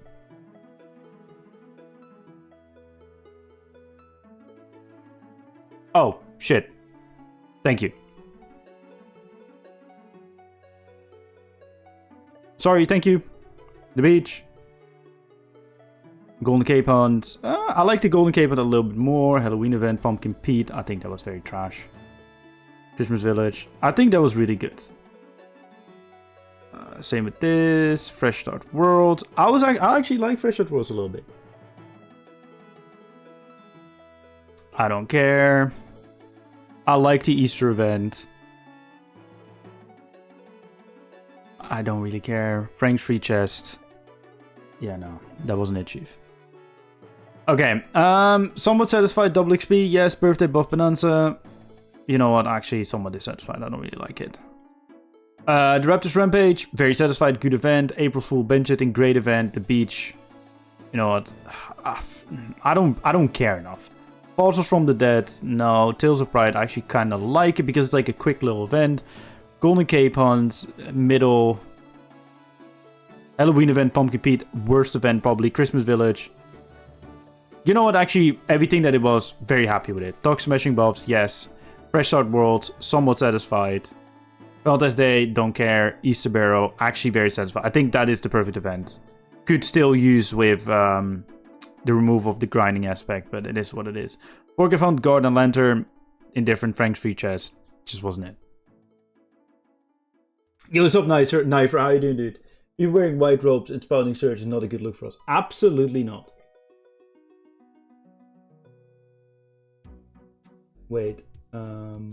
Oh, shit. Thank you. Sorry, thank you. The Beach. Golden Cape Hunt. I like the Golden Cape Hunt a little bit more. Halloween event, Pumpkin Pete. I think that was very trash. Christmas Village. I think that was really good. Same with this. Fresh Start Worlds. I actually like Fresh Start Worlds a little bit. I don't care. I like the Easter event. I don't really care. Frank's Free Chest. Yeah, no. That wasn't it, Chief. Okay, somewhat satisfied, double XP, yes, birthday buff Bonanza. You know what, actually somewhat dissatisfied, I don't really like it. The Raptors Rampage, very satisfied, good event. April Fool bench sitting, great event. The Beach, you know what, I don't care enough. Fossils from the Dead, no. Tales of Pride, I actually kind of like it because it's like a quick little event. Golden Cape Hunt, middle. Halloween event, Pumpkin Pete, worst event probably. Christmas Village. You know what, actually, everything that it was, very happy with it. Dog Smashing Buffs, yes. Fresh Start Worlds, somewhat satisfied. Valentine's Day, don't care. Easter Barrow, actually very satisfied. I think that is the perfect event. Could still use with the removal of the grinding aspect, but it is what it is. Orca Found Garden Lantern, indifferent. Frank's Free Chest, just wasn't it. Yo, what's up, Knifer? How you doing, dude? You wearing white robes and spouting surge is not a good look for us. Absolutely not. Wait. Not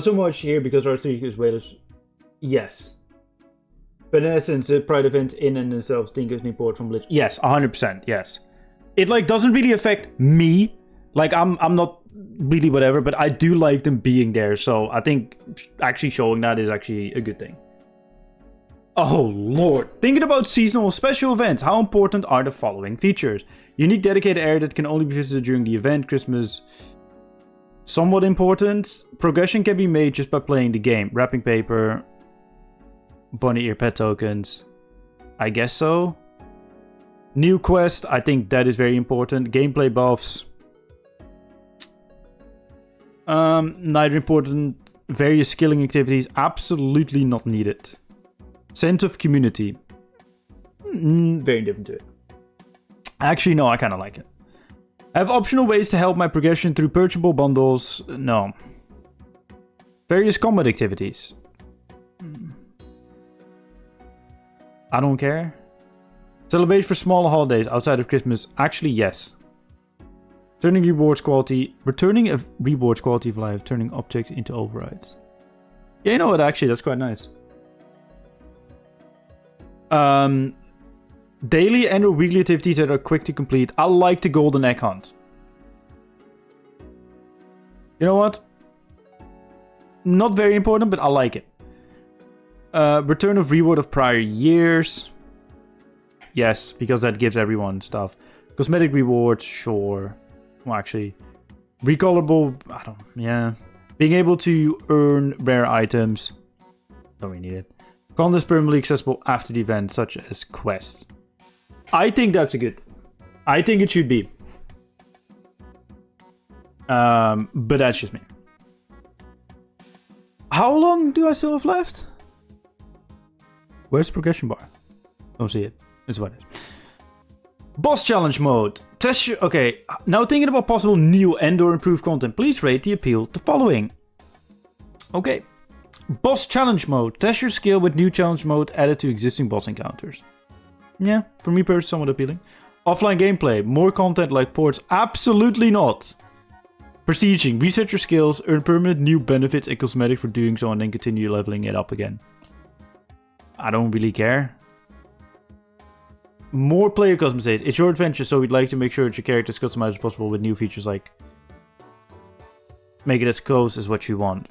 so much here because RS3 is whalers. Yes. But in essence, the Pride event in and themselves think is an import from Blitz. Yes, 100%. Yes. It like doesn't really affect me. Like I'm not really whatever, but I do like them being there. So I think actually showing that is actually a good thing. Oh lord. Thinking about seasonal special events, how important are the following features? Unique dedicated area that can only be visited during the event. Christmas. Somewhat important. Progression can be made just by playing the game. Wrapping paper. Bunny ear pet tokens. I guess so. New quest, I think that is very important. Gameplay buffs. Neither important. Various skilling activities, absolutely not needed. Sense of community. Very different to it. Actually, no, I kind of like it. Have optional ways to help my progression through purchasable bundles. No. Various combat activities. I don't care. Celebrate for smaller holidays outside of Christmas. Actually, yes. Returning a rewards quality of life, turning objects into overrides. Yeah, you know what? Actually, that's quite nice. Daily and or weekly activities that are quick to complete. I like the golden egg hunt. You know what? Not very important, but I like it. Return of reward of prior years. Yes, because that gives everyone stuff. Cosmetic rewards, sure. Well, actually, recolorable. I don't. Yeah, being able to earn rare items. Don't really need it. Content permanently accessible after the event, such as quests. I think that's a good. I think it should be. But that's just me. How long do I still have left? Where's the progression bar? Don't see it. It's what it is. Boss challenge mode. Test your... Okay, now thinking about possible new and/or improved content, please rate the appeal the following. Okay. Boss challenge mode. Test your skill with new challenge mode added to existing boss encounters. Yeah, for me personally, somewhat appealing. Offline gameplay. More content like ports. Absolutely not. Prestiging. Reset your skills, earn permanent new benefits and cosmetic for doing so, and then continue leveling it up again. I don't really care. More player customization. It's your adventure, so we'd like to make sure that your character is customized as possible with new features like make it as close as what you want.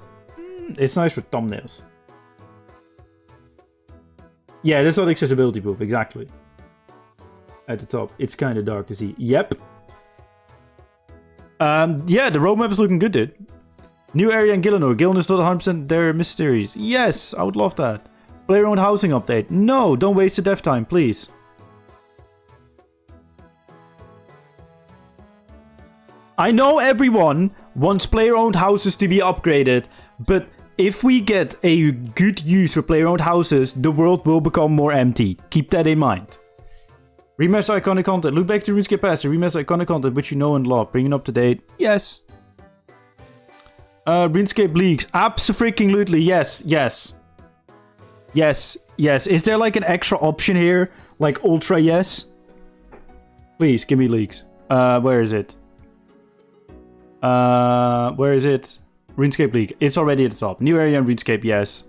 It's nice for thumbnails. Yeah, that's not accessibility proof, exactly. At the top. It's kind of dark to see. Yep. Yeah, the roadmap is looking good, dude. New area in Gillinor. Gillinor is not 100% their mysteries. Yes, I would love that. Player-owned housing update. No, don't waste the dev time, please. I know everyone wants player-owned houses to be upgraded, but if we get a good use for player-owned houses, the world will become more empty. Keep that in mind. Remaster iconic content. Look back to RuneScape Past and remaster iconic content which you know and love. Bring it up to date. Yes. RuneScape leagues. Abso-freaking-lutely. Yes. Yes. Yes. Yes. Is there like an extra option here? Like ultra yes? Please, give me leagues. Where is it? Where is it? RuneScape League. It's already at the top. New area in RuneScape, yes.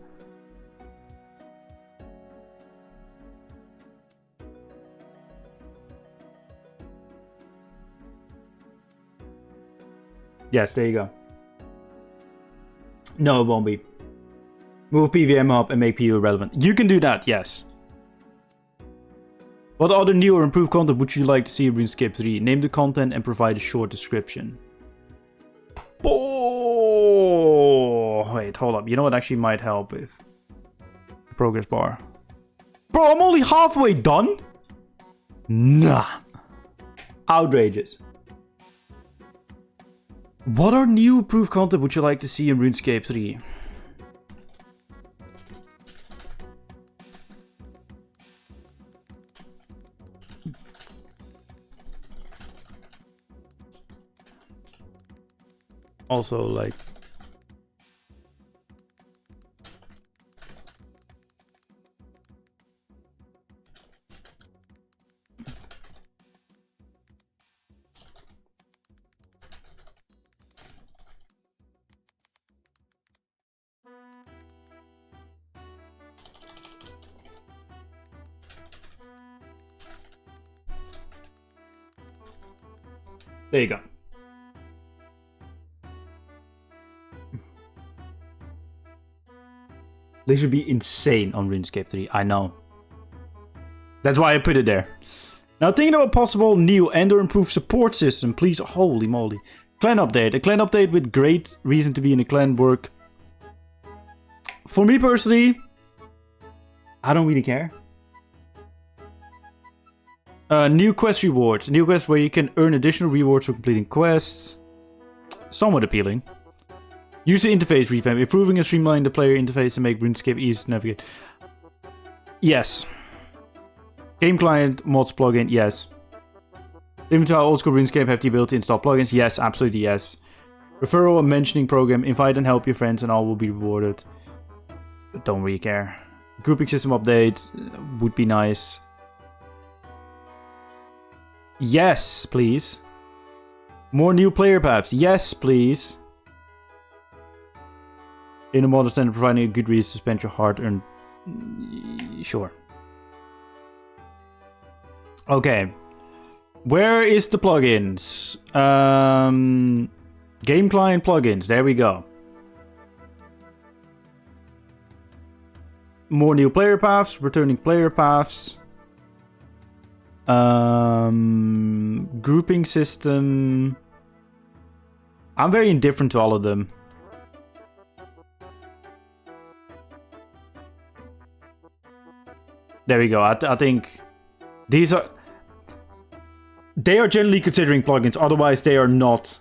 Yes, there you go. No, it won't be. Move PVM up and make PU relevant. You can do that, yes. What other new or improved content would you like to see in RuneScape 3? Name the content and provide a short description. Oh, wait, hold up. You know what actually might help if the progress bar. Bro, I'm only halfway done? Nah. Outrageous. What are new improved content would you like to see in RuneScape 3? Also, like... There you go. They should be insane on RuneScape 3, I know. That's why I put it there. Now thinking about possible new and or improved support system, please, holy moly. Clan update. A clan update with great reason to be in a clan work. For me personally, I don't really care. New quest rewards. New quests where you can earn additional rewards for completing quests. Somewhat appealing. User interface revamp. Improving and streamlining the player interface to make RuneScape easy to navigate. Yes. Game client mods plugin. Yes. Limited to how old school RuneScape have the ability to install plugins. Yes, absolutely yes. Referral and mentioning program. Invite and help your friends and all will be rewarded. Don't really care. Grouping system update would be nice. Yes, please. More new player paths. Yes, please. In a modern standard, providing a good reason to spend your hard-earned... Sure. Okay. Where is the plugins? Game client plugins. There we go. More new player paths. Returning player paths. Grouping system. I'm very indifferent to all of them. There we go. I think these are... They are generally considering plugins. Otherwise, they are not.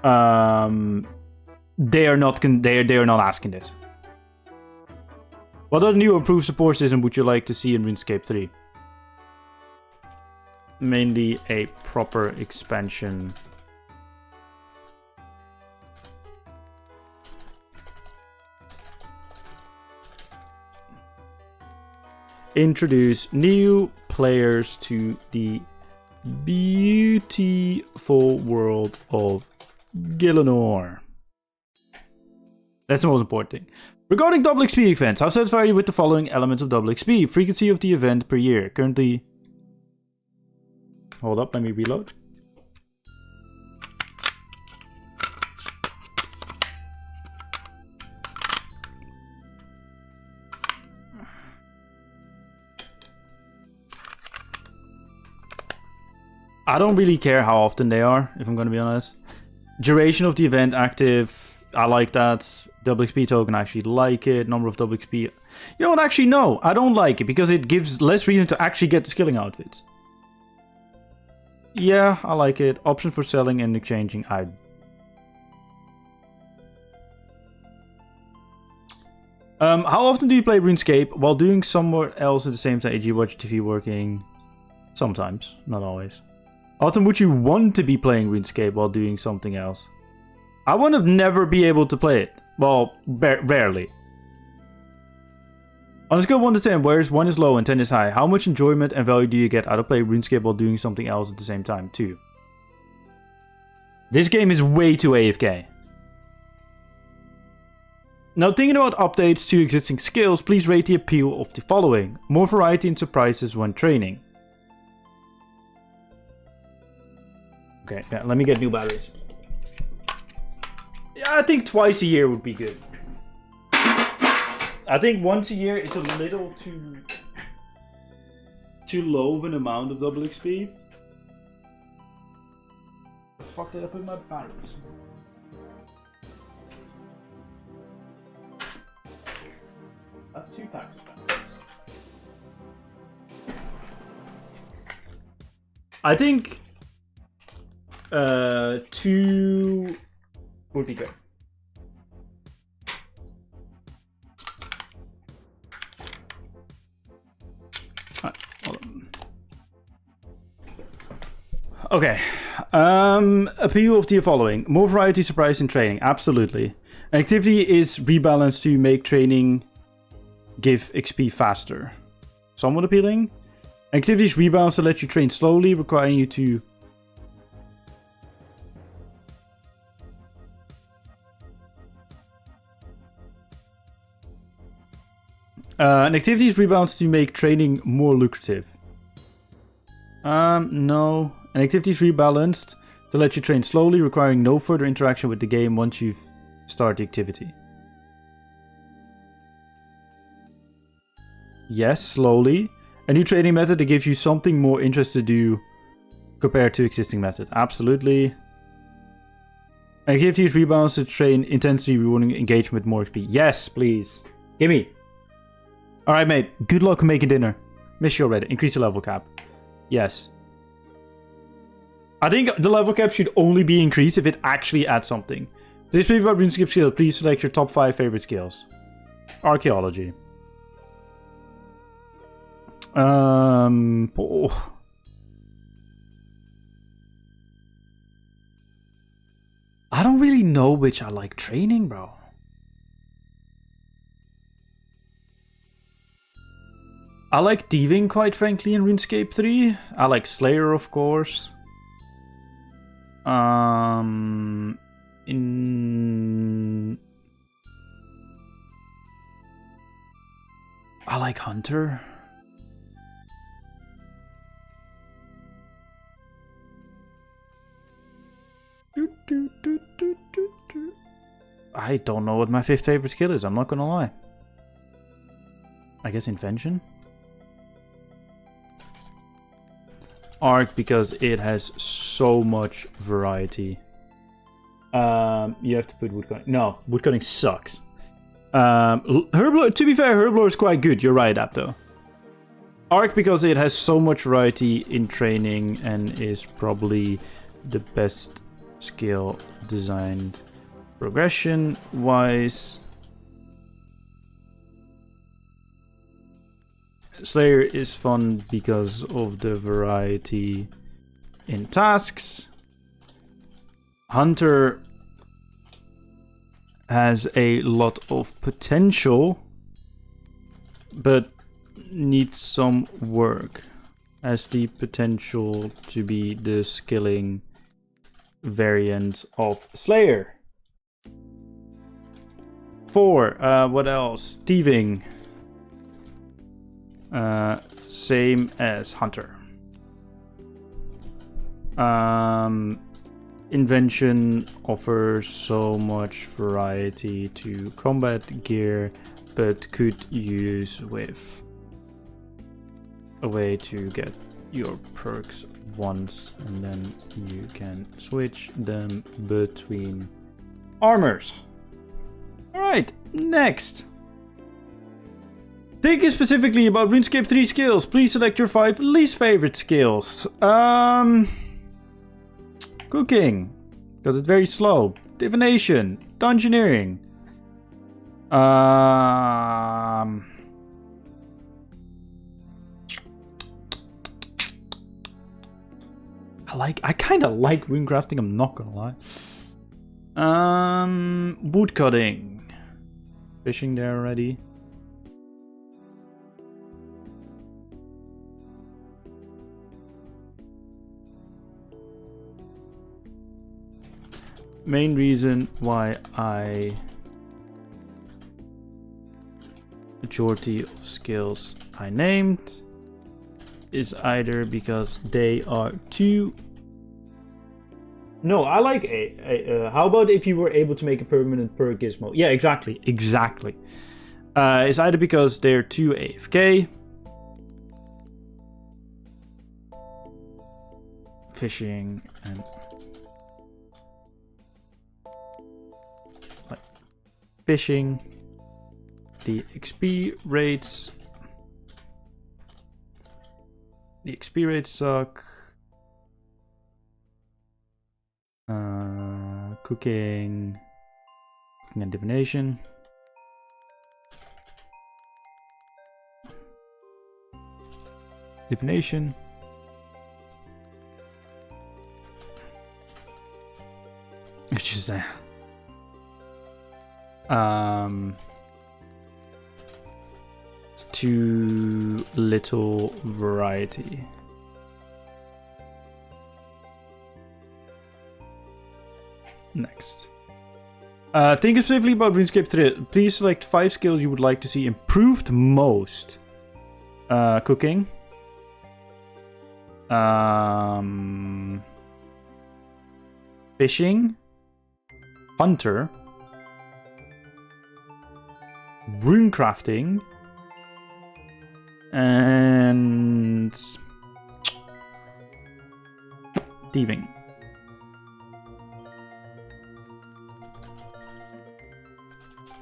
They are not asking this. What other new improved support system would you like to see in RuneScape 3? Mainly a proper expansion. Introduce new players to the beautiful world of Gielinor. That's the most important thing. Regarding double XP events, how satisfied are you with the following elements of double XP? Frequency of the event per year. Currently... Hold up, let me reload. I don't really care how often they are, if I'm going to be honest. Duration of the event active, I like that. Double XP token, I actually like it. Number of double XP. You know what, actually no, I don't like it because it gives less reason to actually get the skilling outfits. Yeah, I like it. Option for selling and exchanging, how often do you play RuneScape while doing somewhere else at the same time? E.g. watch TV working? Sometimes, not always. How often would you want to be playing RuneScape while doing something else? I want to never be able to play it. Well, rarely. On a scale of 1 to 10, where 1 is low and 10 is high, how much enjoyment and value do you get out of playing RuneScape while doing something else at the same time? 2. This game is way too AFK. Now, thinking about updates to existing skills, please rate the appeal of the following. More variety and surprises when training. Okay, yeah, let me get new batteries. Yeah, I think twice a year would be good. I think once a year is a little too low of an amount of double XP. The fuck did I put my batteries? I have 2 packs of batteries. I think 2 would be good. Okay. Appeal of the following. More variety, surprise in training. Absolutely. Activity is rebalanced to make training give XP faster. Somewhat appealing. Activity is rebalanced to let you train slowly, requiring you to... an activity is rebalanced to make training more lucrative. No. An activity is rebalanced to let you train slowly, requiring no further interaction with the game once you've started the activity. Yes, slowly. A new training method that gives you something more interesting to do compared to existing method. Absolutely. An activity is rebalanced to train intensity, rewarding engagement with more XP. Yes, please. Gimme. All right, mate. Good luck making dinner. Miss you already. Increase the level cap. Yes. I think the level cap should only be increased if it actually adds something. This is about RuneScape skills. Please select your top 5 favorite skills. Archaeology. Oh. I don't really know which I like training, bro. I like thieving, quite frankly, in RuneScape 3. I like Slayer, of course. I like Hunter. I don't know what my 5th favorite skill is, I'm not gonna lie. I guess Invention? Arc, because it has so much variety. You have to put woodcutting. No, woodcutting sucks. Herblore, to be fair, Herblore is quite good. You're right, Apto. Arc, because it has so much variety in training and is probably the best skill designed progression-wise. Slayer is fun because of the variety in tasks. Hunter has a lot of potential, but needs some work. Has the potential to be the skilling variant of Slayer. 4. What else? Thieving. Same as Hunter. Invention offers so much variety to combat gear, but could use with a way to get your perks once, and then you can switch them between armors. Alright, next. Thinking specifically about RuneScape 3 skills, please select your 5 least favorite skills. Cooking, because it's very slow. Divination, dungeoneering. I kind of like runecrafting, I'm not gonna lie. Woodcutting. Fishing there already. Main reason why majority of skills I named is either because they are too... No, I like how about if you were able to make a permanent perk gizmo? Yeah, exactly. It's either because they're too AFK, fishing, and like fishing, the XP rates suck. Cooking and divination. Divination. It's just it's too little variety. Next. Think specifically about RuneScape 3. Please select 5 skills you would like to see improved most. Cooking. Fishing. Hunter. Runecrafting. And thieving.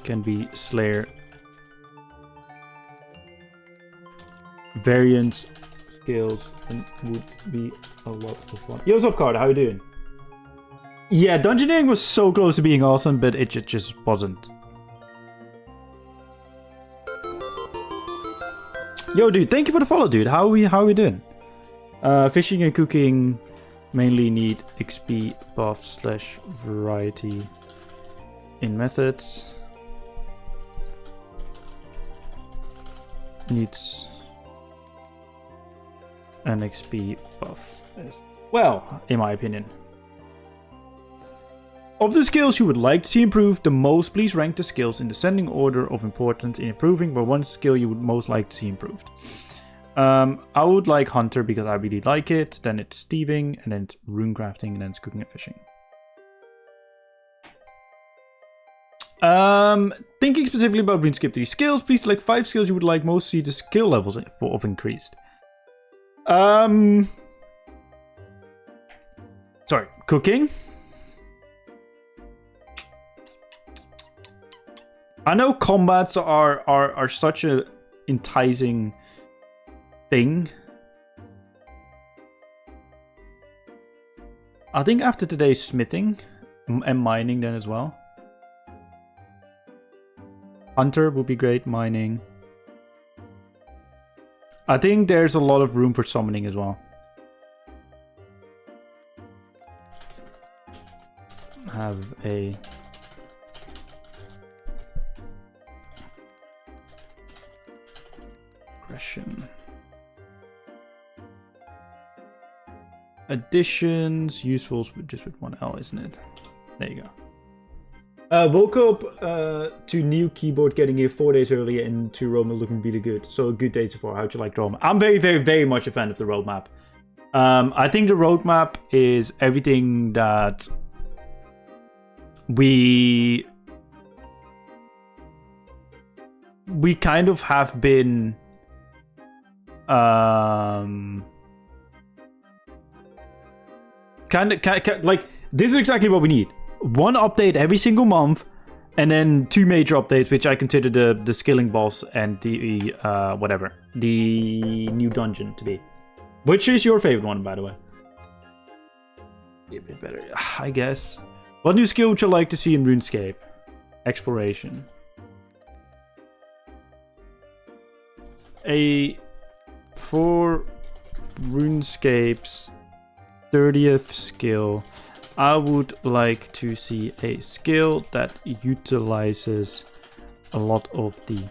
Can be Slayer variants skills and would be a lot of fun. Yo, what's up, Carter? How you doing? Yeah, dungeoneering was so close to being awesome, but it just wasn't. Yo, dude, thank you for the follow, dude. How are we doing? Fishing and cooking mainly need XP buff / variety in methods. Needs an XP buff as well, in my opinion. Of the skills you would like to see improved the most, please rank the skills in descending order of importance in improving, but one skill you would most like to see improved. I would like Hunter because I really like it, then it's thieving, and then it's rune crafting, and then it's cooking and fishing. Thinking specifically about RuneScape 3 skills, please select 5 skills you would like most to see the skill levels of increased. Sorry, cooking. I know combats are such a enticing thing. I think after today's smithing and mining then as well. Hunter would be great, mining. I think there's a lot of room for summoning as well. Have a aggression. Additions, usefuls just with one L, isn't it? There you go. Woke up to new keyboard getting here 4 days earlier and to Roma looking really good. So a good day so far. How'd you like Roma? I'm very, very, very much a fan of the roadmap. I think the roadmap is everything that we kind of have been kind of like, this is exactly what we need. One update every single month, and then 2 major updates, which I consider the skilling boss and the whatever, the new dungeon to be. Which is your favorite one, by the way? Be a bit better, I guess. What new skill would you like to see in RuneScape? Exploration. For RuneScape's 30th skill, I would like to see a skill that utilizes a lot of the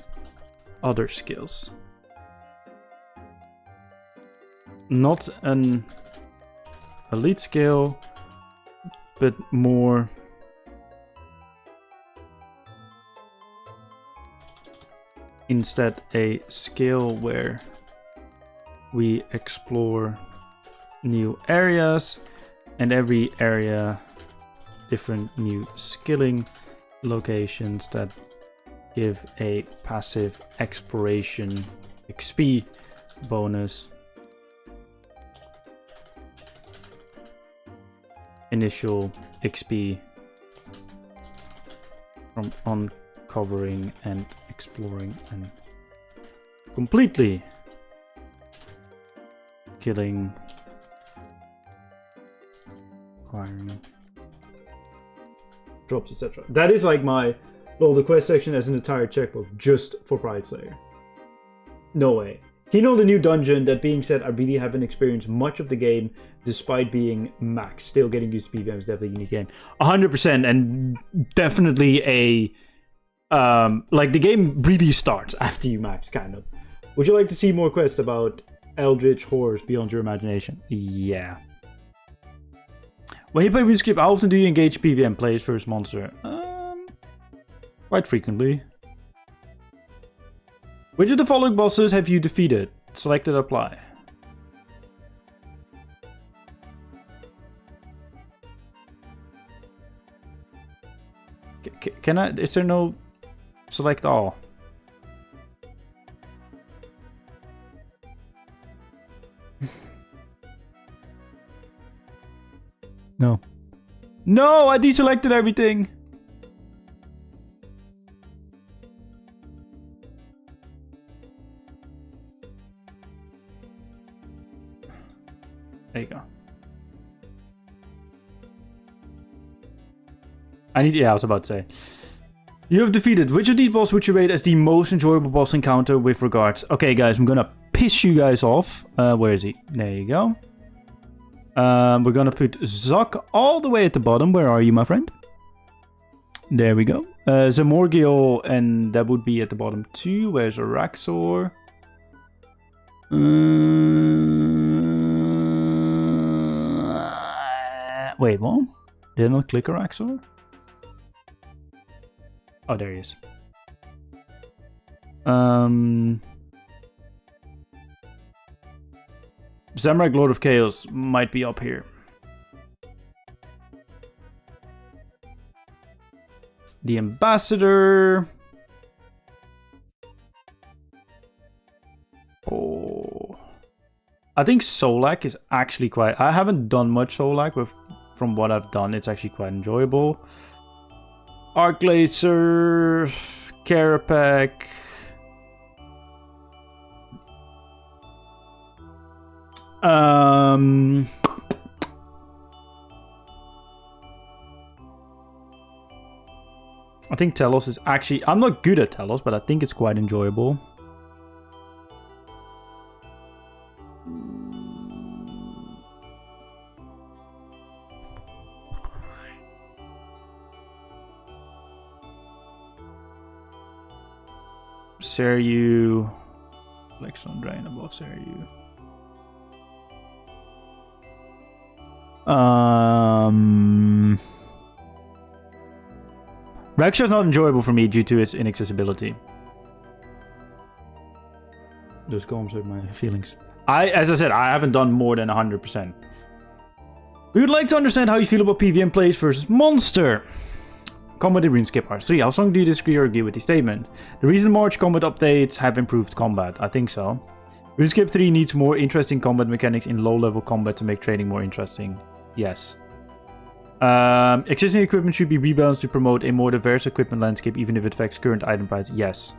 other skills. Not an elite skill, but more instead a skill where we explore new areas, and every area different new skilling locations that give a passive exploration XP bonus, initial XP from uncovering and exploring and completely killing, acquiring drops, etc. That is like my the quest section as an entire checkbook just for Pride Slayer. No way. Keen on the new dungeon. That being said, I really haven't experienced much of the game despite being max. Still getting used to PvM is definitely a unique game. 100%, and definitely a like the game really starts after you max, kind of. Would you like to see more quests about eldritch horrors beyond your imagination? Yeah. When you play RuneScape, how often do you engage PvM players versus monster? Quite frequently. Which of the following bosses have you defeated? Selected apply. Can I? Is there no select all? No. No, I deselected everything. I was about to say. You have defeated. Which of these bosses would you rate as the most enjoyable boss encounter with regards? Okay, guys, I'm gonna piss you guys off. Where is he? There you go. We're gonna put Zuck all the way at the bottom. Where are you, my friend? There we go. Zamorgil, and that would be at the bottom too. Where's Araxor? Wait, what? Did I not click Araxor? Oh, there he is. Zamrak, Lord of Chaos, might be up here. The Ambassador. Oh. I think Solak is actually quite... I haven't done much Solak, but from what I've done, it's actually quite enjoyable. Arclaser, Carapac. I think Telos is actually... I'm not good at Telos, but I think it's quite enjoyable. Seryu, Lexon Drain above Seryu. Raksha is not enjoyable for me due to its inaccessibility. Those columns hurt my feelings. As I said, I haven't done more than 100%. We would like to understand how you feel about PvM plays versus Monster. Combat in RuneScape RS3. How strong do you disagree or agree with the statement? The recent March combat updates have improved combat. I think so. RuneScape 3 needs more interesting combat mechanics in low-level combat to make trading more interesting. Yes. Existing equipment should be rebalanced to promote a more diverse equipment landscape, even if it affects current item prices. Yes.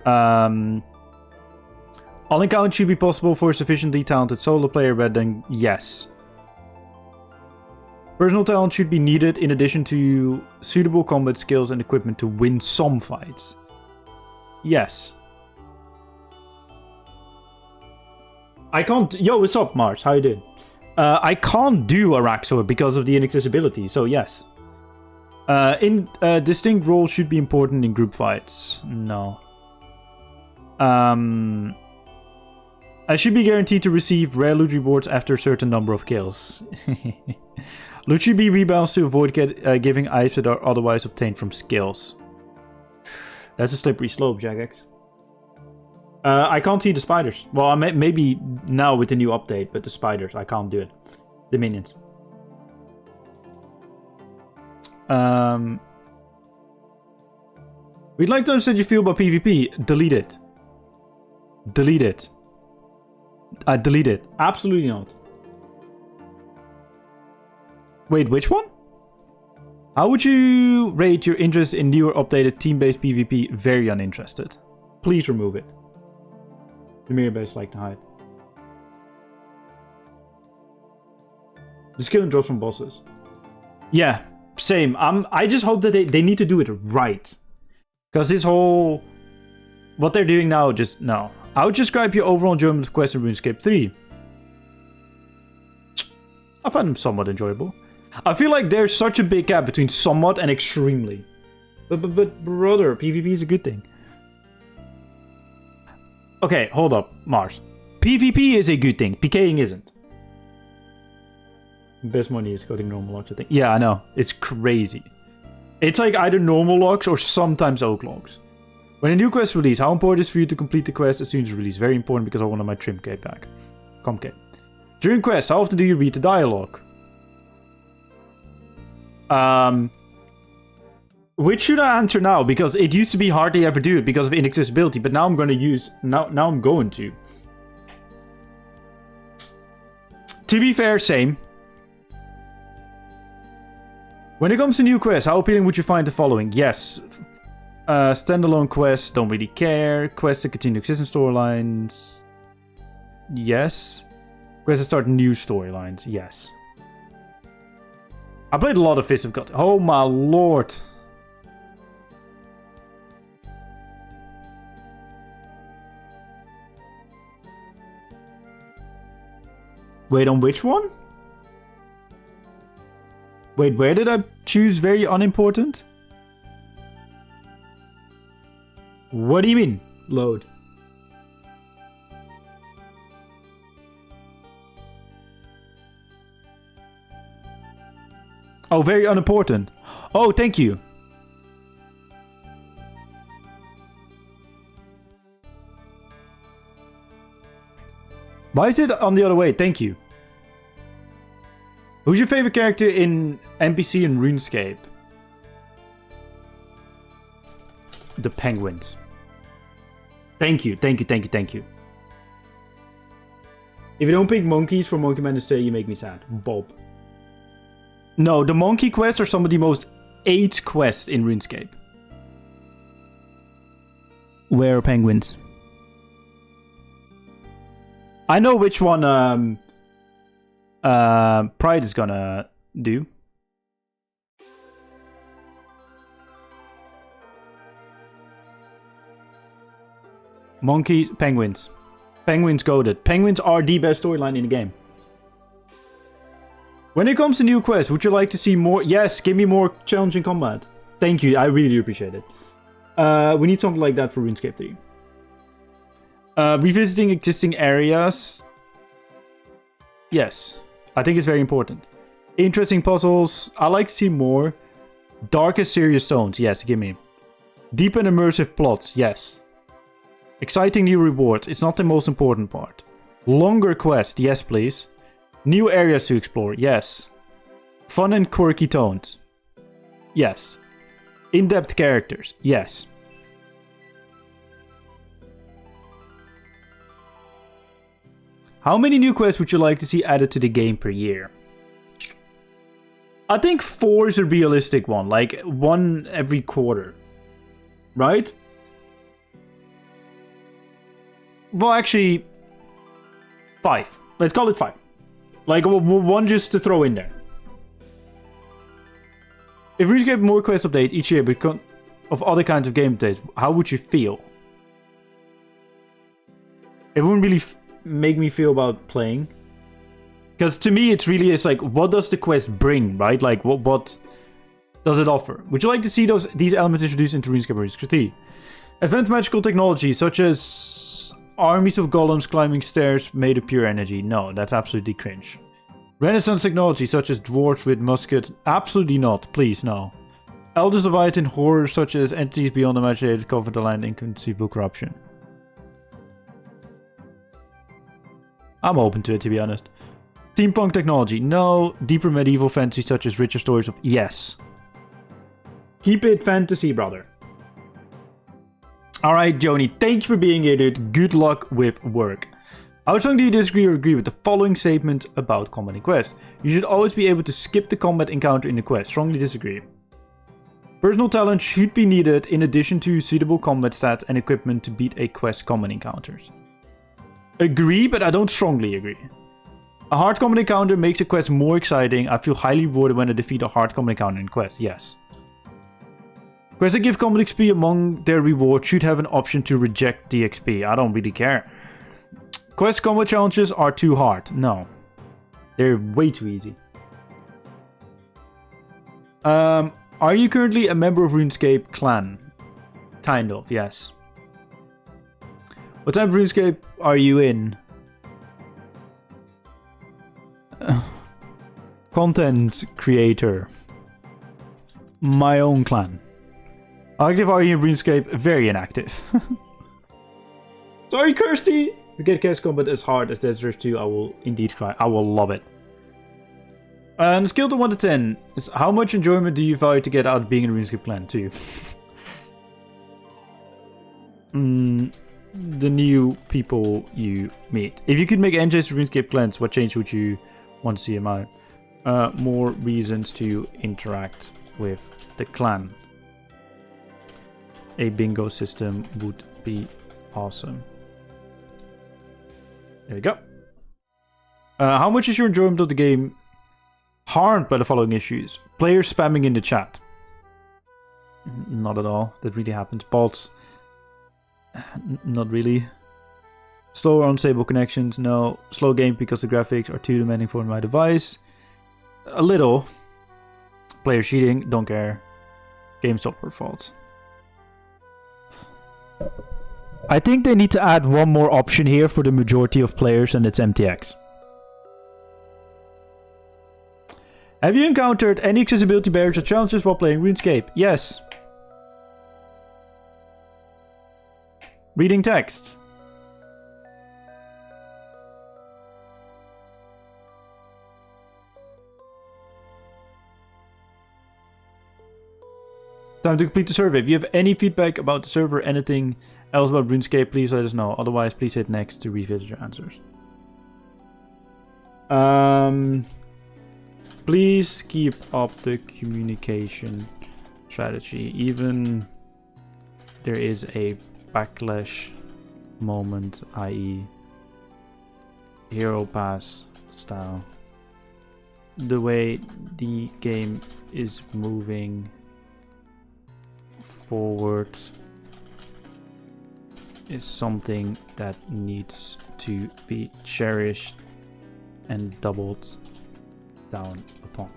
All encounters should be possible for a sufficiently talented solo player rather than... Yes. Personal talent should be needed in addition to suitable combat skills and equipment to win some fights. Yes. I can't... Yo, what's up, Mars? How you doing? I can't do Araxor because of the inaccessibility, so yes. Distinct roles should be important in group fights. No. I should be guaranteed to receive rare loot rewards after a certain number of kills. Loot should be rebalanced to avoid giving items that are otherwise obtained from skills. That's a slippery slope, Jagex. I can't see the spiders. Well, maybe now with the new update, but the spiders, I can't do it. The minions. We'd like to understand how you feel about PvP. Delete it. Delete it. Delete it. Absolutely not. Wait, which one? How would you rate your interest in newer updated team-based PvP? Very uninterested. Please remove it. The mirror base like to hide. The skill and drops from bosses. Yeah, same. I just hope that they need to do it right. Because this whole... What they're doing now, just... No. I would describe your overall enjoyment of Quest in RuneScape 3. I find them somewhat enjoyable. I feel like there's such a big gap between somewhat and extremely. But brother, PvP is a good thing. Okay, hold up, Mars. PvP is a good thing. PKing isn't. Best money is coding normal logs, I think. Yeah, I know. It's crazy. It's like either normal logs or sometimes oak logs. When a new quest release, how important is it for you to complete the quest as soon as release? Very important because I wanted my trim cape back. Com cape. During quests, how often do you read the dialogue? Which should I answer now? Because it used to be hardly ever do it because of inaccessibility, but now I'm going to use... Now I'm going to. To be fair, same. When it comes to new quests, how appealing would you find the following? Yes. Standalone quests, don't really care. Quests to continue existing storylines. Yes. Quests to start new storylines. Yes. I played a lot of Fist of God. Oh my lord. Wait, on which one? Wait, where did I choose very unimportant? What do you mean? Load. Oh, very unimportant. Oh, thank you. Why is it on the other way? Thank you. Who's your favorite character in NPC and RuneScape? The penguins. Thank you, thank you, thank you, thank you. If you don't pick monkeys for Monkey Man to stay, you make me sad. Bob. No, the monkey quests are some of the most AIDS quests in RuneScape. Where are penguins? I know which one Pride is gonna do. Monkeys, penguins. Penguins goated. Penguins are the best storyline in the game. When it comes to new quests, would you like to see more? Yes, give me more challenging combat. Thank you, I really do appreciate it. We need something like that for RuneScape 3. Revisiting existing areas. Yes, I think it's very important. Interesting puzzles. I like to see more. Darkest serious tones. Yes, give me. Deep and immersive plots. Yes. Exciting new rewards. It's not the most important part. Longer quest. Yes, please. New areas to explore. Yes. Fun and quirky tones. Yes. In-depth characters. Yes. How many new quests would you like to see added to the game per year? I think 4 is a realistic one. Like, 1 every quarter. Right? Well, actually, 5. Let's call it 5. Like, 1 just to throw in there. If we get more quest updates each year because of other kinds of game updates, how would you feel? It wouldn't really make me feel about playing. Because to me, it's really, it's like, what does the quest bring, right? Like, what does it offer? Would you like to see these elements introduced into RuneScape 3? Advanced magical technology, such as armies of golems climbing stairs made of pure energy. No, that's absolutely cringe. Renaissance technology, such as dwarves with muskets. Absolutely not. Please, no. Elders of Leviathan horrors, such as entities beyond the imaginative cover the land inconceivable corruption. I'm open to it, to be honest. Steampunk technology. No. Deeper medieval fantasy, such as richer stories of... Yes. Keep it fantasy, brother. Alright, Joni. Thank you for being here, dude. Good luck with work. How strong do you disagree or agree with the following statement about combat in quest? You should always be able to skip the combat encounter in the quest. Strongly disagree. Personal talent should be needed in addition to suitable combat stats and equipment to beat a quest combat encounters. Agree, but I don't strongly agree. A hard combat encounter makes a quest more exciting. I feel highly rewarded when I defeat a hard combat encounter in quest. Yes. Quests that give combat XP among their rewards should have an option to reject the XP. I don't really care. Quest combat challenges are too hard. No. They're way too easy. Are you currently a member of RuneScape clan? Kind of, yes. What type of RuneScape are you in? Content creator. My own clan. Active are you in RuneScape? Very inactive. Sorry, Kirsty! To get quest combat as hard as Dead Space 2, I will indeed try. I will love it. And scale to 1 to 10 is how much enjoyment do you value to get out of being in a RuneScape clan 2? The new people you meet. If you could make NJs to RuneScape clans, what change would you want to see them out? More reasons to interact with the clan. A bingo system would be awesome. There we go. How much is your enjoyment of the game harmed by the following issues. Players spamming in the chat. Not at all. That really happens. Bots. Not really. Slower unstable connections. No. Slow game because the graphics are too demanding for my device. A little. Player cheating. Don't care. Game software faults. I think they need to add one more option here for the majority of players, and it's MTX. Have you encountered any accessibility barriers or challenges while playing RuneScape? Yes. Reading text. Time to complete the survey. If you have any feedback about the server, anything else about RuneScape, please let us know. Otherwise, please hit next to revisit your answers. Please keep up the communication strategy. Even there is a backlash moment, i.e. Hero Pass style. The way the game is moving forward is something that needs to be cherished and doubled down upon.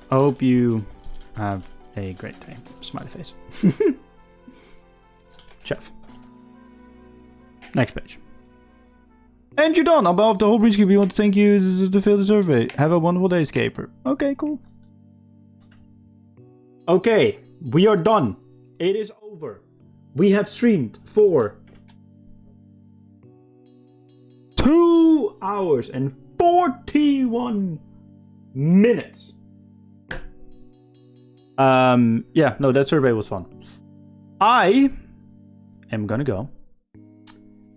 I hope you have a great day. Smiley face. Chef. Next page. And you're done. On behalf of the whole RuneScape, we want to thank you to fill the survey. Have a wonderful day, Scaper. Okay, cool. Okay, we are done. It is over. We have streamed for 2 hours and 41 minutes. Yeah, no, that survey was fun. I am gonna go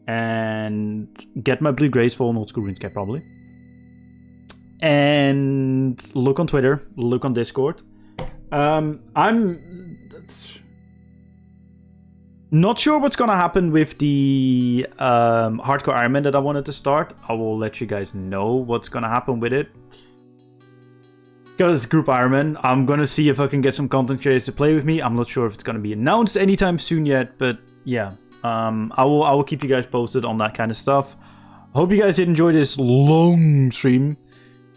and get my blue grays for an old school RuneScape probably. And look on Twitter, look on Discord. I'm not sure what's gonna happen with the hardcore Ironman that I wanted to start. I will let you guys know what's gonna happen with it. Because it's group Ironman, I'm gonna see if I can get some content creators to play with me. I'm not sure if it's gonna be announced anytime soon yet, but yeah, I will keep you guys posted on that kind of stuff. Hope you guys did enjoy this long stream.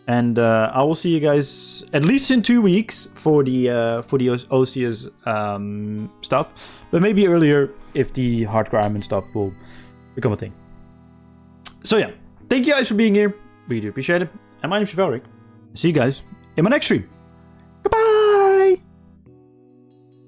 And I will see you guys at least in 2 weeks for the OCS stuff, but maybe earlier if the hardcore Ironman stuff will become a thing. So yeah, thank you guys for being here. We do appreciate it. And my name's Chevalric. See you guys in my next stream.